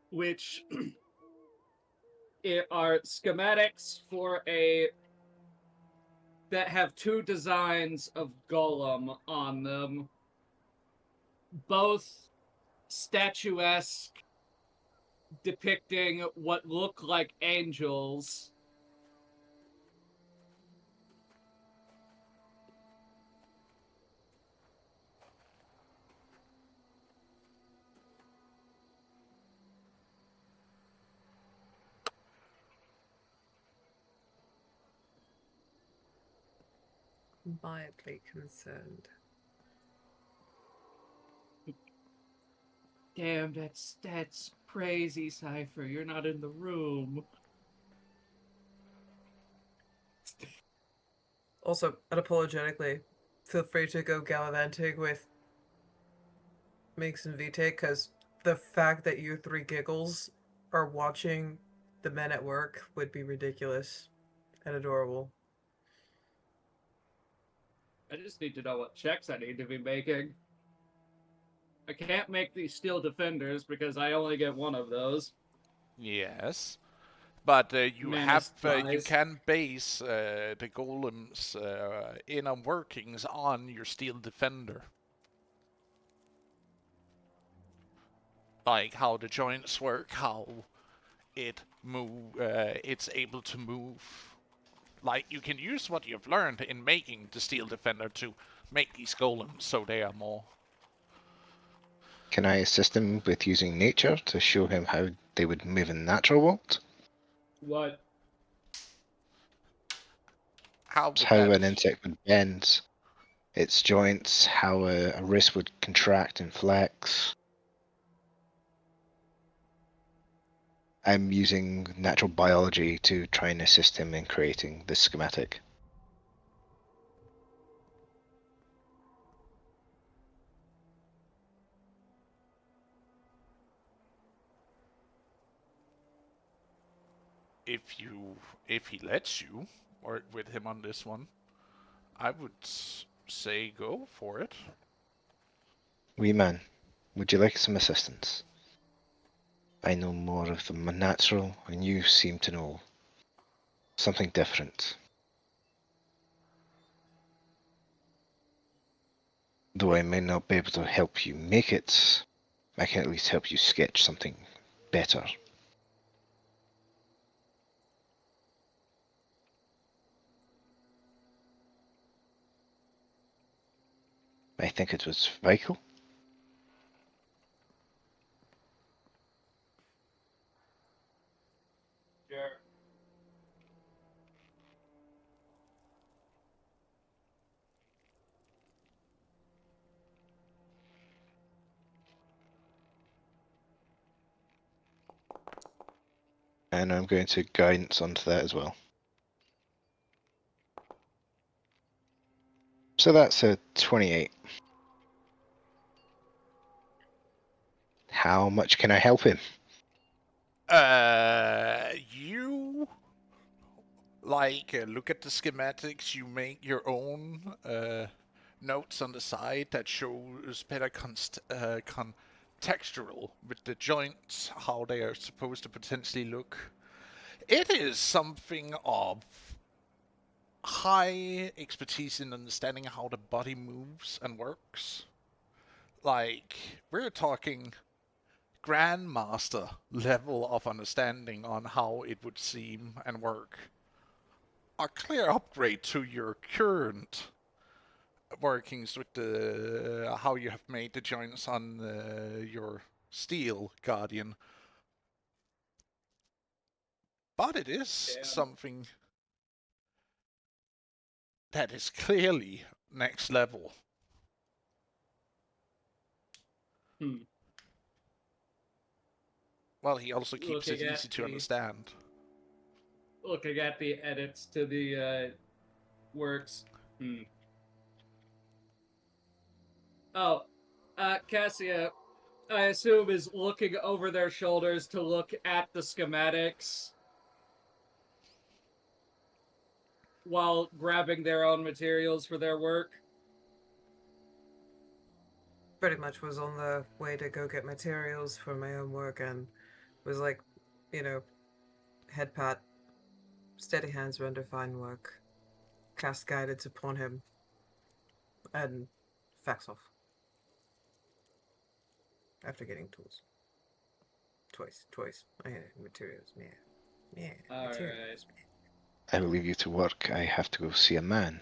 which are schematics for that have 2 designs of golem on them, both statuesque, depicting what look like angels.
Mildly concerned.
Damn, that's crazy, Cypher. You're not in the room.
Also, unapologetically, feel free to go gallivanting with Minx and Vite, because the fact that you 3 giggles are watching the men at work would be ridiculous and adorable.
I just need to know what checks I need to be making. I can't make these steel defenders because I only get 1 of those.
Yes, but you
Menace
have you
dies.
can base the golem's inner workings on your steel defender, like how the joints work, how it's able to move. Like, you can use what you've learned in making the Steel Defender to make these golems so they are more...
Can I assist him with using nature to show him how they would move in the natural world?
What?
How would
How
that...
an insect would bend its joints, how a wrist would contract and flex. I'm using natural biology to try and assist him in creating this schematic.
If he lets you work with him on this one, I would say go for it.
Wee man, would you like some assistance? I know more of the natural, and you seem to know something different. Though I may not be able to help you make it, I can at least help you sketch something better. I think it was Michael.
Sure.
And I'm going to guidance onto that as well. So that's a 28. How much can I help him?
You look at the schematics, you make your own notes on the side that shows better contextual with the joints, how they are supposed to potentially look. It is something of high expertise in understanding how the body moves and works. Like, we're talking grandmaster level of understanding on how it would seem and work. A clear upgrade to your current workings with the how you have made the joints on your Steel Guardian. But it is something that is clearly next level. Well, he also keeps it easy to understand.
Looking at the edits to the works. Oh, Cassia, I assume, is looking over their shoulders to look at the schematics while grabbing their own materials for their work.
Pretty much was on the way to go get materials for my own work and was like, head pat, steady hands render fine work, cast guidance upon him, and fax off. After getting tools. Twice. Materials, yeah. Materials.
I will leave you to work. I have to go see a man.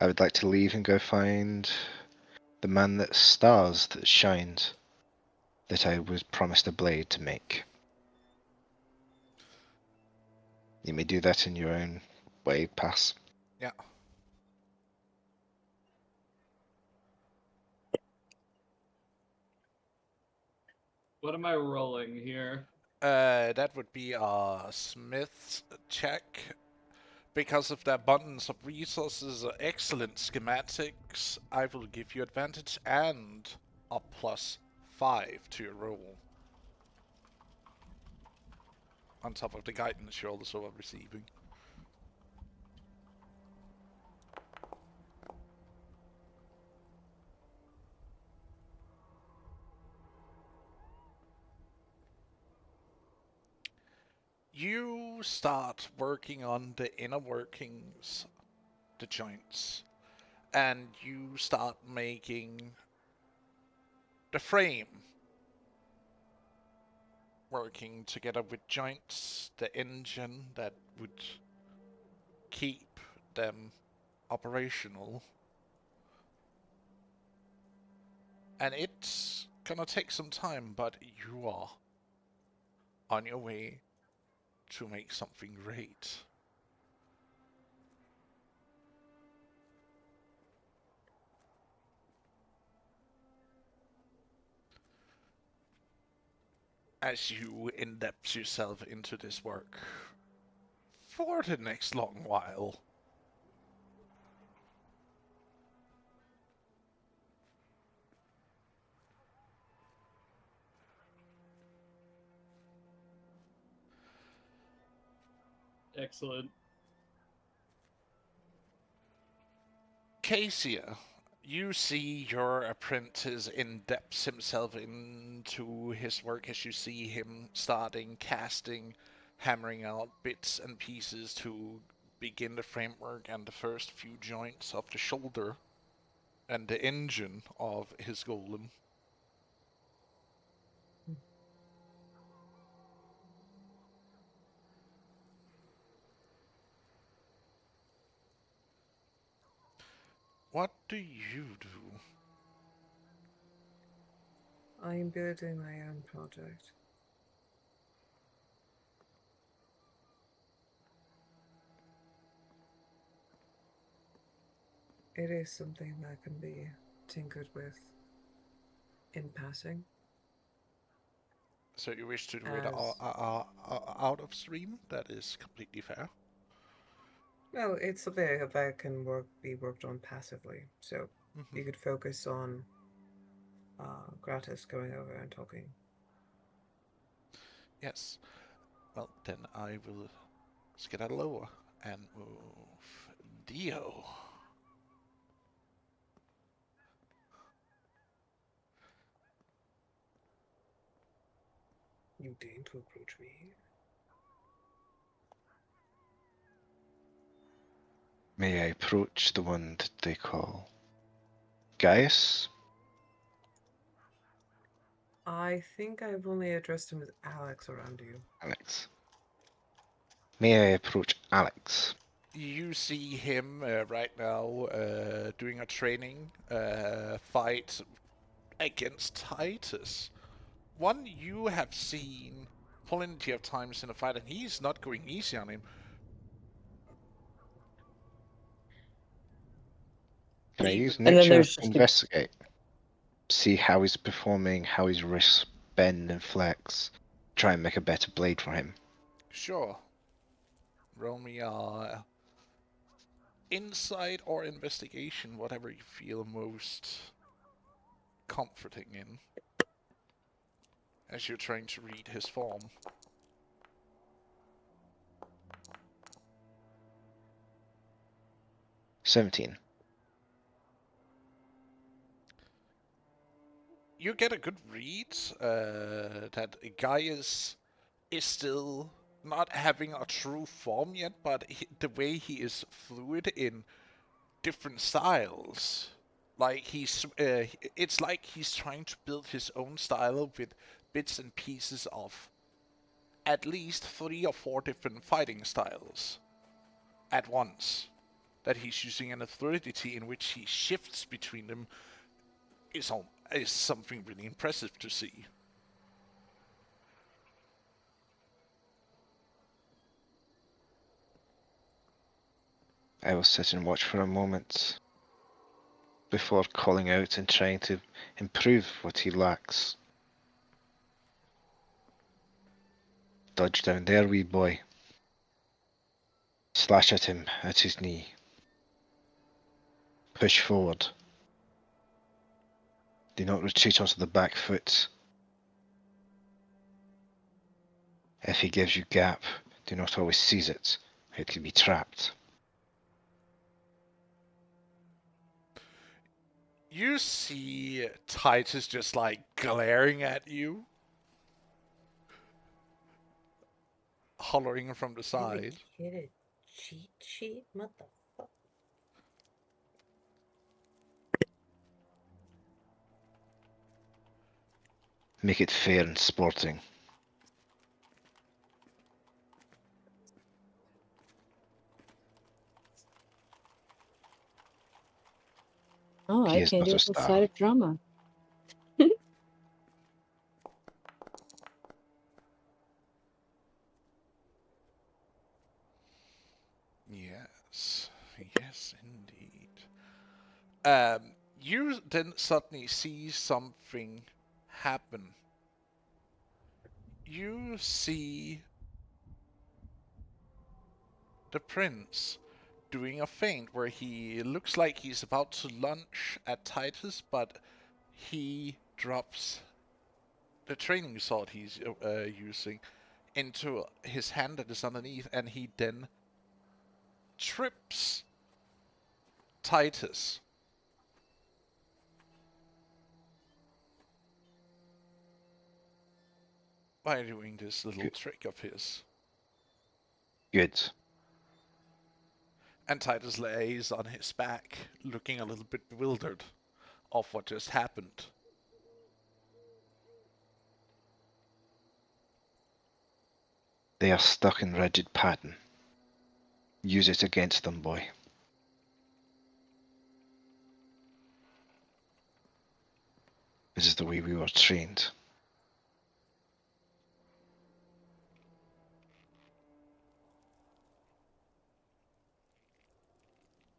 I would like to leave and go find the man that stars, that shines, that I was promised a blade to make. You may do that in your own way, pass.
Yeah.
What am I rolling here?
That would be a Smith's check. Because of the abundance of resources, excellent schematics, I will give you advantage and a +5 to your roll. On top of the guidance you're also receiving. You start working on the inner workings, the joints, and you start making the frame. working together with Giants, the engine that would keep them operational. And it's gonna take some time, but you are on your way to make something great. As you in-depth yourself into this work for the next long while.
Excellent.
Cassia, you see your apprentice in-depth himself into his work as you see him starting casting, hammering out bits and pieces to begin the framework and the first few joints of the shoulder and the engine of his golem. What do you do?
I am building my own project. It is something that can be tinkered with in passing.
So you wish to do it
As-
out of stream? That is completely fair.
Well, it's something that can be worked on passively. So
Mhm.
you could focus on Gratis going over and talking.
Yes. Well, then I will skedaddle over and move Dio.
You deign to approach me.
May I approach the one that they call Gaius?
I think I've only addressed him as Alex around you.
Alex. May I approach Alex?
You see him right now doing a training fight against Titus. One you have seen plenty of times in a fight, and he's not going easy on him.
Can I
Even-
use
And then
nature
there's
to
just a-
investigate? See how he's performing, how his wrists bend and flex. Try and make a better blade for him.
Sure. Roll me insight or investigation, whatever you feel most comforting in, as you're trying to read his form.
$17.
You get a good read that Gaius is still not having a true form yet, but the way he is fluid in different styles, like it's like he's trying to build his own style with bits and pieces of at least 3 or 4 different fighting styles at once. That he's using an fluidity in which he shifts between them is something really impressive to see.
I will sit and watch for a moment before calling out and trying to improve what he lacks. Dodge down there, wee boy. Slash at him at his knee. Push forward. Do not retreat onto the back foot. If he gives you gap, do not always seize it. It can be trapped.
You see Titus just like glaring at you, hollering from the side.
Get a cheat sheet? What the fuck?
Make it fair and sporting.
I
is
can't
not
do
a
it
star.
outside of drama.
Yes, yes, indeed. You then suddenly see something happen. You see the prince doing a feint where he looks like he's about to lunge at Titus, but he drops the training sword he's using into his hand that is underneath, and he then trips Titus. By doing this little
Good.
trick of his.
Good.
And Titus lays on his back, looking a little bit bewildered of what just happened.
They are stuck in rigid pattern. Use it against them, boy. This is the way we were trained.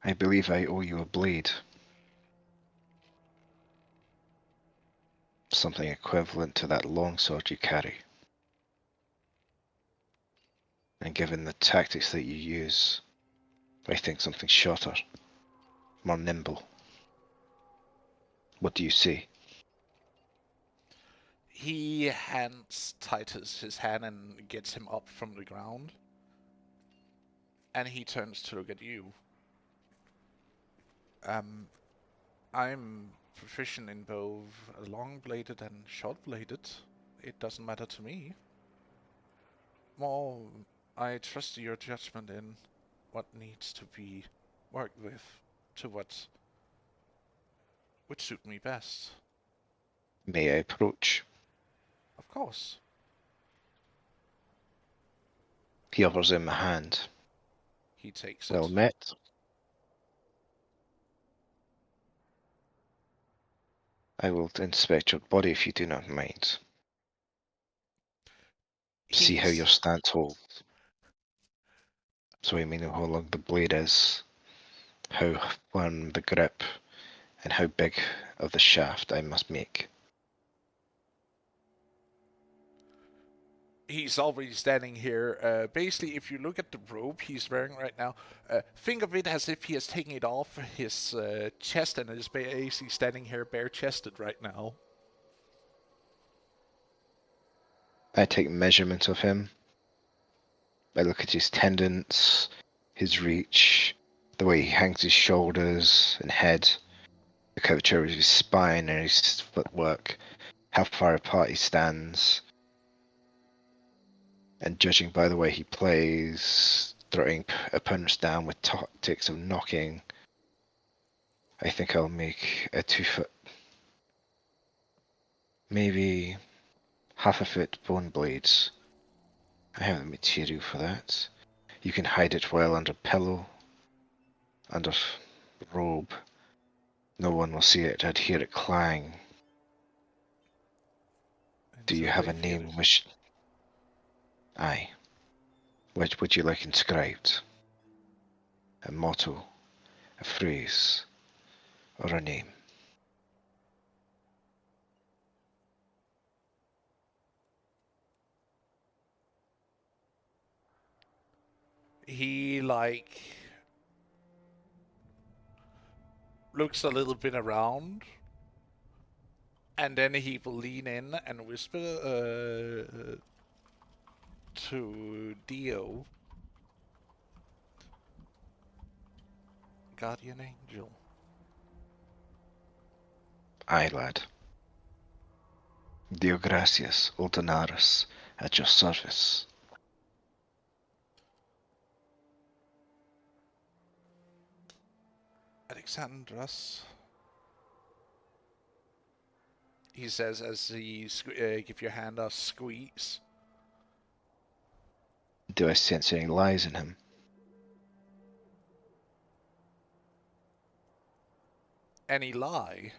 I believe I owe you a blade. Something equivalent to that longsword you carry. And given the tactics that you use, I think something shorter, more nimble. What do you say?
He hands Titus his hand and gets him up from the ground. And he turns to look at you. I'm proficient in both long-bladed and short-bladed. It doesn't matter to me. Well, I trust your judgment in what needs to be worked with to what would suit me best.
May I approach?
Of course.
He offers him a hand.
He takes
Well
it.
met. I will inspect your body if you do not mind. See how your stance holds. So I may know how long the blade is, how firm the grip, and how big of the shaft I must make.
He's already standing here. Basically, if you look at the robe he's wearing right now, think of it as if he has taken it off his chest and is basically standing here bare-chested right now.
I take measurement of him. I look at his tendons, his reach, the way he hangs his shoulders and head, the curvature of his spine and his footwork, how far apart he stands. And judging by the way he plays, throwing opponents down with tactics of knocking, I think I'll make a 2 foot, maybe half a foot bone blades. I have the material for that. You can hide it well under pillow, under robe. No one will see it. I'd hear it clang. Do you have a name which... Aye. Which would you like inscribed? A motto, a phrase, or a name?
He, looks a little bit around, and then he will lean in and whisper to Dio. Guardian Angel.
Aye, lad. Deo gracias, Ultanaris, at your service.
Alexandras, he says as he give your hand a squeeze.
Do I sense any lies in him?
Any lie?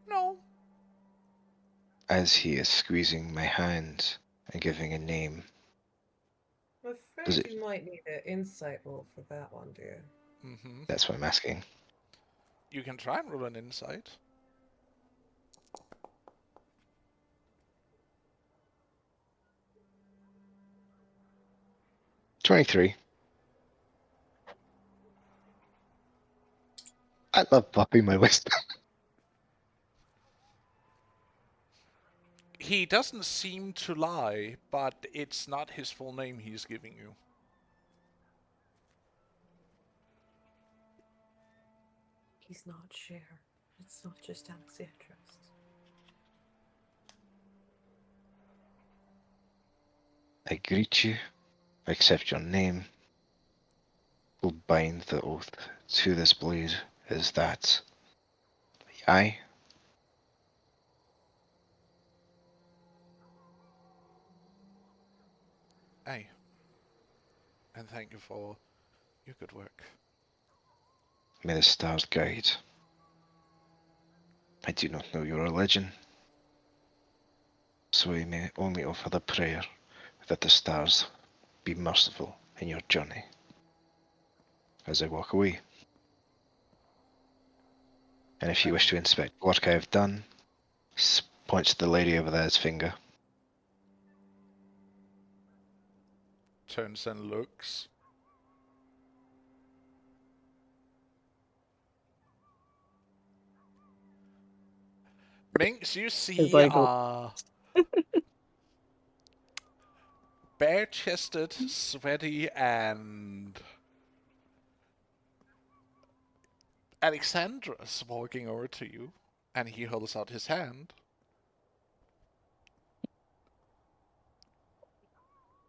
No.
As he is squeezing my hand and giving a name,
I'm
Does
afraid
it-
you might need an insight roll for that one, dear.
Mm-hmm.
that's what I'm asking.
You can try and roll an insight.
23. I love bumping my wisdom.
He doesn't seem to lie, but it's not his full name he's giving you.
He's not Cher. It's not just Alexandros.
I greet you, accept your name, will bind the oath to this blade. Is that I?
Aye. And thank you for your good work.
May the stars guide. I do not know your religion, so I may only offer the prayer that the stars be merciful in your journey. As I walk away. And if you wish to inspect what I have done, points to the lady over there's finger.
Turns and looks. Minx, you see
like
bare-chested, sweaty, and Alexandros walking over to you, and he holds out his hand.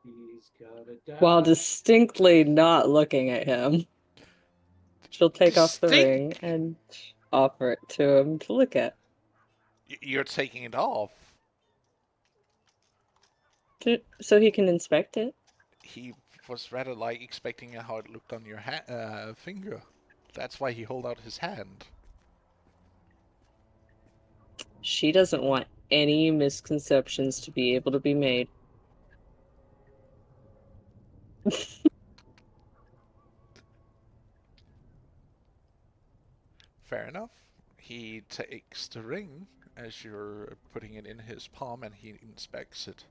He's got a
while
dad.
distinctly not looking at him. She'll take off the ring and offer it to him to look at.
You're taking it off.
So he can inspect it.
He was rather like expecting how it looked on your finger. That's why he held out his hand.
She doesn't want any misconceptions to be able to be made.
Fair enough. He takes the ring as you're putting it in his palm and he inspects it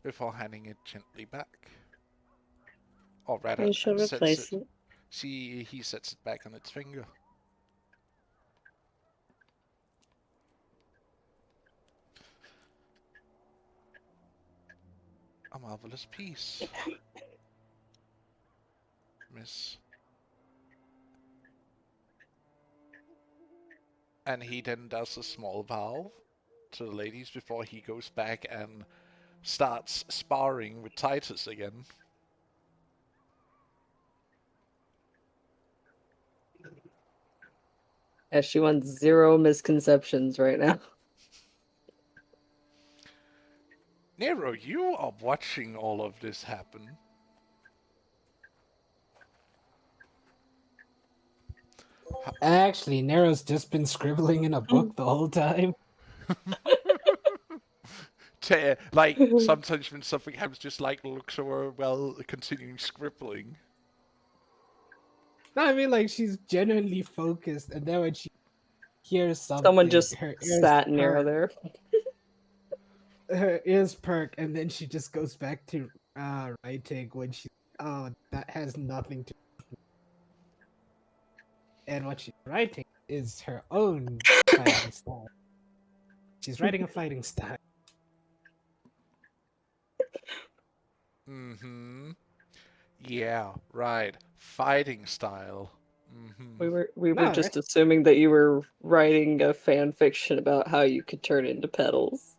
before handing it gently back. Or rather,
And she'll
sets
replace
it.
it.
See, he sets it back on its finger. A marvelous piece, Miss. And he then does a small bow to the ladies before he goes back and starts sparring with Titus again.
As she wants 0 misconceptions right now.
Nero, you are watching all of this happen.
Actually, Nero's just been scribbling in a book the whole time.
Like, sometimes when something happens, just like looks over while continuing scribbling.
No, I mean like she's genuinely focused, and then when she hears something,
Someone just
her ears
sat near
perk,
there.
her ears perk, and then she just goes back to writing when she that has nothing to. And what she's writing is her own fighting style. She's writing a fighting style.
Mm-hmm. Yeah, right. Fighting style. Mm-hmm.
We were
No,
just assuming that you were writing a fan fiction about how you could turn into petals.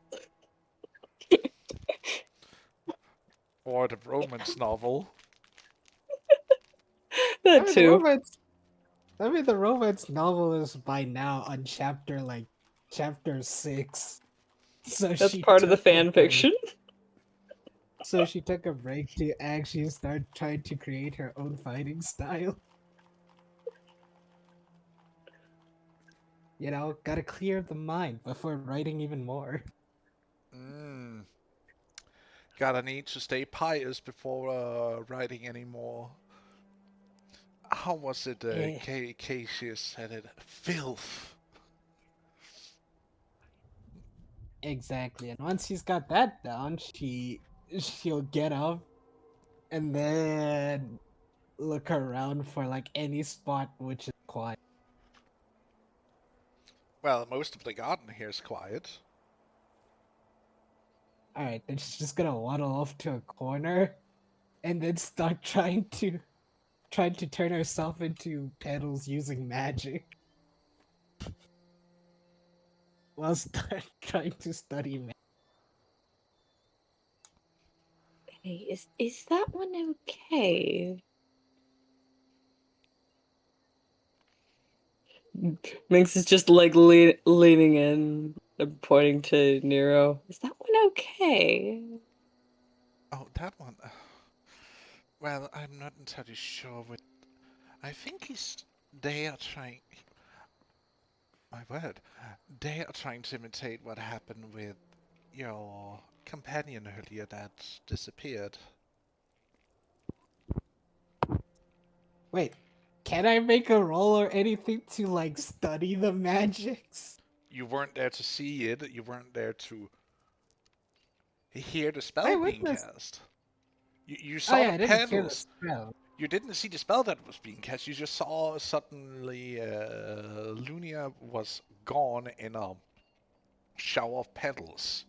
Or the romance novel.
That too.
The romance novel is by now on chapter 6. So
That's
she
part of the fan
technically-
fiction.
So she took a break to actually start trying to create her own fighting style. You know, gotta clear the mind before writing even more.
Mm. Gotta need to stay pious before writing anymore. How was it
Eh,
Cassius said it? Filth.
exactly. And once she's got that down, she'll get up and then look around for like any spot which is quiet.
Well, most of the garden here is quiet.
Alright, then she's just gonna waddle off to a corner and then start trying to turn herself into petals using magic. While start trying to study magic.
Hey, is that one okay? Minx is just like leaning in and pointing to Nero. Is that one okay?
Oh, that one. Well, I'm not entirely sure what. I think they are trying. My word. They are trying to imitate what happened with your companion earlier that disappeared.
Wait, can I make a roll or anything to like study the magics?
You weren't there to see it. You weren't there to hear the
I
spell being
witnessed.
cast. You
Oh
saw
yeah,
the
I didn't hear the
petals.
spell.
You didn't see the spell that was being cast. You just saw suddenly Lunia was gone in a shower of petals.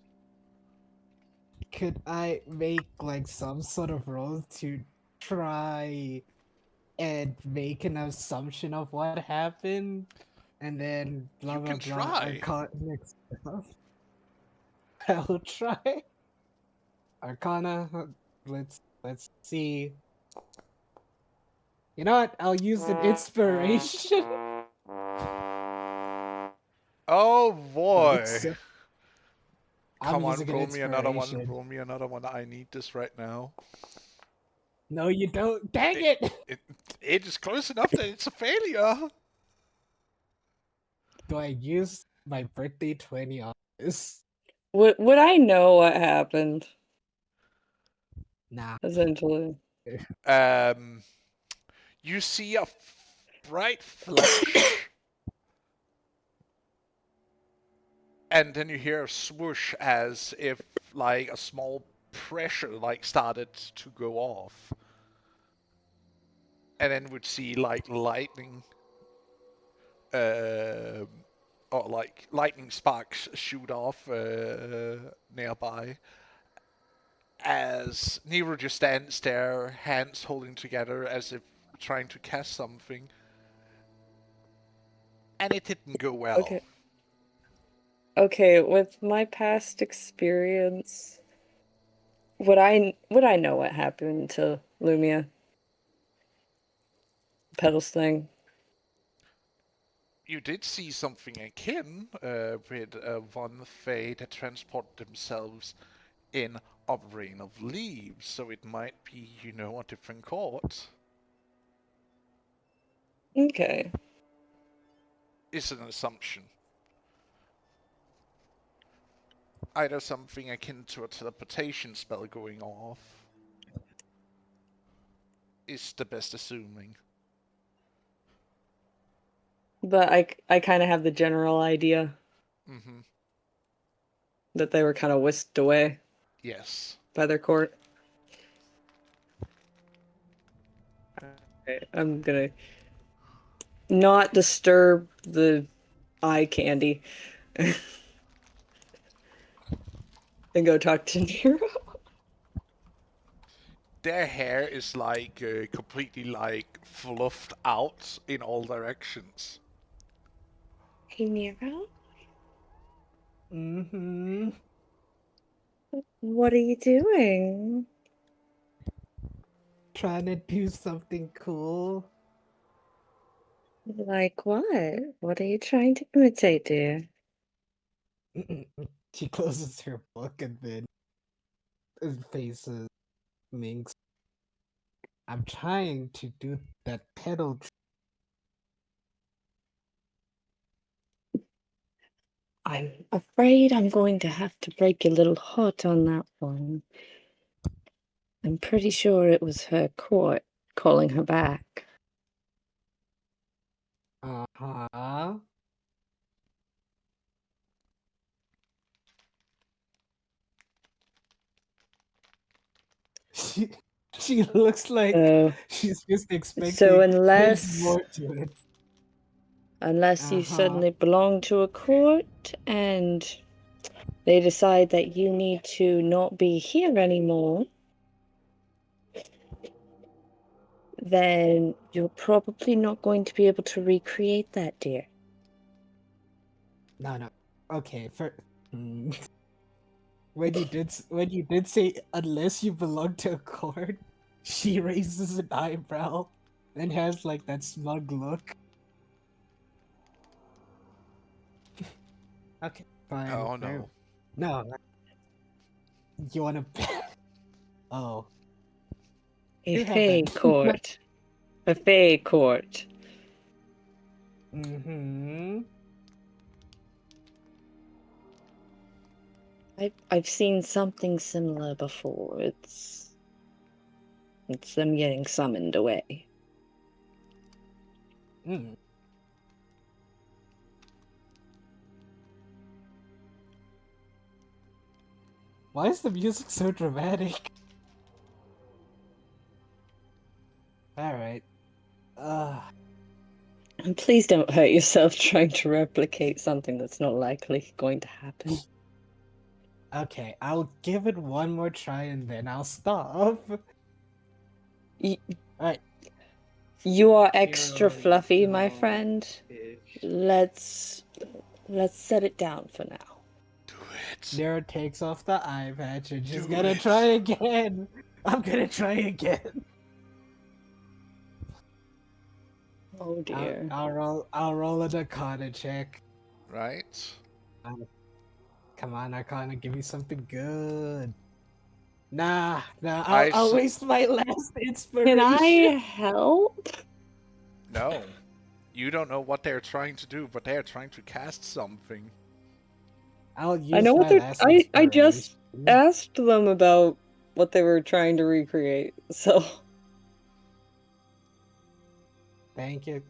Could I make like some sort of roll to try and make an assumption of what happened, and then blah
You
blah
can
blah
try.
arcana stuff? I'll try. Arcana. Let's see. You know what? I'll use an inspiration.
Oh boy.
Let's. I'm
Come on,
using an
roll me another one.
inspiration.
Roll me another one. I need this right now.
No, you don't. Dang it!
It is close enough that it's a failure.
Do I use my birthday 20 on this?
Would I know what happened?
Nah.
Essentially.
You see a bright flash, and then you hear a swoosh as if like a small pressure like started to go off, and then would see like lightning, or like lightning sparks shoot off nearby. As Nero just stands there, hands holding together as if trying to cast something. And it didn't go well.
Okay. Okay, with my past experience, would I know what happened to Lumia? Petals thing.
You did see something akin with one Fae that transport themselves in a rain of leaves, so it might be, a different court.
Okay.
It's an assumption. Either something akin to a teleportation spell going off is the best assuming.
But I kind of have the general idea
Mm-hmm.
that they were kind of whisked away
Yes.
by their court. Okay, I'm gonna not disturb the eye candy and go talk to Nero.
Their hair is like completely like fluffed out in all directions.
Hey Nero,
Mm-hmm.
what are you doing?
Trying to do something cool.
Like what? What are you trying to imitate, dear?
She closes her book and then faces Minx. I'm trying to do that pedal.
I'm afraid I'm going to have to break your little heart on that one. I'm pretty sure it was her court calling her back.
Uh-huh. She, she looks like
So,
she's just
so
expecting there's
unless
more to it.
unless you
Uh-huh.
suddenly belong to a court and they decide that you need to not be here anymore, then you're probably not going to be able to recreate that, dear.
No. Okay, when you did say unless you belong to a court, she raises an eyebrow and has like that smug look. Okay, fine.
Oh
fair.
no.
No. You wanna bet? Oh.
A
You have
fey
that.
court. A fey court.
Mm-hmm.
I've seen something similar before. It's them getting summoned away.
Mm. Why is the music so dramatic? Alright.
And please don't hurt yourself trying to replicate something that's not likely going to happen.
Okay, I'll give it one more try and then I'll stop.
Y-
Alright.
You are extra
You're
fluffy, my
dumb
friend.
bitch.
Let's set it down for now.
Do it.
Nero takes off the eye patch and just
Do
gonna
it.
try again. I'm gonna try again.
Oh dear.
I'll roll an Arcana check.
Right?
Come on, Arcana, give me something good. Nah,
I
I'll
s-
waste my last inspiration.
Can I help?
No. You don't know what they're trying to do, but they're trying to cast something.
I'll use
I know what
my
they're.
last
I just
inspiration.
asked them about what they were trying to recreate. So
Thank you.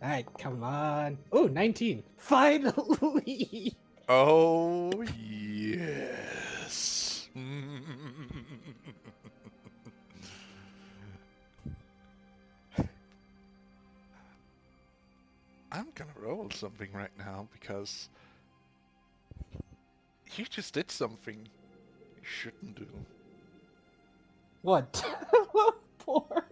Alright, come on. Oh, 19. Finally!
Oh, yes. I'm gonna roll something right now because you just did something you shouldn't do.
What? Poor.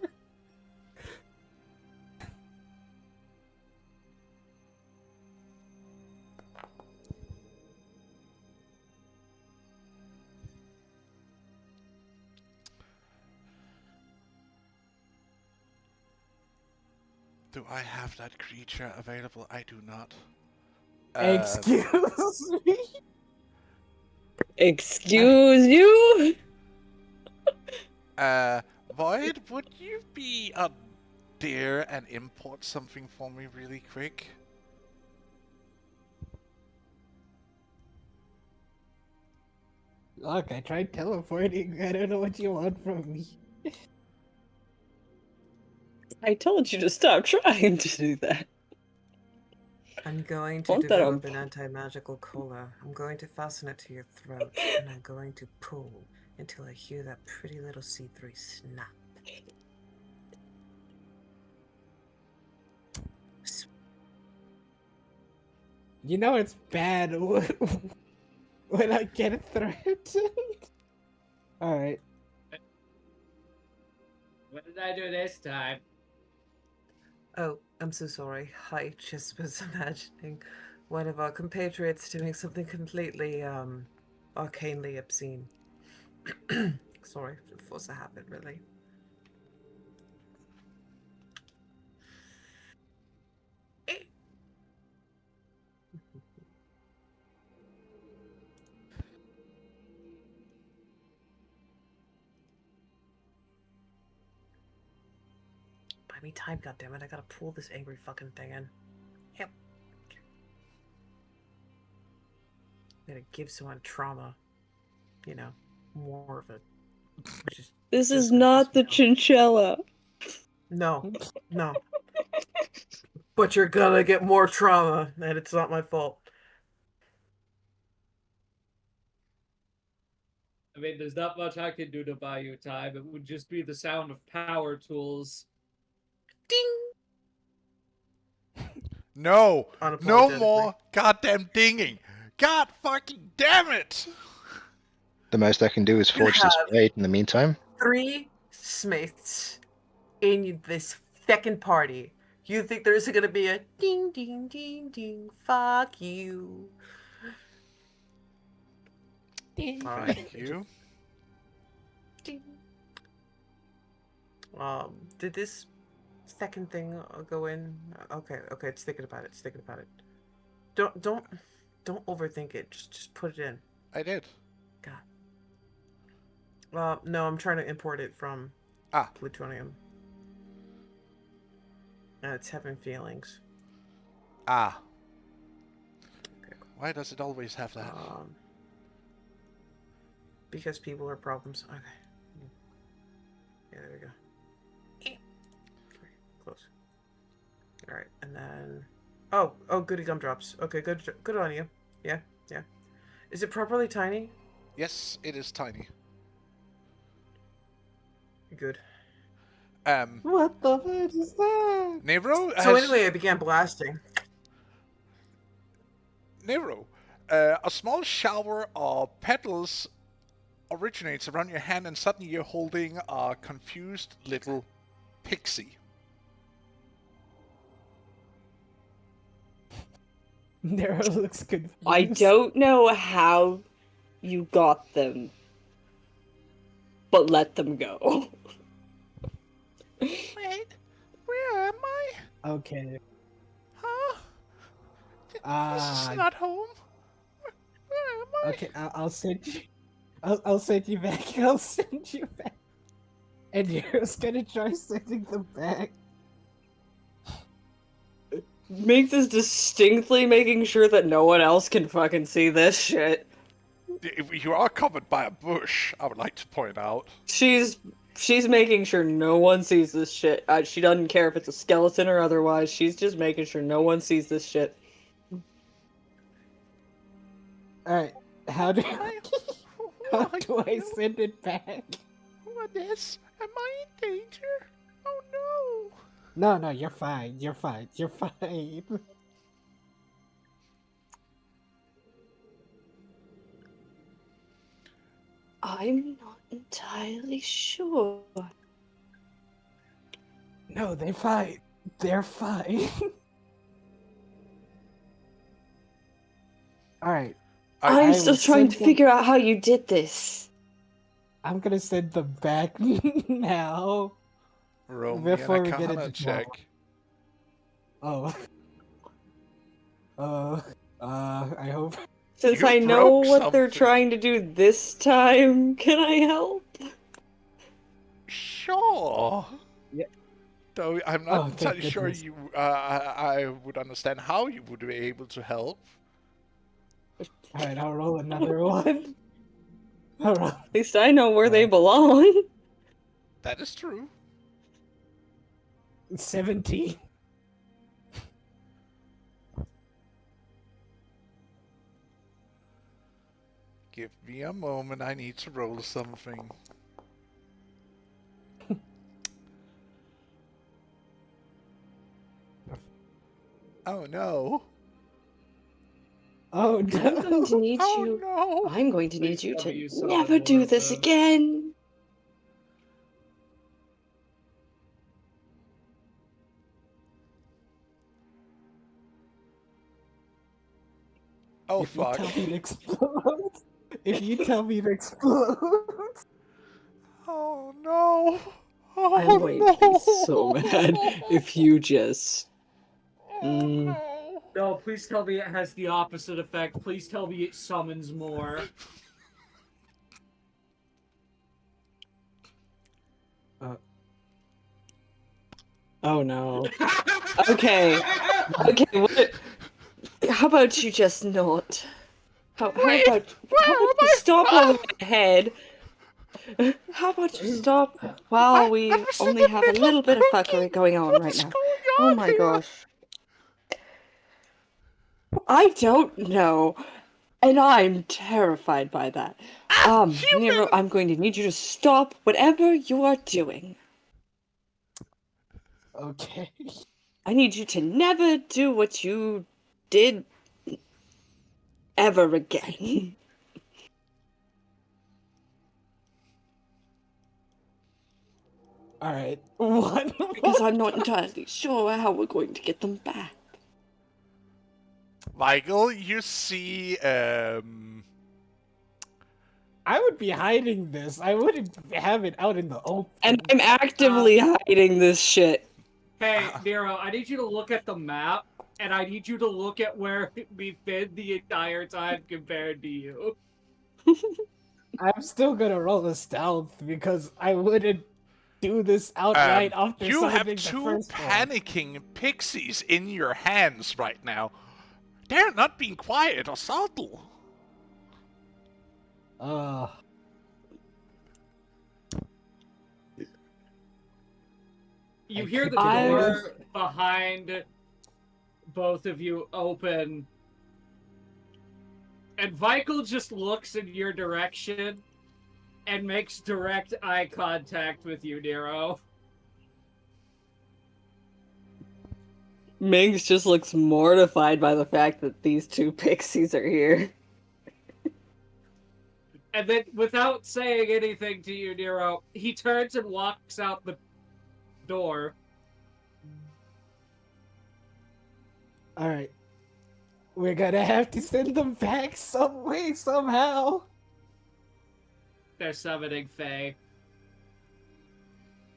Do I have that creature available? I do not.
Excuse me?
excuse you.
Void, would you be a dear and import something for me really quick?
Look, I tried teleporting. I don't know what you want from me.
I told you to stop trying to do that.
I'm going to
Want that on
develop an anti-magical collar. I'm going to fasten it to your throat, and I'm going to pull until I hear that pretty little C3 snap.
You know it's bad when I get threatened. Alright.
What did I do this time?
Oh, I'm so sorry. I just was imagining one of our compatriots doing something completely, arcanely obscene. Sorry, force a habit, really. Buy me time, goddammit. I gotta pull this angry fucking thing in. Yep. I'm gonna give someone trauma. You know, more of it.
This
just
is
gonna
not
piss
the
me off.
chinchilla.
No, no. But you're gonna get more trauma, and it's not my fault.
I mean, there's not much I can do to buy you time. It would just be the sound of power tools.
Ding!
No! No
Unapologetically.
more goddamn dinging! God fucking damn it!
The most I can do is forge this
have-
blade in the meantime.
3 Smiths in this second party. You think there's gonna be a ding, ding, ding, ding, fuck you. Alright.
Thank you.
Ding. Did this second thing go in? Okay, it's thinking about it. Don't overthink it. Just put it in.
I did.
God. No, I'm trying to import it from plutonium. And it's having feelings.
Ah.
Okay, cool.
Why does it always have that?
Because people are problems. Okay. Yeah, there we go. Close. All right, and then. Oh, goody gumdrops. Okay, good on you. Yeah. Is it properly tiny?
Yes, it is tiny.
Good.
What the fuck is that?
Nero
So
has...
anyway, I began blasting.
Nero, a small shower of petals originates around your hand, and suddenly you're holding a confused little pixie.
Nero looks confused.
I don't know how you got them, but let them go.
Wait, where am I?
Okay.
Huh? This
Ah.
is not home. Where am I?
Okay, I'll send you. I'll send you back. I'll send you back. And Nero's gonna try sending them back.
Make this distinctly making sure that no one else can fucking see this shit.
You are covered by a bush, I would like to point out.
She's making sure no one sees this shit. She doesn't care if it's a skeleton or otherwise. She's just making sure no one sees this shit.
Alright, how do I
Who
send it back?
are this? Am I in danger? Oh no!
No, you're fine. You're fine.
I'm not entirely sure.
No, they're fine. They're fine. Alright.
I'm
I
still
will
trying to
send them-
figure out how you did this.
I'm gonna send them back now.
Roll me
Before
an
we get
Arcana
into
check.
Oh. I hope.
Since
You
I know
broke
what they're
something.
trying to do this time, can I help?
Sure.
Yeah.
Though I'm
Oh,
not
thank
entirely sure
goodness.
you. I would understand how you would be able to help.
Alright, I'll roll another one. Alright.
At least I know where they belong.
That is true.
17.
Give me a moment. I need to roll something. Oh no!
Oh
I'm going to
no.
need
Oh
you.
no!
I'm going to need
Please
you
tell me you
to
saw
never
more
do
of
this
those.
again.
Oh
If you
fuck!
tell me to explode. If you tell me to explode.
Oh no! Oh
I'm going to be so
no!
mad if you just.
Oh,
Mm.
no.
No, please tell me it has the opposite effect. Please tell me it summons more.
Oh no. Okay. Okay, what? How about you just not? How
Wait,
about
where am
you
I?
stop while we're ahead? How about you stop while we
I was in
only
the
have a
middle
little
of
bit of
cooking.
fuckery going on right
What's
now?
going
Oh
on
my
here?
gosh. I don't know. And I'm terrified by that. Nero,
Human!
I'm going to need you to stop whatever you are doing.
Okay.
I need you to never do what you did ever again.
All right. What?
Because I'm not entirely sure how we're going to get them back.
Michael, you see,
I would be hiding this. I wouldn't have it out in the open.
And I'm actively hiding this shit.
Hey, Nero, I need you to look at the map, and I need you to look at where we've been the entire time compared to you.
I'm still gonna roll a stealth because I wouldn't do this outright after
you have
summoning the
two
first one.
panicking pixies in your hands right now. They're not being quiet or subtle.
You
I
hear
could
the
do
door
this.
behind both of you open, and Michael just looks in your direction and makes direct eye contact with you, Nero.
Mings just looks mortified by the fact that these two pixies are here.
And then, without saying anything to you, Nero, he turns and walks out the door.
Alright. We're gonna have to send them back some way, somehow.
They're summoning Faye.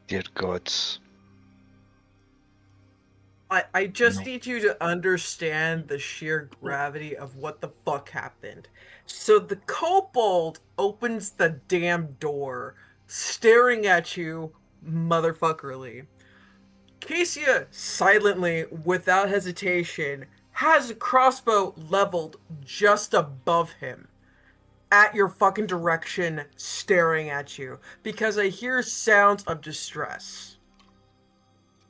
Dear gods.
I just
No.
need you to understand the sheer gravity of what the fuck happened. So the kobold opens the damn door, staring at you motherfuckerly. Cassia silently, without hesitation, has a crossbow leveled just above him. At your fucking direction, staring at you. Because I hear sounds of distress.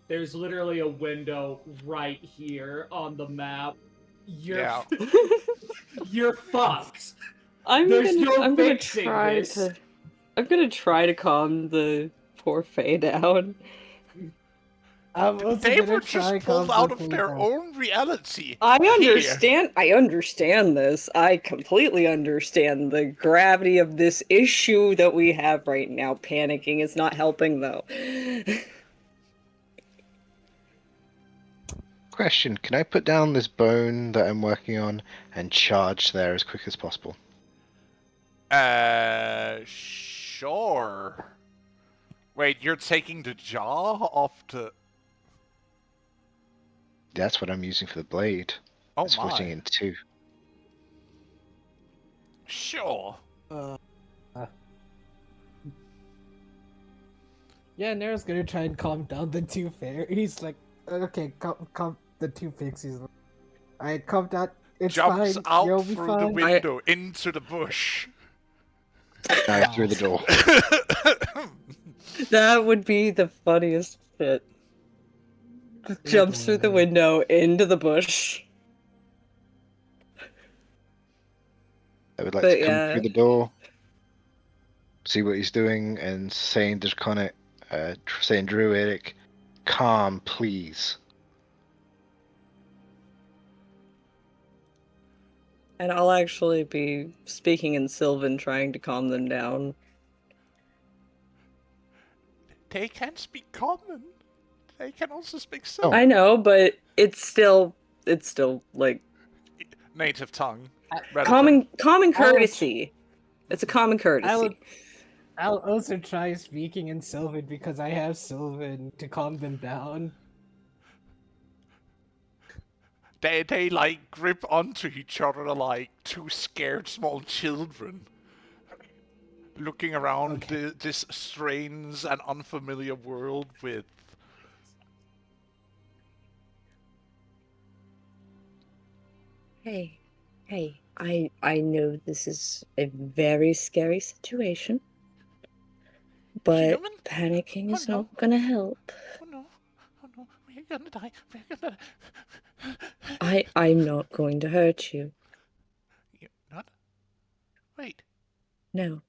There's literally a window right here on the map. You're
Yeah.
you're fucked.
I'm
There's
gonna
no
try
fixing this.
I'm gonna try to calm the poor Faye down.
I'm also
They
gonna
were
try
just pulled out of their
complicating-
own reality.
I
Here.
understand this. I completely understand the gravity of this issue that we have right now. Panicking is not helping though.
Question, can I put down this bone that I'm working on and charge there as quick as possible?
Sure. Wait, you're taking the jaw off the...
That's what I'm using for the blade.
Oh
Splitting
my.
in two.
Sure.
Yeah, Nero's gonna try and calm down the two fairies. Like, okay, calm the two pixies. Alright, calm down. It's
Jumps
fine.
out
You'll be
through
fine.
the window into the bush.
Now through the door.
That would be the funniest shit. Jumps through the window into the bush.
I would like
But
to come
yeah.
through the door, see what he's doing, and saying Draconic, saying Druidic, calm, please.
And I'll actually be speaking in Sylvan, trying to calm them down.
They can speak common. They can also speak
Oh.
Sylvan.
I know, but it's still like
Native tongue.
common
I'll-
courtesy. It's a common courtesy.
I'll also try speaking in Sylvan because I have Sylvan to calm them down.
They like grip onto each other like two scared small children. Looking around
Okay.
this strange and unfamiliar world with
Hey, I know this is a very scary situation, but
Human?
panicking
Oh
is
no.
not gonna help.
Oh no. Oh no. We're gonna die. We're gonna.
I'm not going to hurt you.
You're not? Wait.
No.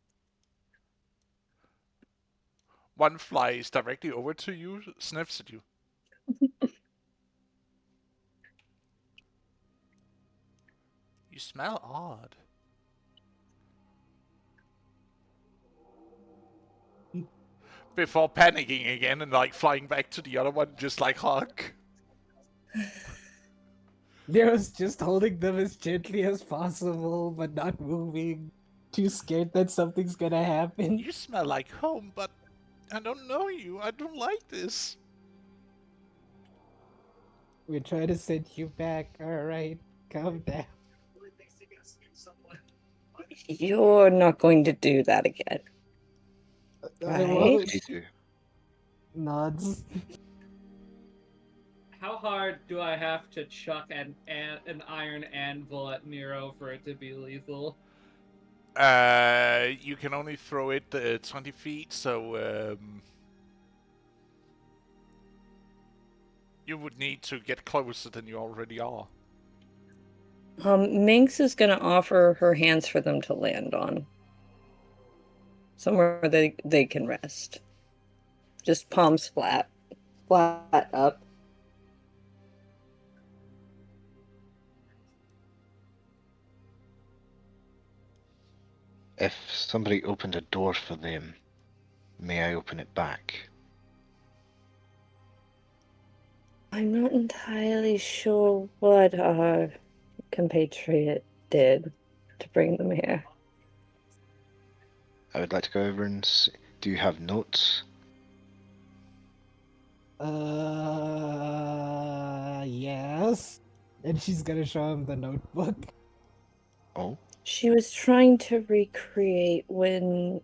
One flies directly over to you, sniffs at you. You smell odd. Before panicking again and like flying back to the other one, just like hug.
Nero's just holding them as gently as possible, but not moving. Too scared that something's gonna happen.
You smell like home, but I don't know you. I don't like this.
We're trying to send you back. Alright, calm down.
You're not going to do that again.
I
Right.
won't.
They do.
Nods.
How hard do I have to chuck an iron anvil at Nero for it to be lethal?
You can only throw it 20 feet, so you would need to get closer than you already are.
Minx is gonna offer her hands for them to land on. Somewhere they can rest. Just palms flat up.
If somebody opened a door for them, may I open it back?
I'm not entirely sure what our compatriot did to bring them here.
I would like to go over and see. Do you have notes?
Yes. And she's gonna show him the notebook.
Oh,
She was trying to recreate when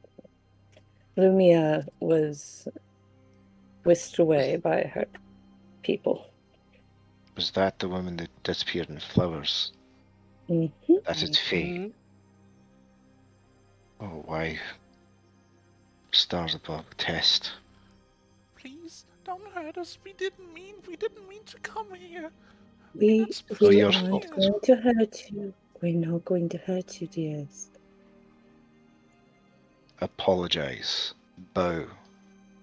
Lumia was whisked away by her people.
was that the woman that disappeared in flowers?
Mm-hmm.
That is Faye.
Mhm.
Oh, why? Stars above test.
Please don't hurt us. We didn't mean to come here.
We
Oh, your
aren't
fault.
going to hurt you. We're not going to hurt you, dears.
Apologize. Bow.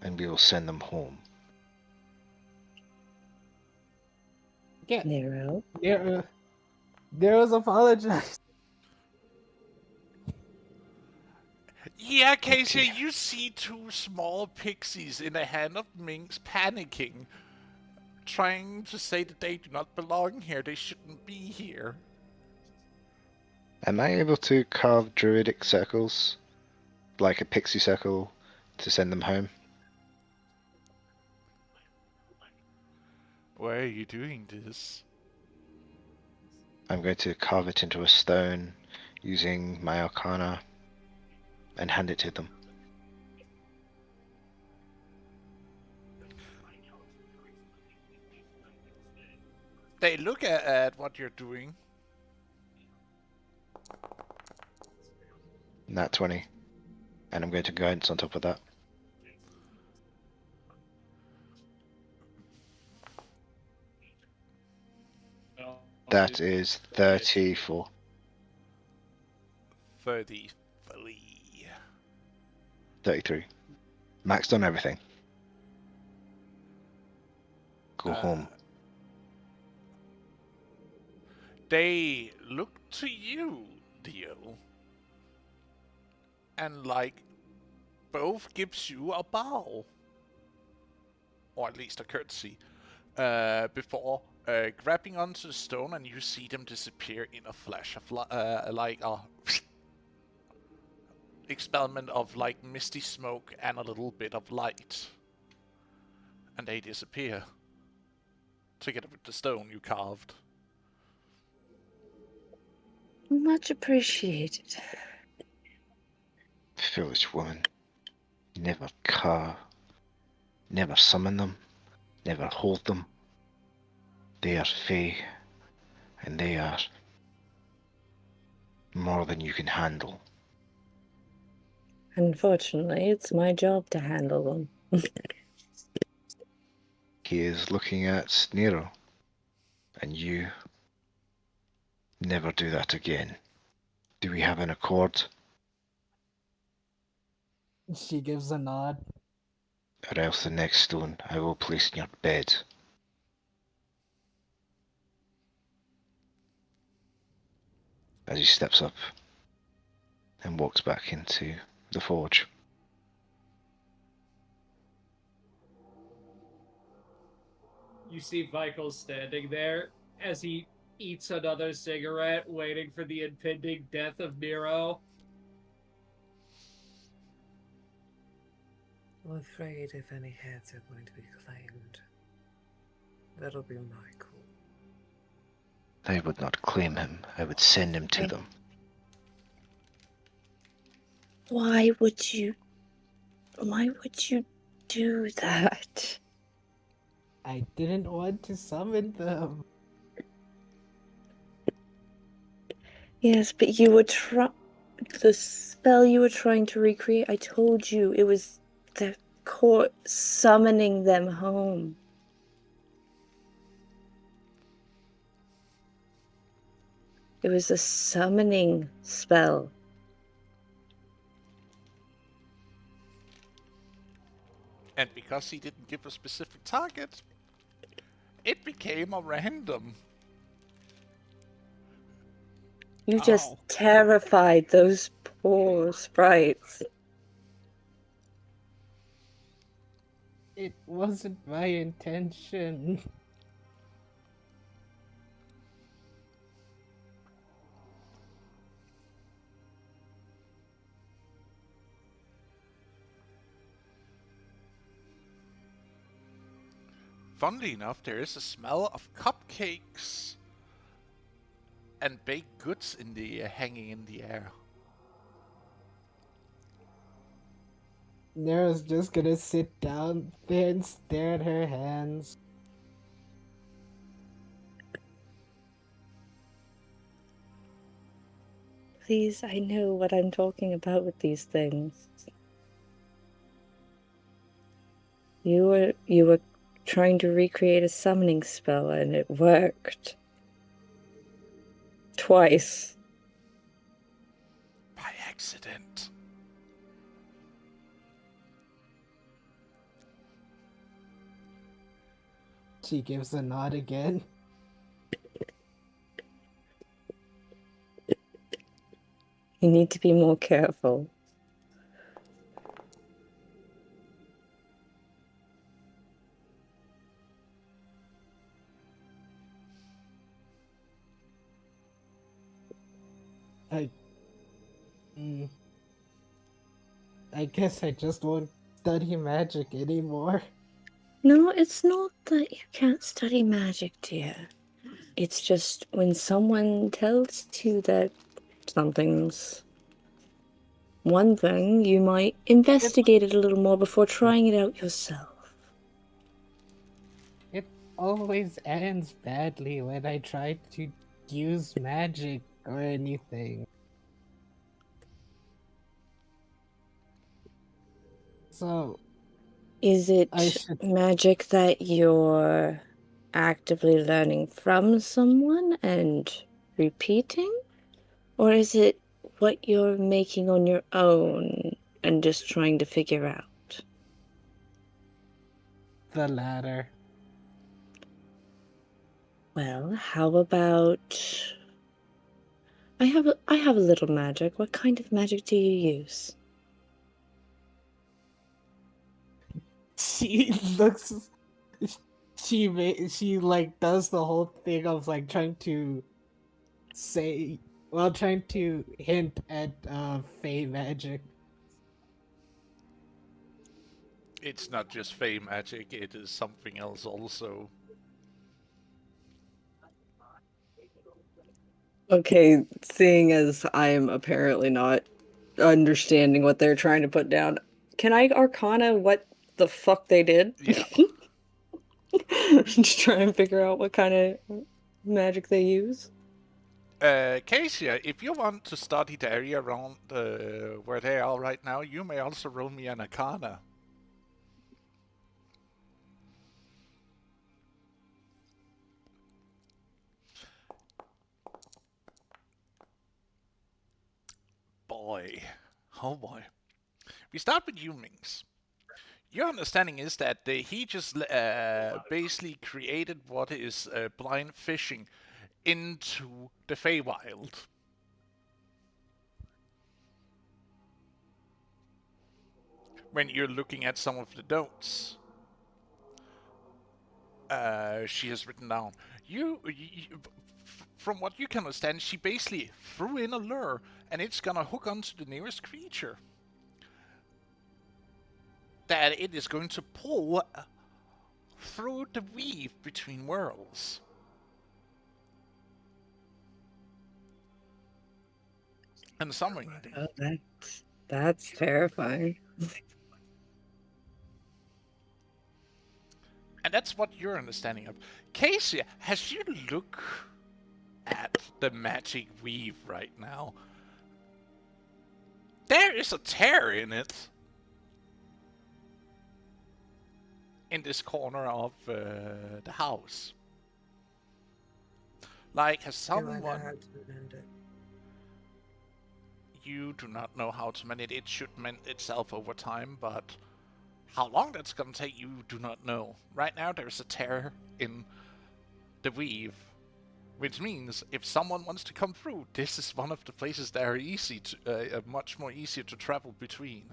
And we will send them home.
Yeah,
Nero.
Nero's apologized.
Yeah, Casey,
Okay.
you see two small pixies in the hand of Minx panicking, trying to say that they do not belong here. They shouldn't be here.
Am I able to carve druidic circles? Like a pixie circle to send them home?
Why are you doing this?
I'm going to carve it into a stone using my arcana and hand it to them.
They look at what you're doing.
Nat 20. And I'm going to guidance on top of that. That is 34.
33.
33. Maxed on everything. Go home.
They look to you, Dio, and like both gives you a bow, or at least a courtesy, before grabbing onto the stone, and you see them disappear in a flash of like a expellment of like misty smoke and a little bit of light, and they disappear together with the stone you carved.
Much appreciated.
Foolish woman. Never never summon them, never hold them. They are Fae, and they are more than you can handle.
Unfortunately, it's my job to handle them.
He is looking at Nero. And you never do that again. Do we have an accord?
She gives a nod.
Or else the next stone I will place in your bed. As he steps up and walks back into the forge.
You see Michael standing there as he eats another cigarette, waiting for the impending death of Nero.
I'm afraid if any heads are going to be claimed, that'll be my call.
I would not claim him. I would send him to them.
Why would you do that?
I didn't want to summon them.
Yes, but you were the spell you were trying to recreate, I told you, it was the court summoning them home. It was a summoning spell.
And because he didn't give a specific target, it became a random.
You just terrified those poor sprites.
It wasn't my intention.
Funnily enough, there is a smell of cupcakes and baked goods in the hanging in the air.
Nero's just gonna sit down there and stare at her hands.
Please, I know what I'm talking about with these things. You were trying to recreate a summoning spell and it worked. Twice.
By accident.
She gives a nod again.
You need to be more careful.
I guess I just won't study magic anymore.
No, it's not that you can't study magic, dear. It's just when someone tells you that something's one thing, you might investigate it a little more before trying it out yourself.
It always ends badly when I try to use magic or anything. So,
Is it
I should...
magic that you're actively learning from someone and repeating? Or is it what you're making on your own and just trying to figure out?
The latter.
Well, how about... I have a little magic. What kind of magic do you use?
She looks... She like does the whole thing of like trying to say... Well, trying to hint at fey magic.
It's not just fey magic, it is something else also.
Okay, seeing as I am apparently not understanding what they're trying to put down, can I Arcana what the fuck they did?
Yeah.
Just try and figure out what kind of magic they use.
Casey, if you want to study the area around where they are right now, you may also roll me an Arcana. Boy. Oh boy. We start with you, Minx. Your understanding is that he just basically created what is blind fishing into the Feywild. When you're looking at some of the notes, she has written down, from what you can understand, she basically threw in a lure, and it's gonna hook onto the nearest creature. That it is going to pull through the weave between worlds. And summary.
Oh, that's terrifying.
And that's what you're understanding of. Casey, as you look at the magic weave right now, there is a tear in it. In this corner of the house. Like, has someone...
Do I know how to mend it?
You do not know how to mend it. It should mend itself over time, but how long that's gonna take, you do not know. Right now, there's a tear in the weave, which means if someone wants to come through, this is one of the places that are easy to, much more easier to travel between.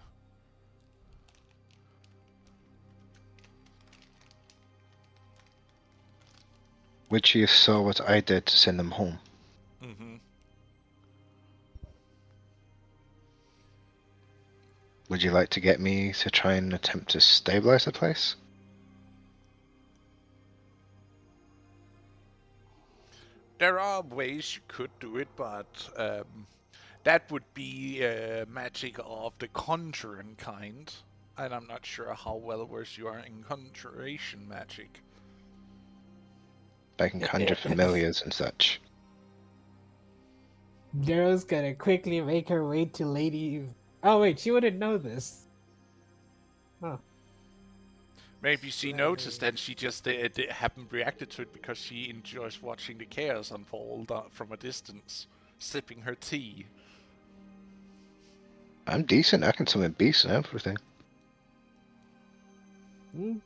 Which you saw what I did to send them home.
Mm-hmm.
Would you like to get me to try and attempt to stabilize the place?
There are ways you could do it, but that would be magic of the conjuring kind. And I'm not sure how well versed you are in conjuration magic.
I can conjure familiars and such.
Darrow's gonna quickly make her way to Lady. Oh wait, she wouldn't know this. Huh.
Maybe she noticed and she just haven't reacted to it because she enjoys watching the chaos unfold from a distance, sipping her tea.
I'm decent. I can summon beasts and everything.
Hmm?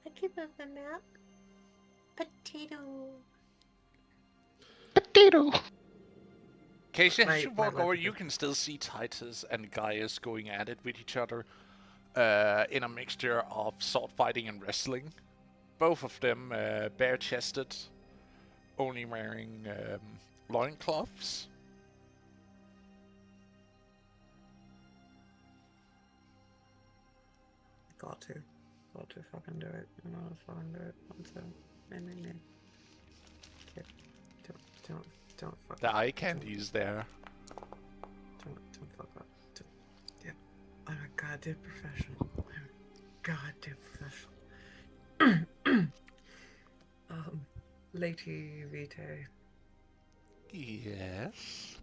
I can move the map. Potato.
Potato!
Casey, as
My-
you
my
walk over,
weapon
you
is-
can still see Titus and Gaius going at it with each other in a mixture of sword fighting and wrestling. Both of them bare-chested, only wearing loincloths.
Got to fucking do it. I'm gonna fucking do it. No. Okay. Don't fuck
The
up.
eye candy is there.
Don't fuck up. Yeah. I'm a goddamn professional. I'm a goddamn professional. Lady Vitae,
Yes.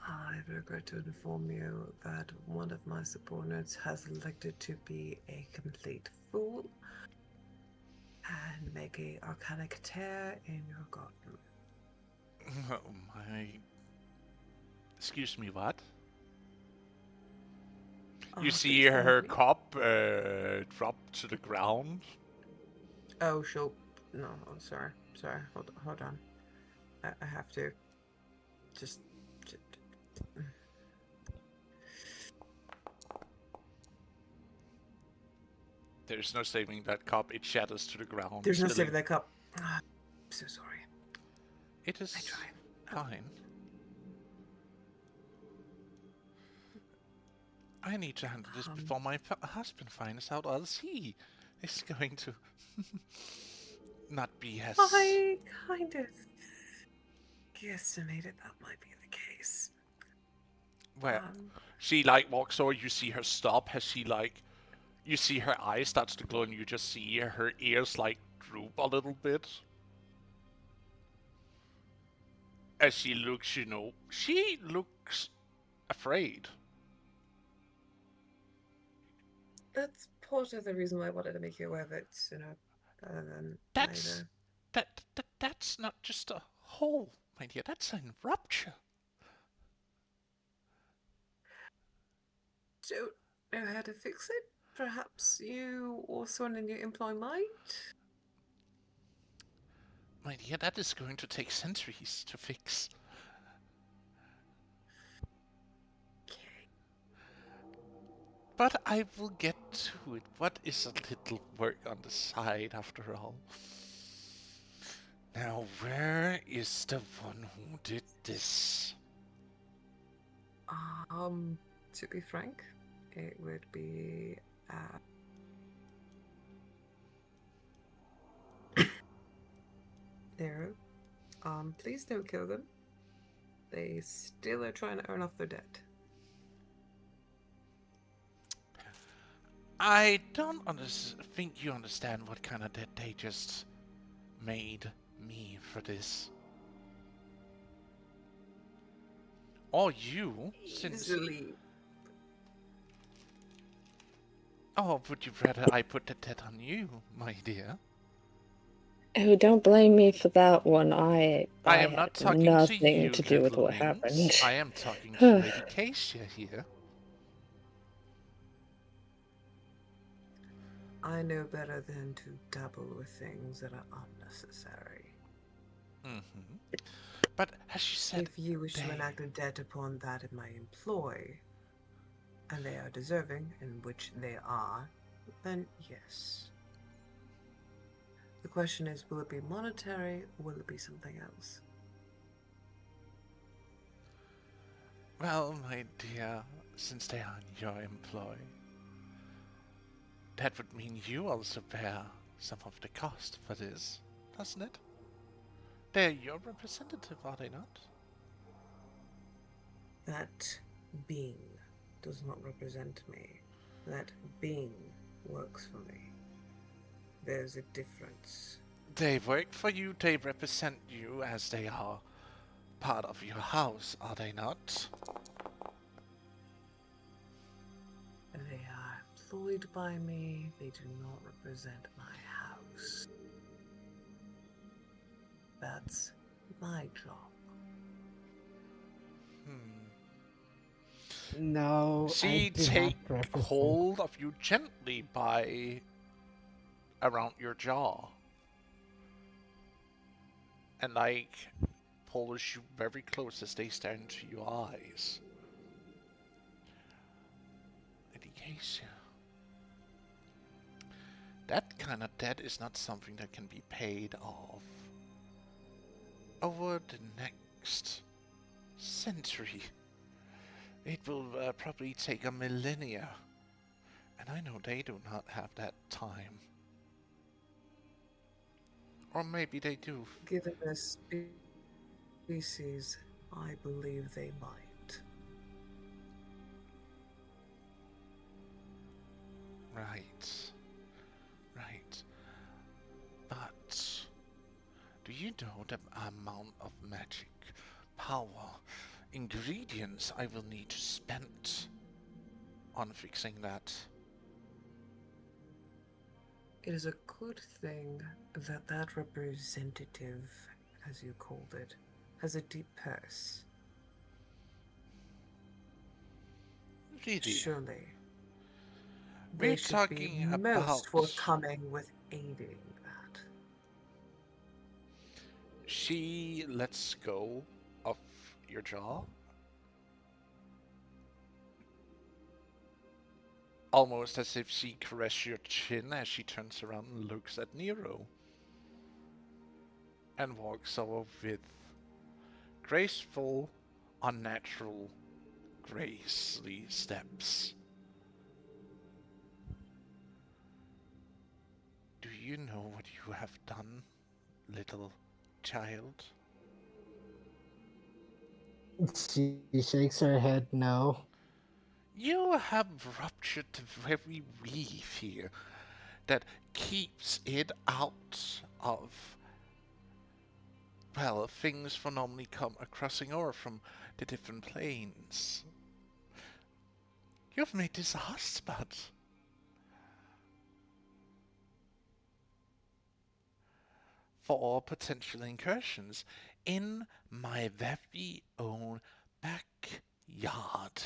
I regret to inform you that one of my subordinates has elected to be a complete fool and make a arcanic tear in your garden.
Oh my... Excuse me, what? You see
please
her
believe me.
cup drop to the ground.
Oh, she'll. No, I'm sorry. Hold on. I have to. Just.
There's no saving that cup. It shatters to the ground.
There's no
spilling.
saving that cup. I'm so sorry.
It is
I tried.
fine. I need to handle this before my husband finds out, or else he is going to not be as...
I kind of guesstimated that might be the case.
Well,
Um,
she like walks over, you see her stop, as she like You see her eyes starts to glow, and you just see her ears like droop a little bit as she looks. She looks afraid.
That's part of the reason why I wanted to make you aware of it sooner rather than
That's
later.
that's not just a hole, my dear. That's a rupture.
Don't know how to fix it. Perhaps you or someone in your employ might?
My dear, that is going to take centuries to fix.
Okay.
But I will get to it. What is a little work on the side, after all? Now, where is the one who did this?
To be frank, it would be Nero. Please don't kill them. They still are trying to earn off their debt.
I don't think you understand what kind of debt they just made me for this. Or you, since...
Easily.
Oh, would you rather I put the debt on you, my dear?
Oh, don't blame me for that one. I
am
had
not talking
nothing
to you,
to do with
little
what
Lynx.
happened.
I am talking to Lady Keisha here.
I know better than to dabble with things that are unnecessary.
But as she said,
If you wish to enact a debt upon that of my employ, and they are deserving, in which they are, then yes. The question is, will it be monetary or will it be something else?
Well, my dear, since they are in your employ, that would mean you also bear some of the cost for this, doesn't it? They're your representative, are they not?
That being does not represent me. That being works for me. There's a difference.
They work for you, they represent you as they are part of your house, are they not?
They are employed by me. They do not represent my house. That's my job.
No,
She
I do not
take
represent.
hold of you gently by around your jaw. And like pulls you very close as they stare into your eyes. Education. That kind of debt is not something that can be paid off over the next century. It will probably take a millennia. And I know they do not have that time. Or maybe they do.
Given their species, I believe they might.
Right. Right. But do you know the amount of magic, power, ingredients I will need to spend on fixing that?
It is a good thing that that representative, as you called it, has a deep purse.
Really?
Surely.
We're
They should be
talking
most
about...
forthcoming with aiding that.
She lets go of your jaw. Almost as if she caresses your chin as she turns around and looks at Nero. And walks over with graceful, unnatural, gracefully steps. Do you know what you have done, little child?
She shakes her head no.
You have ruptured the very reef here that keeps it out of, well, things that normally come crossing over from the different planes. You've made this a hotspot for potential incursions in my very own backyard.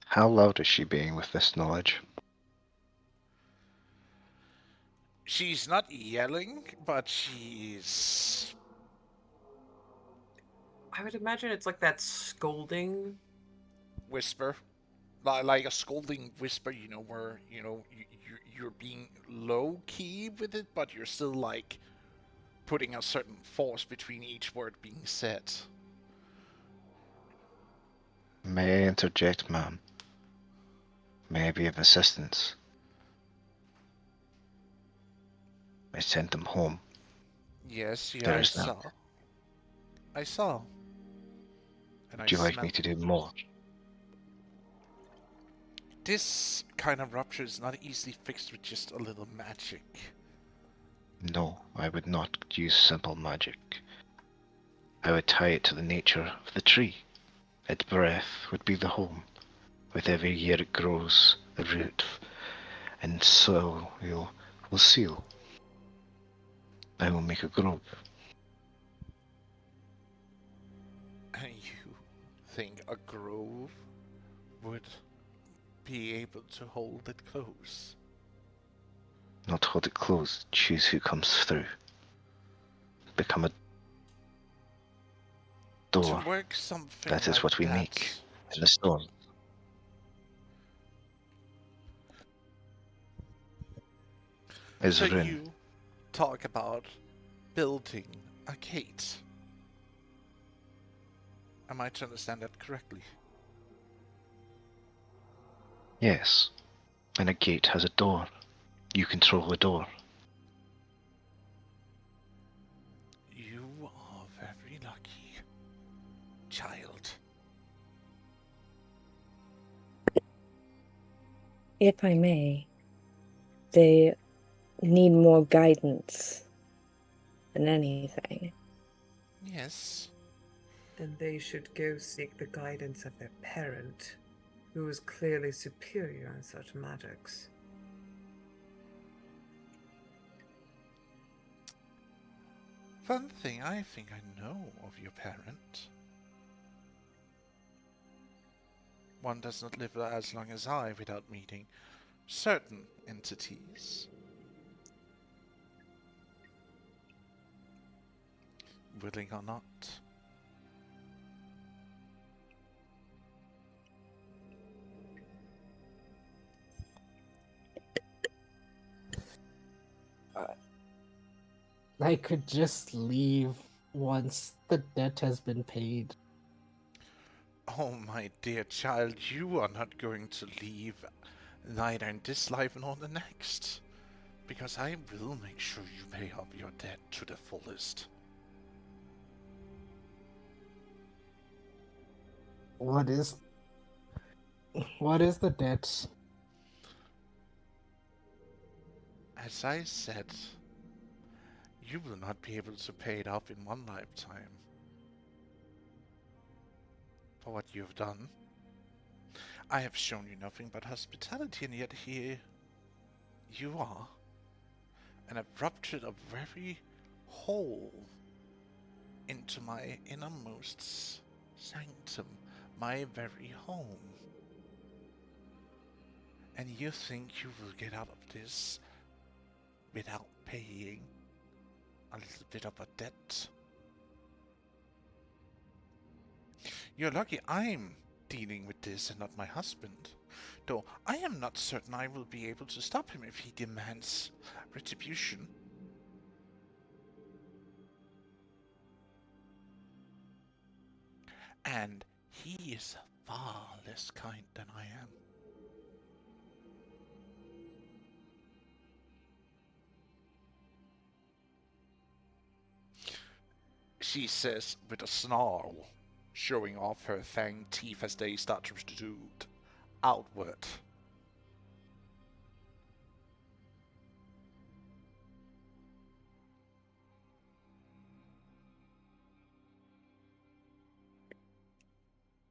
How loud is she being with this knowledge?
She's not yelling, but she's...
I would imagine it's like that scolding.
whisper. Like a scolding whisper, where, you're being low-key with it, but you're still, like, putting a certain force between each word being said.
May I interject, ma'am? May I be of assistance? I sent them home.
Yes, yeah,
There
I
is none.
saw. I saw. And I
Would you like me
smelled.
to do more?
This kind of rupture is not easily fixed with just a little magic.
No, I would not use simple magic. I would tie it to the nature of the tree. Its breath would be the home. With every year it grows, the root and soil will seal. I will make a grove.
And you think a grove would be able to hold it close?
Not hold it closed, choose who comes through. Become a door.
To work something
That is
like
what we
that,
make in the storm. Is
so
Rin.
you talk about building a gate. Am I to understand that correctly?
Yes. And a gate has a door. You control the door.
You are very lucky, child.
If I may, they need more guidance than anything.
Yes.
Then they should go seek the guidance of their parent, who is clearly superior in such magics.
One thing I think I know of your parent. One does not live as long as I without meeting certain entities. Willing or not.
I could just leave once the debt has been paid.
Oh, my dear child, you are not going to leave neither in this life nor the next. Because I will make sure you pay off your debt to the fullest.
What is the debt?
As I said, you will not be able to pay it off in one lifetime. For what you have done. I have shown you nothing but hospitality, and yet here you are. And have ruptured a very hole into my innermost sanctum, my very home. And you think you will get out of this without paying a little bit of a debt? You're lucky I'm dealing with this and not my husband. Though I am not certain I will be able to stop him if he demands retribution. And he is far less kind than I am. she says with a snarl, showing off her fanged teeth as they start to protrude outward.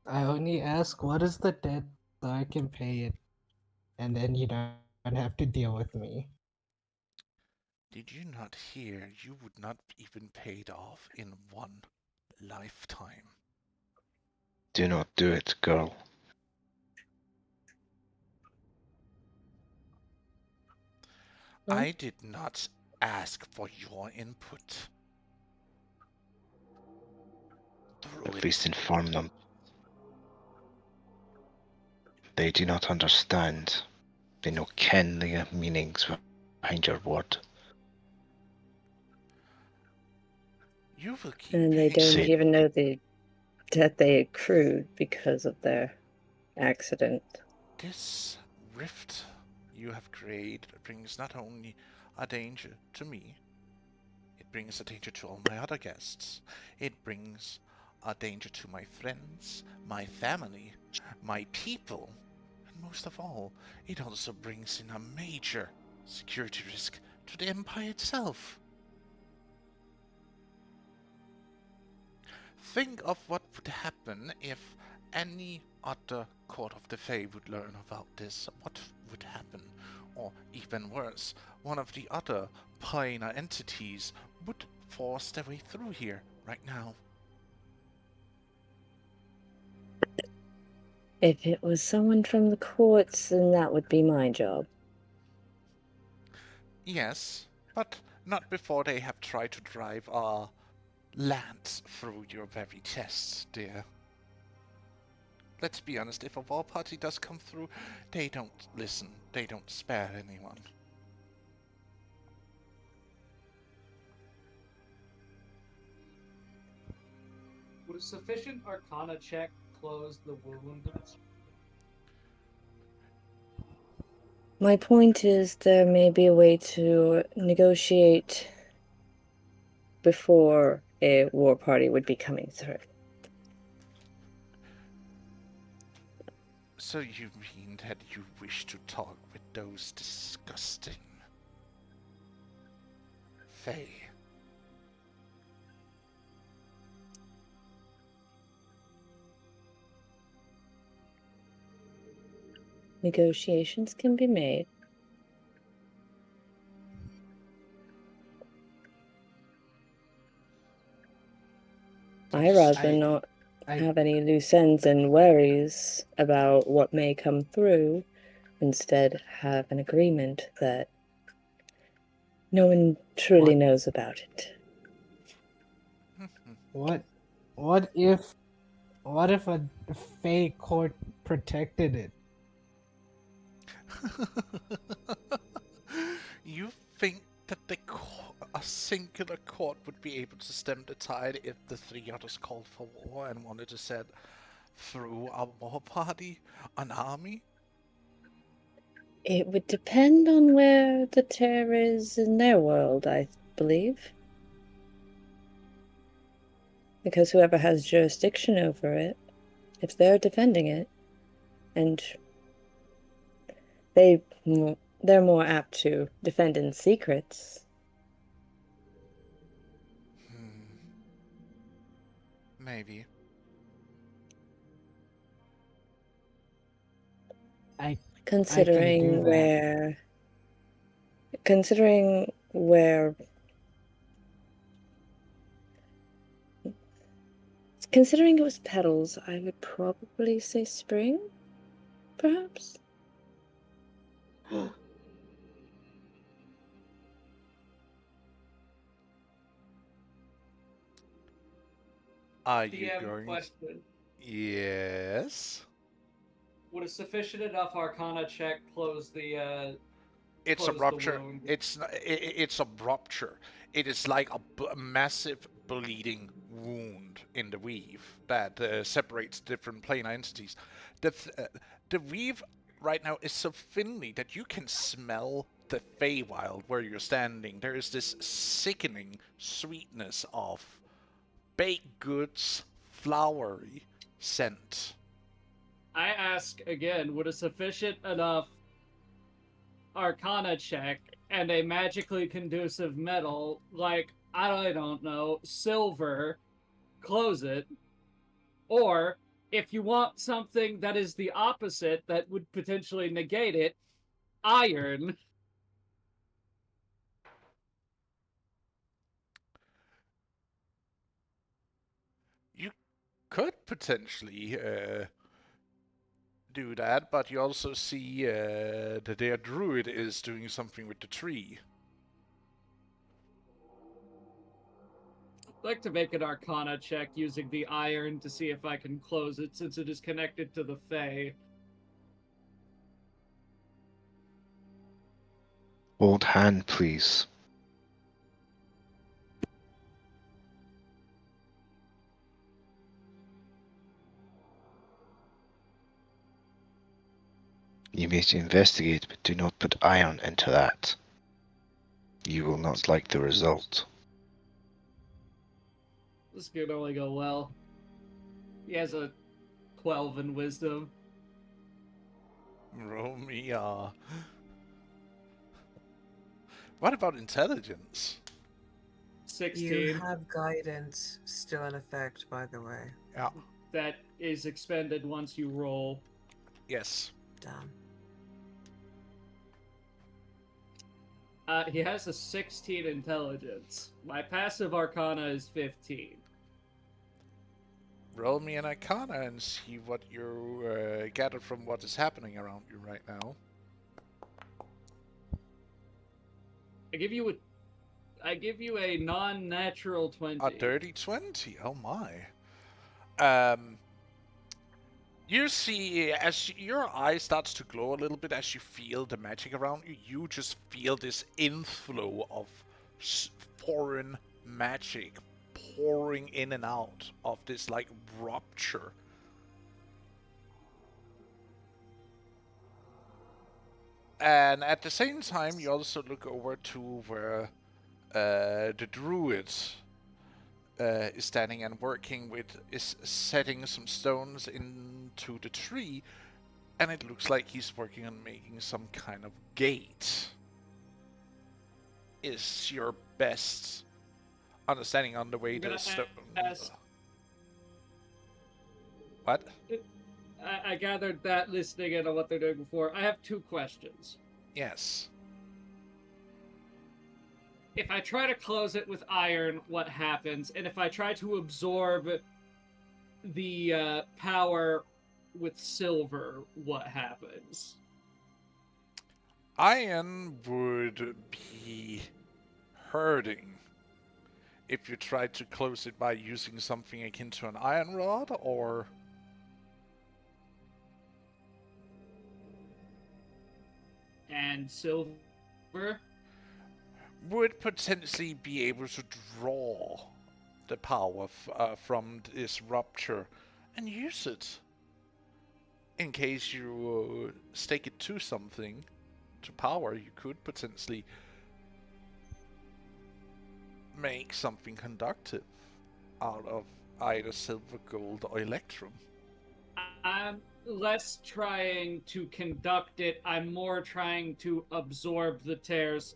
I only ask, what is the debt so I can pay it, and then you don't have to deal with me.
Did you not hear you would not even pay it off in one lifetime?
Do not do it, girl.
I did not ask for your input.
At least inform them. They do not understand. They know ken the meanings behind your word.
You will keep
And they
paying.
don't
Say-
even know the debt they accrued because of their accident.
This rift you have created brings not only a danger to me, it brings a danger to all my other guests. It brings a danger to my friends, my family, my people, and most of all, it also brings in a major security risk to the Empire itself. Think of what would happen if any other court of the Fae would learn about this. What would happen? Or even worse, one of the other planar entities would force their way through here right now.
If it was someone from the courts, then that would be my job.
Yes, but not before they have tried to drive our lands through your very chests, dear. Let's be honest, if a war party does come through, they don't listen. They don't spare anyone.
Would a sufficient Arcana check close the wound?
My point is, there may be a way to negotiate before a war party would be coming through.
So you mean that you wish to talk with those disgusting Fae?
Negotiations can be made. I rather not have any loose ends and worries about what may come through. Instead, have an agreement that no one truly knows about it.
What if a Fae court protected it?
You think that a singular court would be able to stem the tide if the three others called for war and wanted to set through a war party, an army?
It would depend on where the terror is in their world, I believe. Because whoever has jurisdiction over it, if they're defending it, and they're more apt to defend in secrets.
Maybe.
Considering it was petals, I would probably say spring, perhaps.
Are you
DM
going?
question.
Yes.
Would a sufficient enough Arcana check close the?
It's
close
a
the
rupture.
wound?
It's a rupture. It is like a massive bleeding wound in the weave that separates different planar entities. The weave right now is so thinly that you can smell the Feywild where you're standing. There is this sickening sweetness of baked goods flowery scent.
I ask again, would a sufficient enough Arcana check and a magically conducive metal, like, I don't know, silver, close it? Or, if you want something that is the opposite that would potentially negate it, iron.
You could potentially do that, but you also see that their druid is doing something with the tree.
I'd like to make an Arcana check using the iron to see if I can close it, since it is connected to the Fae.
Hold hand, please. You may investigate, but do not put iron into that. You will not like the result.
This could only go well. He has a 12 in wisdom.
Roll me, What about intelligence?
16.
You have guidance still in effect, by the way.
Yeah.
That is expended once you roll.
Yes.
Damn.
He has a 16 intelligence. My passive Arcana is 15.
Roll me an Arcana and see what you gather from what is happening around you right now.
I give you a non-natural 20.
A dirty 20. Oh my. You see, as your eye starts to glow a little bit as you feel the magic around you, you just feel this inflow of foreign magic pouring in and out of this, like, rupture. And at the same time, you also look over to where the druid is standing and working with, is setting some stones into the tree, and it looks like he's working on making some kind of gate. Is your best understanding on the way
I'm gonna
the stone...
ask-
What?
I gathered that listening in on what they're doing before. I have 2 questions.
Yes.
If I try to close it with iron, what happens? And if I try to absorb the power with silver, what happens?
Iron would be hurting if you tried to close it by using something akin to an iron rod, or...
And silver?
Would potentially be able to draw the power from this rupture and use it in case you stake it to something to power. You could potentially make something conductive out of either silver, gold, or electrum.
I'm less trying to conduct it. I'm more trying to absorb the tears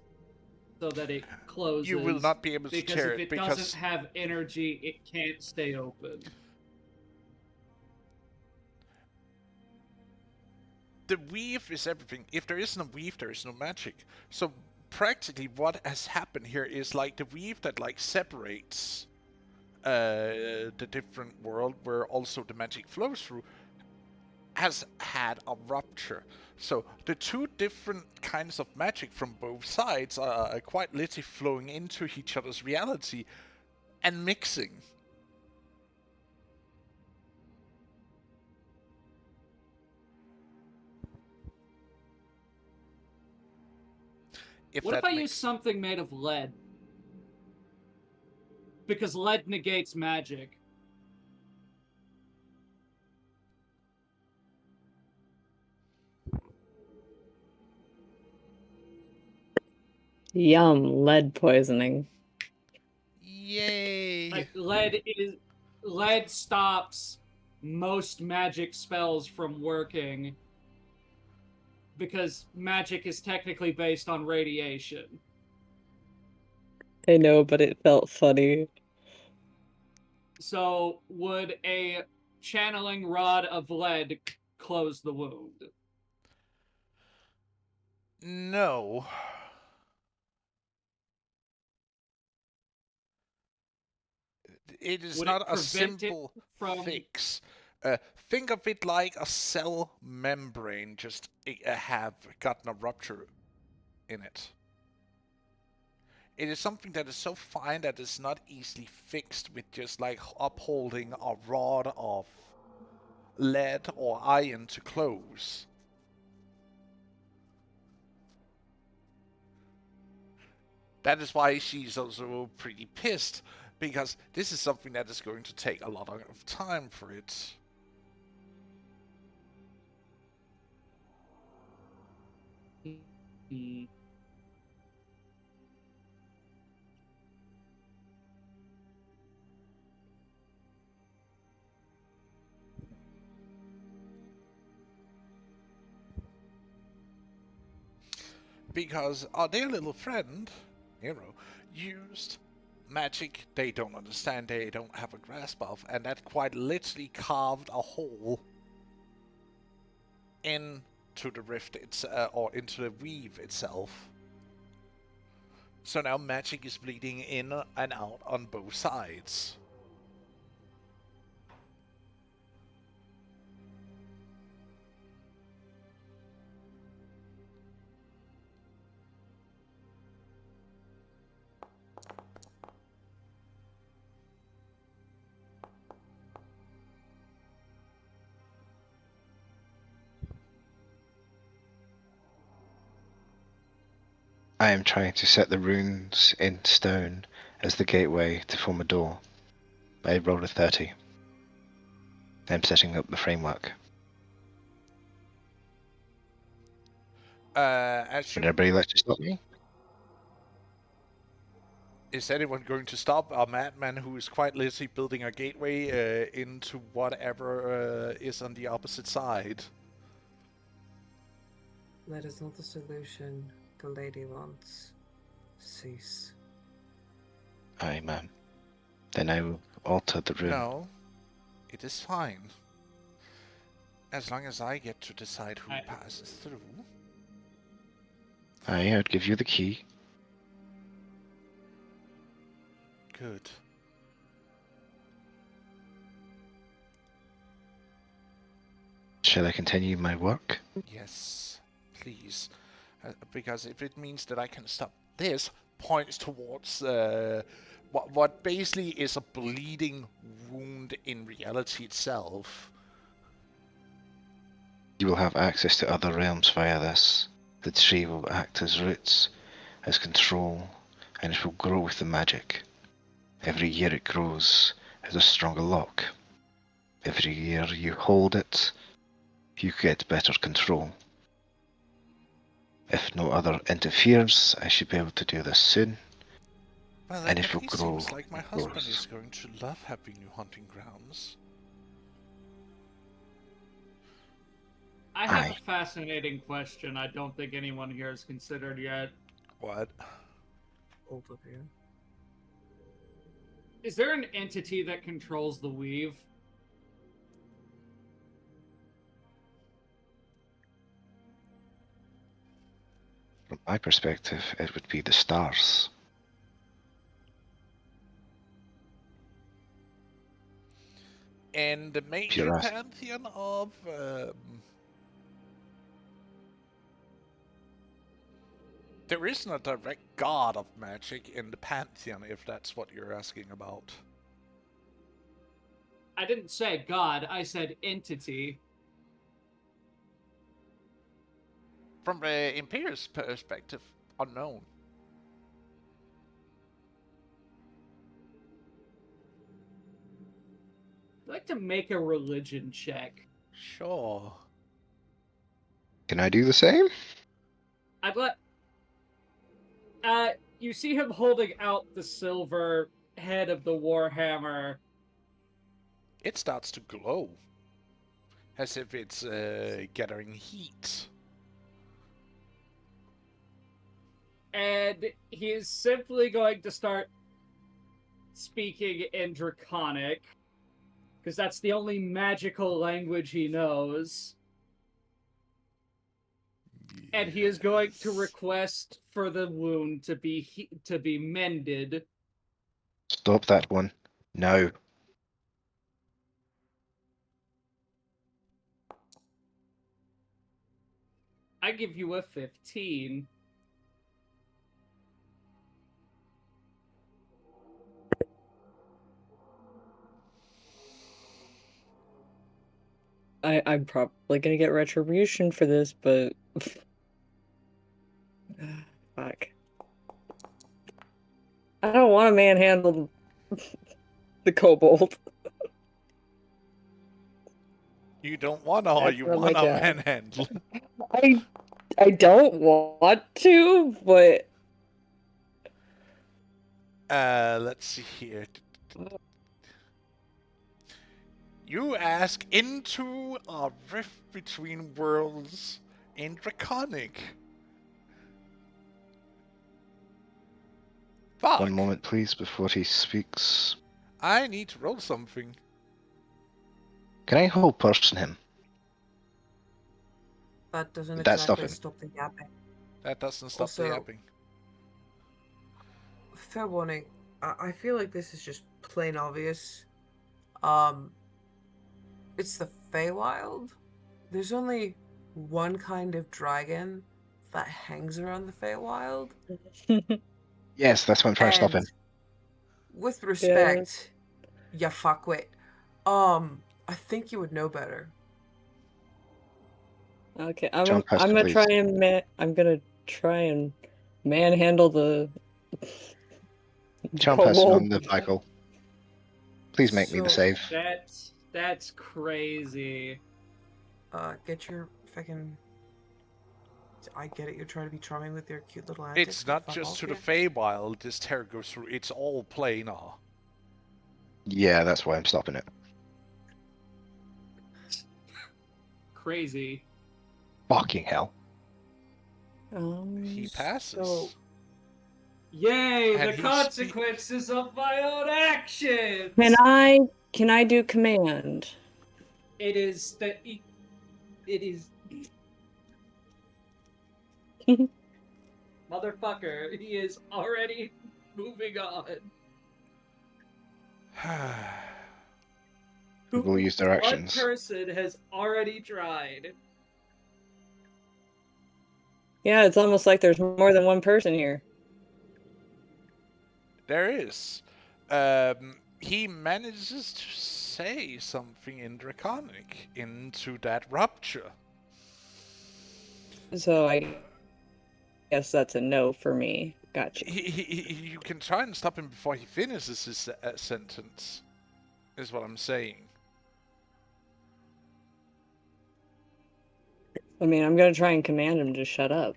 so that it closes.
You will not be able to
because
tear
if it
because
doesn't have energy, it can't stay open.
the weave is everything. If there isn't a weave, there is no magic. So practically what has happened here is like the weave that like separates the different world where also the magic flows through has had a rupture. So the two different kinds of magic from both sides are quite literally flowing into each other's reality and mixing.
What if I use something made of lead? Because lead negates magic.
Yum, lead poisoning.
Yay!
lead stops most magic spells from working because magic is technically based on radiation.
I know, but it felt funny.
So would a channeling rod of lead close the wound?
No. It is
Would
not
it
a
prevent it
simple
from...
fix. Think of it like a cell membrane just have gotten a rupture in it. It is something that is so fine that it's not easily fixed with just like upholding a rod of lead or iron to close. That is why she's also pretty pissed, because this is something that is going to take a lot of time for it.
Hmm.
Because our dear little friend, Nero, used magic they don't understand, they don't have a grasp of, and that quite literally carved a hole into the rift or into the weave itself. So now magic is bleeding in and out on both sides.
I am trying to set the runes in stone as the gateway to form a door. I rolled a 30. I'm setting up the framework.
As
Would
you
everybody like to stop me?
Is anyone going to stop a madman who is quite literally building a gateway into whatever is on the opposite side?
That is not the solution the lady wants. Cease.
Aye, ma'am. Then I will alter the rune.
No, it is fine. As long as I get to decide who passes through.
Aye, I'd give you the key.
Good.
Shall I continue my work?
Yes, please. Because if it means that I can stop this, points towards what basically is a bleeding wound in reality itself.
You will have access to other realms via this. The tree will act as roots, as control, and it will grow with the magic. Every year it grows as a stronger lock. Every year you hold it, you get better control. If no other interferes, I should be able to do this soon.
Well,
And
it
it will grow.
seems like my husband is going to love having new hunting grounds.
I have a fascinating question I don't think anyone here has considered yet.
What?
Both of you.
Is there an entity that controls the weave?
From my perspective, it would be the stars.
And the major pantheon of there isn't a direct god of magic in the pantheon, if that's what you're asking about.
I didn't say god, I said entity.
From Imperial's perspective, unknown.
I'd like to make a religion check.
Sure.
Can I do the same?
I'd let... you see him holding out the silver head of the Warhammer.
It starts to glow, as if it's gathering heat.
And he is simply going to start speaking in Draconic, because that's the only magical language he knows. And he is going to request for the wound to be mended.
Stop that one. No.
I give you a 15.
I'm probably gonna get retribution for this, but fuck. I don't want to manhandle the kobold.
You don't want to, or
That's
you
not my
want to
job.
manhandle?
I don't want to, but
Let's see here. You ask into a rift between worlds in Draconic. Fuck.
One moment, please, before he speaks.
I need to roll something.
Can I whole person him?
That doesn't
Did that stop
exactly
him?
stop the yapping.
That doesn't stop the
Also-
yapping.
Fair warning, I feel like this is just plain obvious. It's the Feywild. There's only one kind of dragon that hangs around the Feywild.
Yes, that's why I'm trying to stop him.
And with respect, ya fuckwit. I think you would know better.
okay,
Jump past
I'm
it,
gonna
please.
try and I'm gonna try and manhandle the
Charm person
kobold.
on the cycle. Please make me the
So-
save.
That's crazy.
Get your fucking. I get it. You're trying to be charming with your cute little antics.
It's
but
not
fuck
just
off,
to the
yeah.
Feywild this terror goes through, it's all planar.
Yeah, that's why I'm stopping it.
Crazy.
Fucking hell.
He passes.
So-
Yay,
And
the
he
consequences of my own actions!
Can I do command?
It is that it is motherfucker, he is already moving on.
People use their actions.
One person has already tried.
Yeah, it's almost like there's more than one person here.
There is. He manages to say something in Draconic into that rupture.
So I guess that's a no for me. Gotcha.
You can try and stop him before he finishes his sentence, is what I'm saying.
I mean, I'm gonna try and command him to shut up.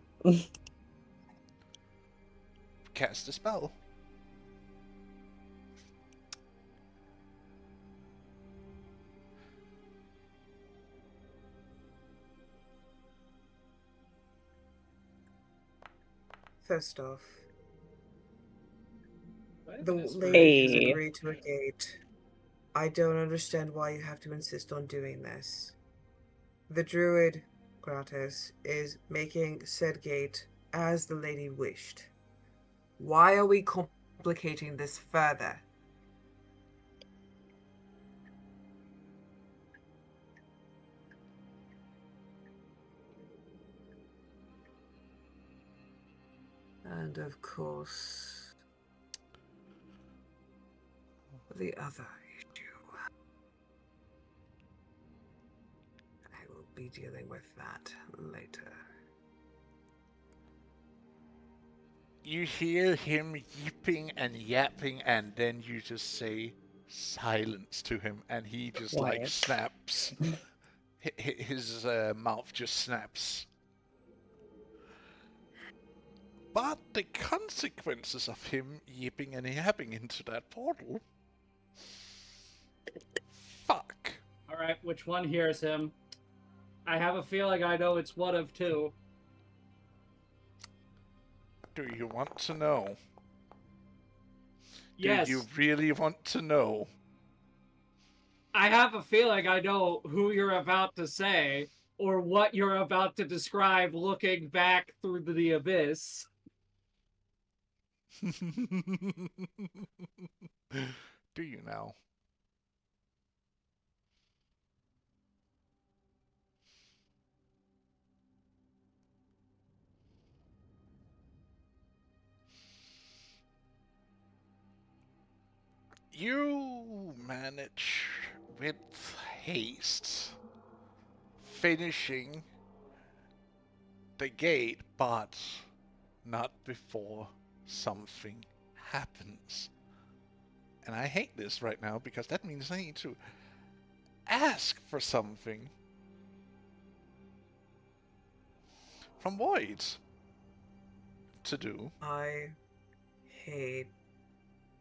Cast a spell.
First off,
Why did
the
this
lady has
Hey.
agreed to a gate. I don't understand why you have to insist on doing this. The druid, Gratis, is making said gate as the lady wished. Why are we complicating this further? And of course, the other issue. I will be dealing with that later.
You hear him yipping and yapping, and then you just say silence to him, and he just like
Quiet.
snaps. His mouth just snaps. But the consequences of him yipping and yapping into that portal. Fuck.
Alright, which one hears him? I have a feeling I know it's one of two.
Do you want to know?
Yes.
Do you really want to know?
I have a feeling I know who you're about to say, or what you're about to describe looking back through the abyss.
Do you now? You manage with haste finishing the gate, but not before something happens. And I hate this right now because that means I need to ask for something from Void to do.
I hate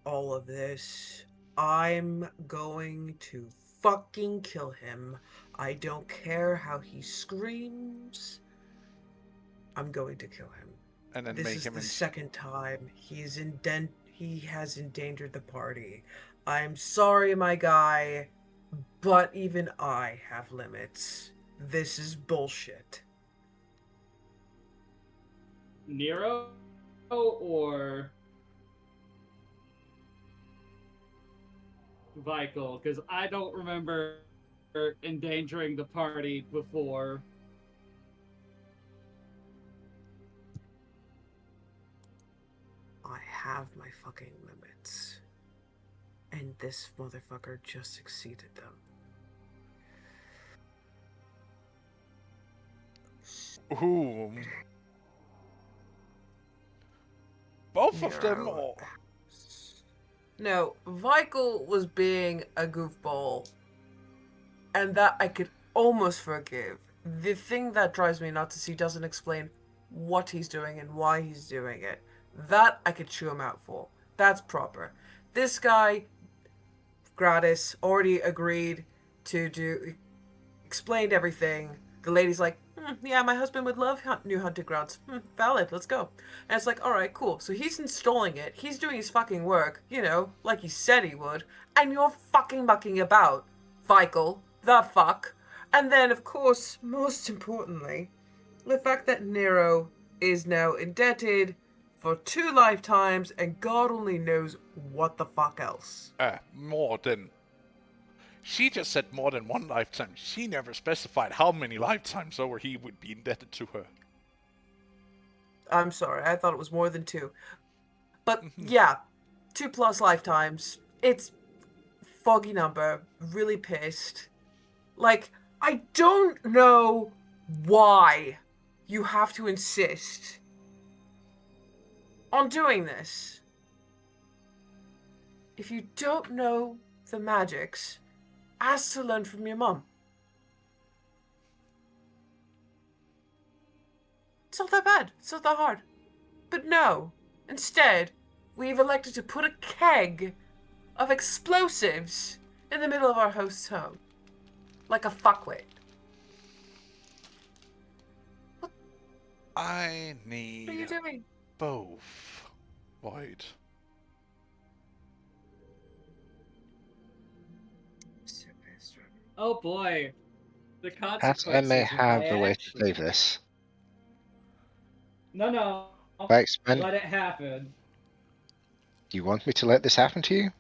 all of this. I'm going to fucking kill him. I don't care how he screams. I'm going to kill him.
And then
This
make
is
him
the second time he has endangered the party. I'm sorry, my guy, but even I have limits. This is bullshit.
Nero or Vikel? Because I don't remember endangering the party before.
I have my fucking limits. And this motherfucker just exceeded them.
Ooh. Both of them,
Nero.
or
No, Vikel was being a goofball. And that I could almost forgive. The thing that drives me nuts is he doesn't explain what he's doing and why he's doing it. That I could chew him out for. That's proper. This guy, Gratis, already agreed to do, explained everything. The lady's like, yeah, my husband would love new hunting grounds. Valid, let's go. And it's like, alright, cool. So he's installing it. He's doing his fucking work, you know, like he said he would. And you're fucking mucking about, Vikel. The fuck. And then, of course, most importantly, the fact that Nero is now indebted for 2 lifetimes and God only knows what the fuck else.
more than. She just said more than 1 lifetime. She never specified how many lifetimes over he would be indebted to her.
I'm sorry, I thought it was more than 2. But yeah, 2+ lifetimes. It's foggy number, really pissed. Like, I don't know why you have to insist on doing this. If you don't know the magics, ask to learn from your mum. It's not that bad. It's not that hard. But no. Instead, we've elected to put a keg of explosives in the middle of our host's home. Like a fuckwit.
I
What are you
need
doing?
both. Void.
So pissed right now.
Oh boy. The
Perhaps
consequences.
I may
of
have
my
the way to
actions.
save this.
No.
Waxman,
Let it happen.
do you want me to let this happen to you?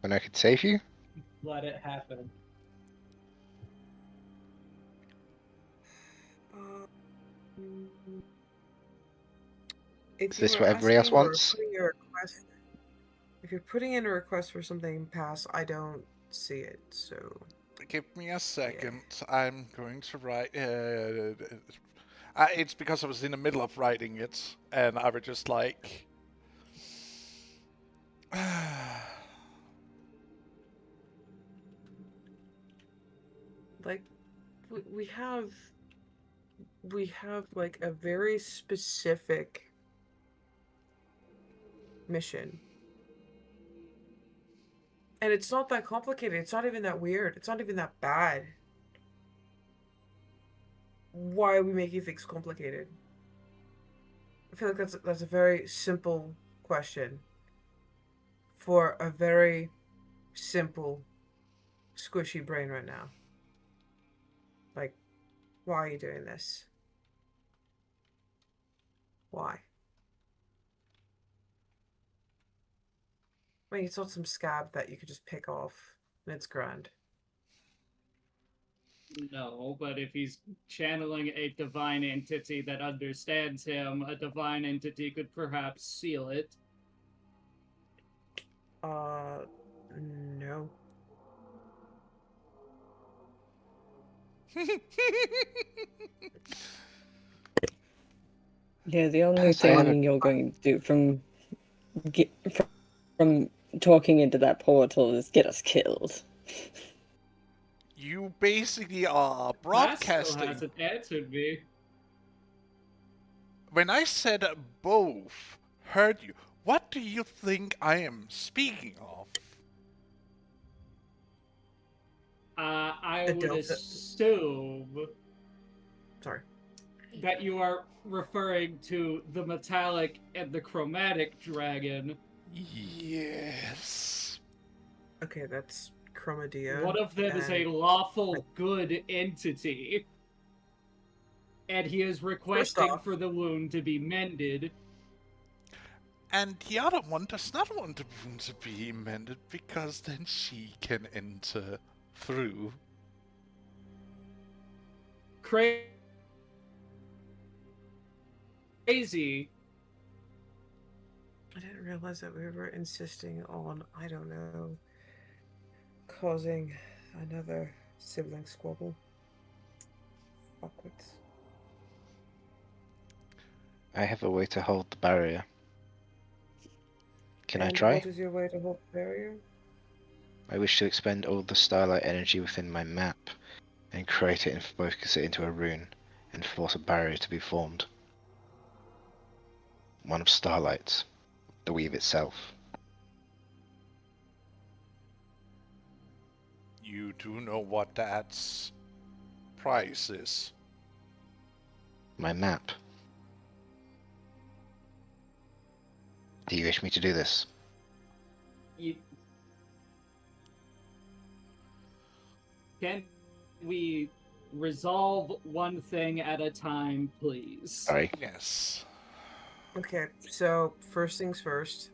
When I could save you?
Let it happen.
If
Is
you
this
were
what everybody else
asking or
wants?
putting a request, if you're putting in a request for something pass, I don't see it. So
Give me a second. I'm going to write. It's because I was in the middle of writing it, and I was just like.
like, we have like a very specific mission. And it's not that complicated. It's not even that weird. It's not even that bad. Why are we making things complicated? I feel like that's a very simple question for a very simple, squishy brain right now. Like, why are you doing this? Why? I mean, it's not some scab that you could just pick off and it's grand.
No, but if he's channeling a divine entity that understands him, a divine entity could perhaps seal it.
No.
Yeah, the only
Pass, I have
thing you're going to do from talking into that portal is get us killed.
You basically are
That still
broadcasting.
hasn't answered me.
When I said both heard you, what do you think I am speaking of?
I
The
would
Delta-
assume
Sorry.
that you are referring to the metallic and the chromatic dragon.
Yes.
Okay, that's Chromadia.
One of them is a
and-
lawful good entity. And he is requesting
off-
for the wound to be mended.
And the other one does not want the wound to be mended because then she can enter through.
Crazy.
I didn't realize that we were insisting on, I don't know, causing another sibling squabble. Fuckwits.
I have a way to hold the barrier. Can I
And
try?
What is your way to hold the barrier?
I wish to expend all the starlight energy within my map and create it and focus it into a rune and force a barrier to be formed. One of starlight, the weave itself.
You do know what that's price is.
My map. Do you wish me to do this?
Can we resolve one thing at a time, please?
Sorry.
Yes.
Okay, so first things first,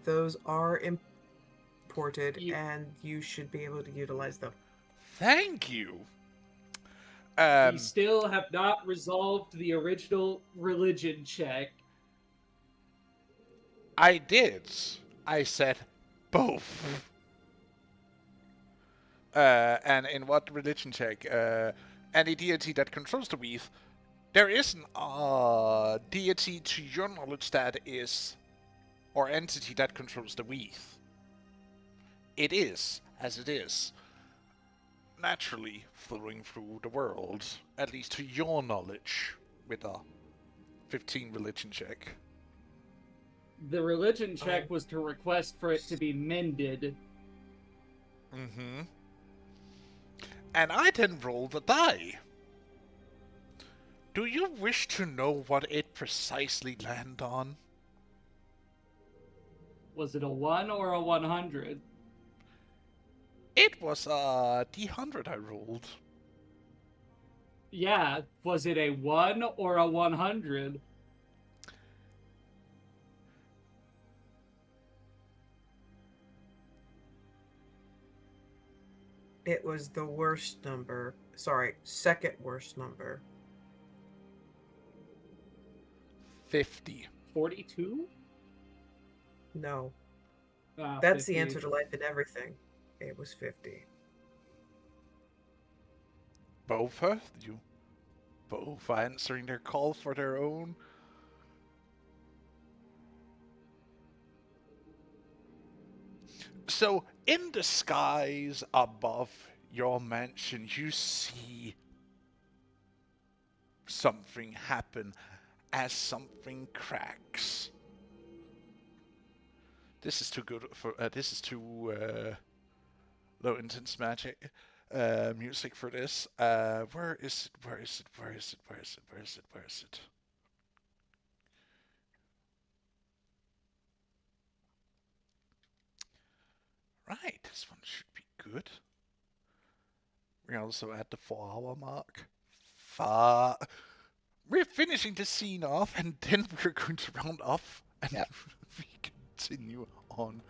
those are imported and you should be able to utilize them.
Thank you.
We still have not resolved the original religion check.
I did. I said both. And in what religion check? Any deity that controls the weave. There is a deity to your knowledge that is, or entity that controls the weave. It is, as it is, naturally flowing through the world, at least to your knowledge, with a 15 religion check.
The religion check was to request for it to be mended.
Mm-hmm. And I didn't roll the die. Do you wish to know what it precisely landed on?
Was it a 1 or a 100?
It was a D100 I rolled.
Yeah, was it a 1 or a 100?
It was the worst number. Sorry, second worst number.
50.
42?
No.
Ah,
That's
50.
the answer to life and everything. It was 50.
Both of you. Both answering their call for their own. So, in the skies above your mansion, you see something happen as something cracks. This is too good for. This is too low intense magic. Music for this. Where is it? Where is it? Where is it? Where is it? Where is it? Where is it? Right, this one should be good. We also at the 4-hour mark. We're finishing the scene off, and then we're going to round off, and we continue on.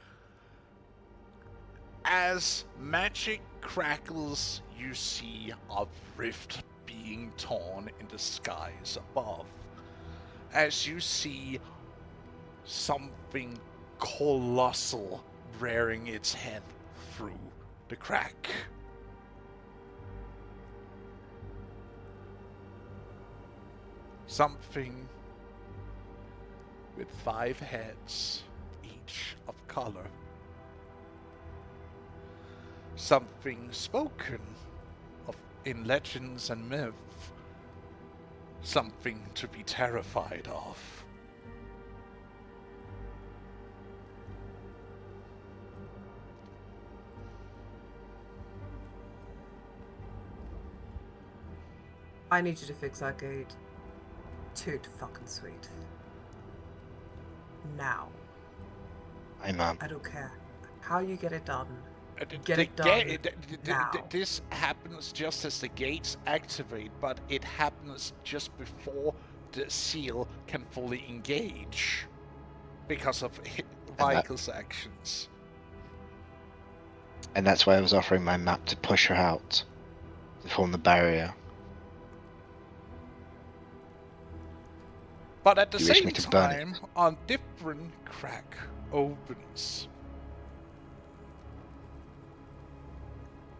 As magic crackles, you see a rift being torn in the skies above. As you see something colossal rearing its head through the crack. Something with 5 heads, each of color. Something spoken of in legends and myth. Something to be terrified of.
I need you to fix that gate. Toot fucking sweet. Now.
Aye, ma'am.
I don't care how you get it done.
Get
it done now.
This happens just as the gates activate, but it happens just before the seal can fully engage because of Michael's actions.
And that's why I was offering my map to push her out, to form the barrier.
But at the
You wish
same
me to burn
time, a different crack opens.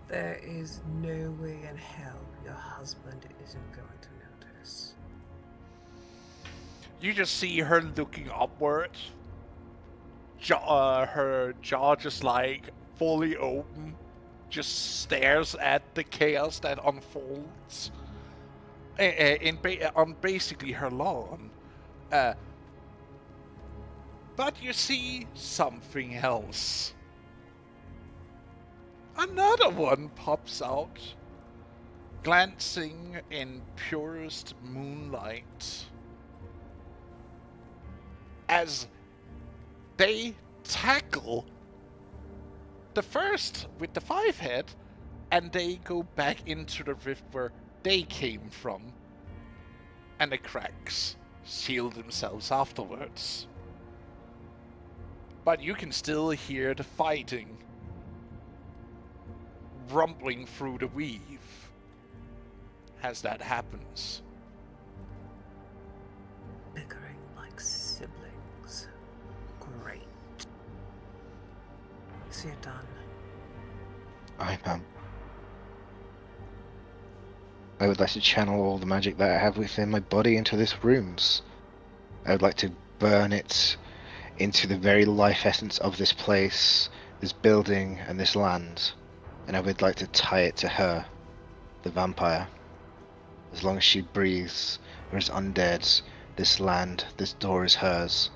There is no way in hell your husband isn't going to notice.
You just see her looking upward. Her jaw just like fully open. Just stares at the chaos that unfolds on basically her lawn. But you see something else. Another one pops out, glancing in purest moonlight, as they tackle the first with the 5 head, and they go back into the rift where they came from, and the cracks seal themselves afterwards. But you can still hear the fighting rumbling through the weave as that happens.
Bickering like siblings. Great. See it done.
Aye, ma'am. I would like to channel all the magic that I have within my body into these rooms. I would like to burn it into the very life essence of this place, this building, and this land. And I would like to tie it to her, the vampire. As long as she breathes or is undead, this land, this door is hers.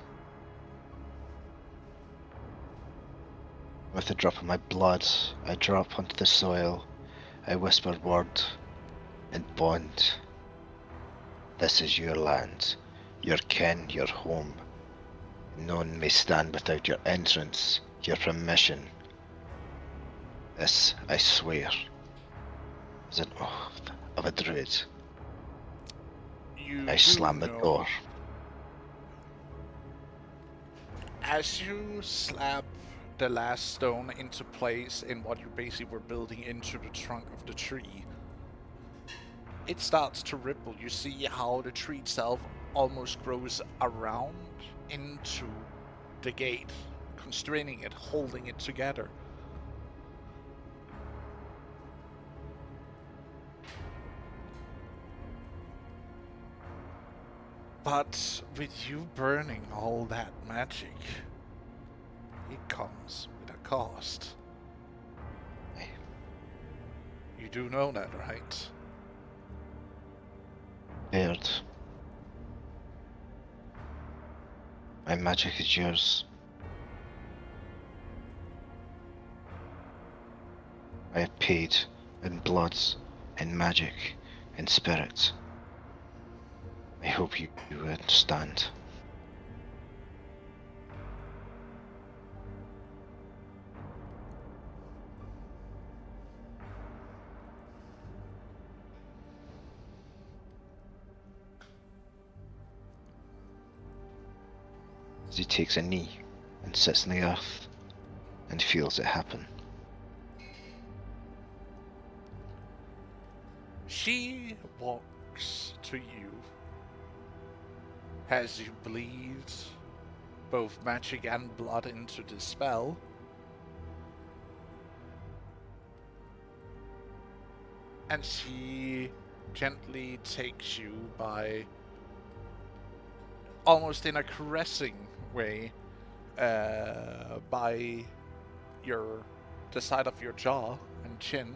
With a drop of my blood, I drop onto the soil. I whisper word and bond. This is your land, your ken, your home. None may stand without your entrance, your permission. This, I swear, is an oath of a druid. I slam the door.
As you slap the last stone into place in what you basically were building into the trunk of the tree, it starts to ripple. You see how the tree itself almost grows around into the gate, constraining it, holding it together. But with you burning all that magic, it comes with a cost. You do know that, right?
Baird. My magic is yours. I have paid in bloods, in magic, in spirit. I hope you understand. As he takes a knee and sits in the earth and feels it happen.
She walks to you as you bleed both magic and blood into the spell. And she gently takes you by, almost in a caressing way, by the side of your jaw and chin.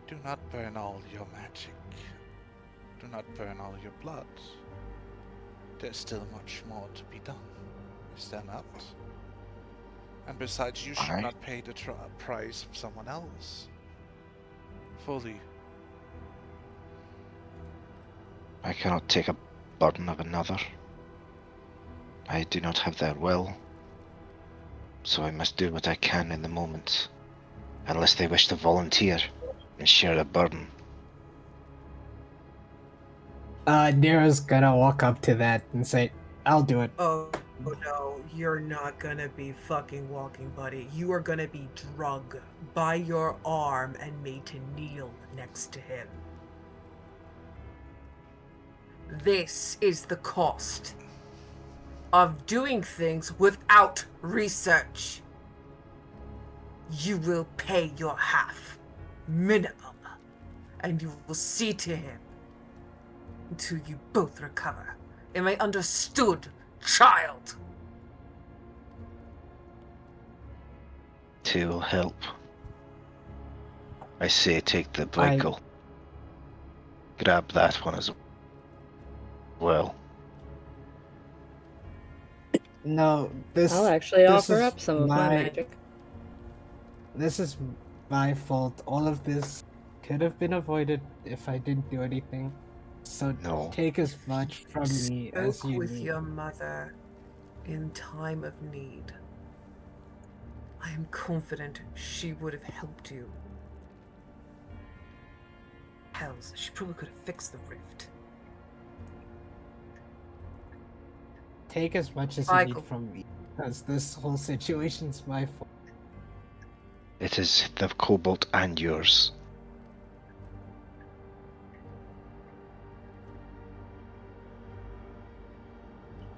Do not burn all your magic. Do not burn all your blood. There's still much more to be done, is there not? And besides, you should
Aye.
not pay the price of someone else. Fully.
I cannot take a burden of another. I do not have their will, so I must do what I can in the moment, unless they wish to volunteer and share the burden.
Nero's gonna walk up to that and say, I'll do it.
Oh no, you're not gonna be fucking walking, buddy. You are gonna be drugged by your arm and made to kneel next to him. This is the cost of doing things without research. You will pay your half, minimum, and you will see to him until you both recover. Am I understood, child?
Two will help. I say take the vehicle. Grab that one as well.
No, this.
I'll actually
this
offer
is
up some of my magic.
This is my fault. All of this could have been avoided if I didn't do anything. So
No.
take as much from me as
Spoke
you
with
need.
your mother in time of need. I am confident she would have helped you. Hells, she probably could have fixed the rift.
Take as much as you
Michael.
need from me, because this whole situation's my fault.
It is the cobalt and yours.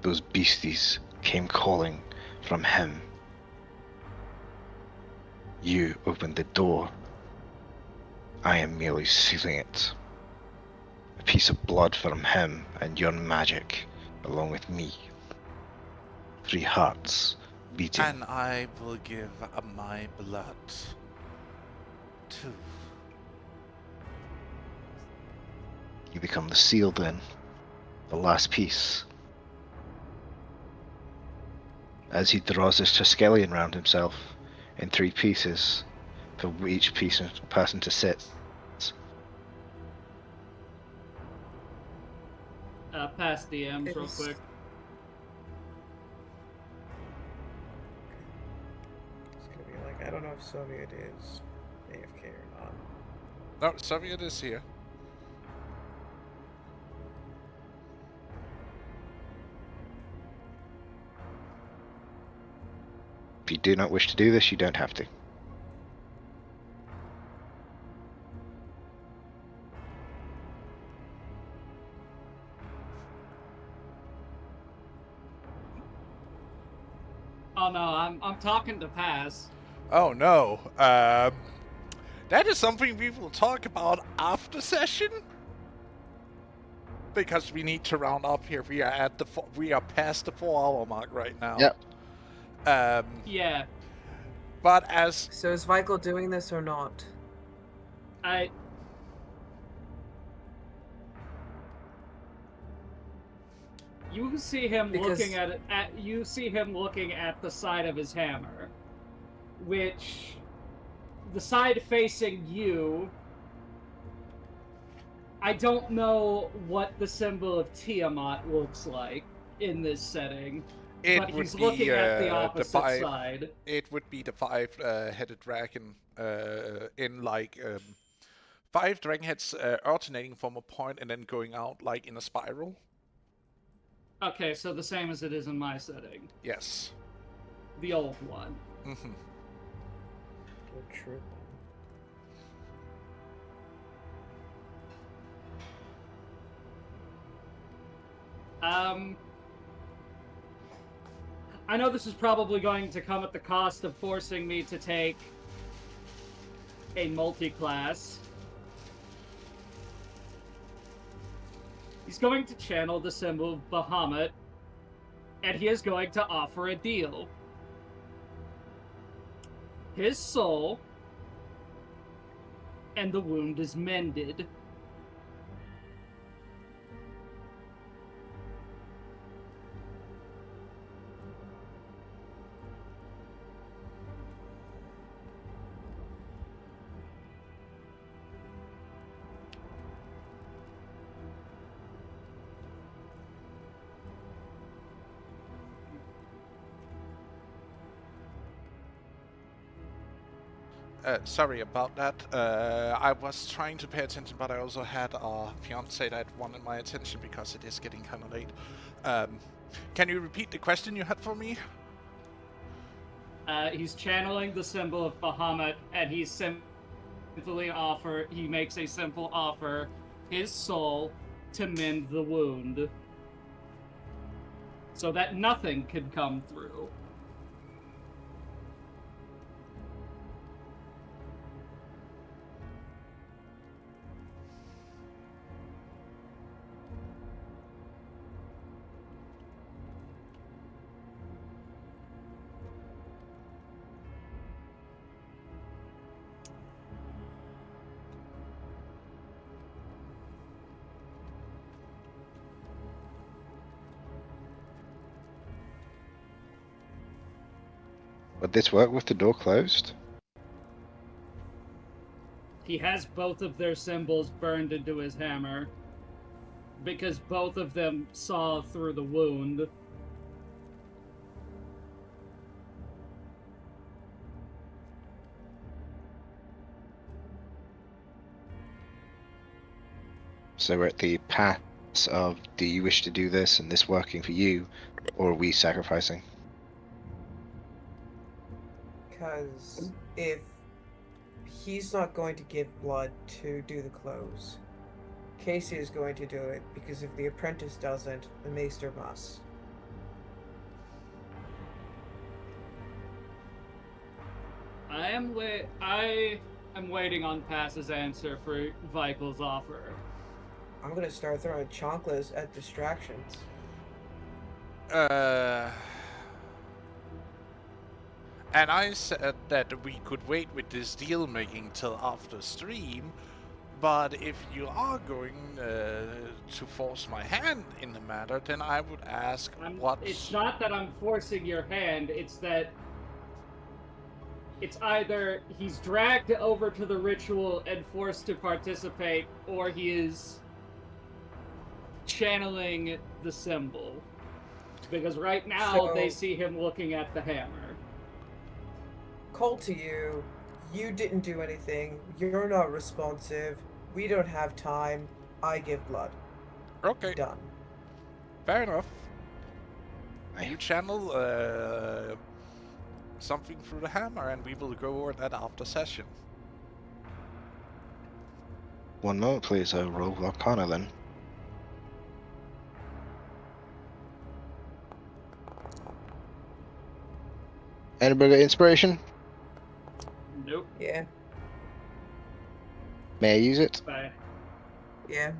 Those beasties came calling from him. You opened the door. I am merely sealing it. A piece of blood from him and your magic, along with me. 3 hearts beating.
And I will give my blood too.
You become the seal then. The last piece. As he draws his Triskelion round himself in 3 pieces, for each piece person to sit.
Pass DMs real
It's-
quick.
It's gonna be like, I don't know if Soviet is AFK or not.
No, Soviet is here.
If you do not wish to do this, you don't have to.
Oh no, I'm talking to pass.
Oh no. That is something we will talk about after session. Because we need to round up here. We are at we are past the 4-hour mark right now.
Yep.
Yeah,
But as
So is Michael doing this or not?
You see him
Because-
looking you see him looking at the side of his hammer, which the side facing you. I don't know what the symbol of Tiamat looks like in this setting,
It
but
would
he's
be
looking at the
the
opposite
five.
side.
It would be the five-headed dragon in like 5 dragon heads alternating from a point and then going out like in a spiral.
Okay, so the same as it is in my setting,
Yes.
the old one.
Mm-hmm.
True.
I know this is probably going to come at the cost of forcing me to take a multi-class. He's going to channel the symbol of Bahamut, and he is going to offer a deal. His soul and the wound is mended.
Sorry about that. I was trying to pay attention, but I also had a fiance that wanted my attention because it is getting kind of late. Can you repeat the question you had for me?
He's channeling the symbol of Bahamut, and he makes a simple offer, his soul, to mend the wound, so that nothing can come through.
Would this work with the door closed?
He has both of their symbols burned into his hammer, because both of them saw through the wound.
So we're at the pass of, do you wish to do this and this working for you, or are we sacrificing?
Because if he's not going to give blood to do the close, Casey is going to do it, because if the apprentice doesn't, the maester must.
I am waiting on Pass's answer for Vikel's offer.
I'm gonna start throwing chonklers at distractions.
And I said that we could wait with this deal making till after stream, but if you are going to force my hand in the matter, then I would ask what.
It's not that I'm forcing your hand, it's that it's either he's dragged over to the ritual and forced to participate, or he is channeling the symbol. Because right now they see him looking at the hammer.
Call to you. You didn't do anything. You're not responsive. We don't have time. I give blood.
Okay,
Done.
fair enough.
Aye.
You channel something through the hammer, and we will go over that after session.
One moment, please. I'll roll Arcana then. Anybody got inspiration?
Nope.
Yeah.
May I use it?
Bye.
Yeah.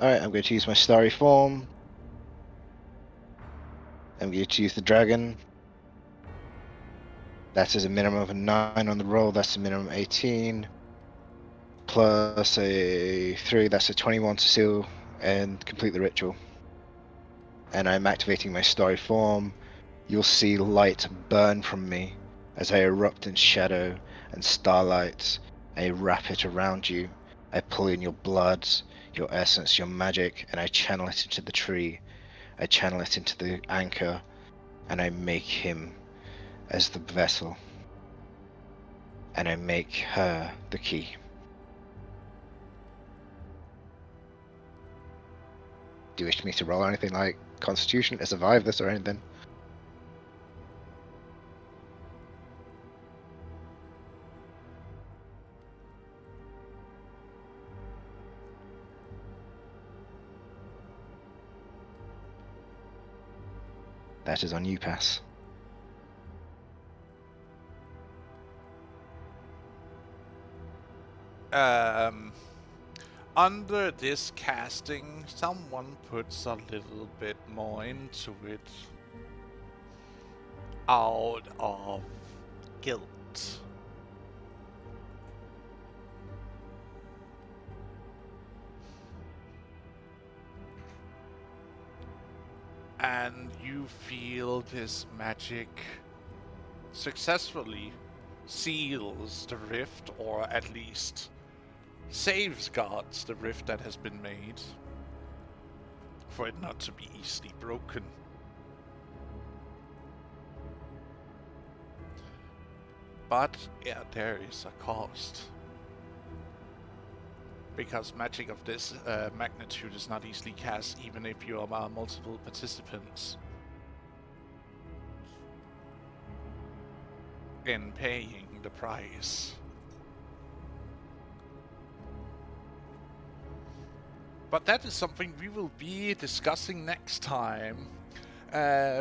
Alright, I'm going to use my starry form. I'm going to use the dragon. That is a minimum of a 9 on the roll. That's a minimum 18. Plus a 3, that's a 21 to seal and complete the ritual. And I'm activating my starry form. You'll see light burn from me as I erupt in shadow and starlight. I wrap it around you. I pull in your blood, your essence, your magic, and I channel it into the tree. I channel it into the anchor, and I make him as the vessel. And I make her the key. Do you wish me to roll anything like Constitution to survive this or anything? That is on you, Pass.
Under this casting, someone puts a little bit more into it out of guilt. And you feel this magic successfully seals the rift, or at least safeguards the rift that has been made, for it not to be easily broken. But yeah, there is a cost. Because magic of this magnitude is not easily cast, even if you are multiple participants. In paying the price. But that is something we will be discussing next time.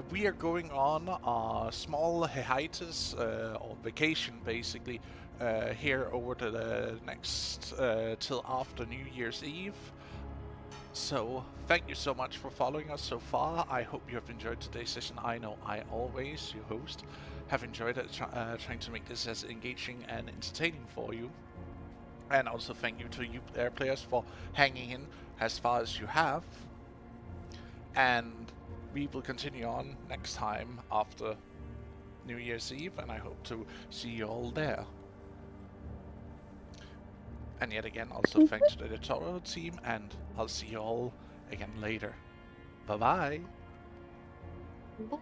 We are going on a small hiatus, or vacation basically, here over the next, till after New Year's Eve. So, thank you so much for following us so far. I hope you have enjoyed today's session. I know I always, your host, have enjoyed it, trying to make this as engaging and entertaining for you. And also thank you to you players for hanging in as far as you have. And we will continue on next time after New Year's Eve, and I hope to see you all there. And yet again, also thanks to the editorial team, and I'll see you all again later. Bye-bye.
Bye.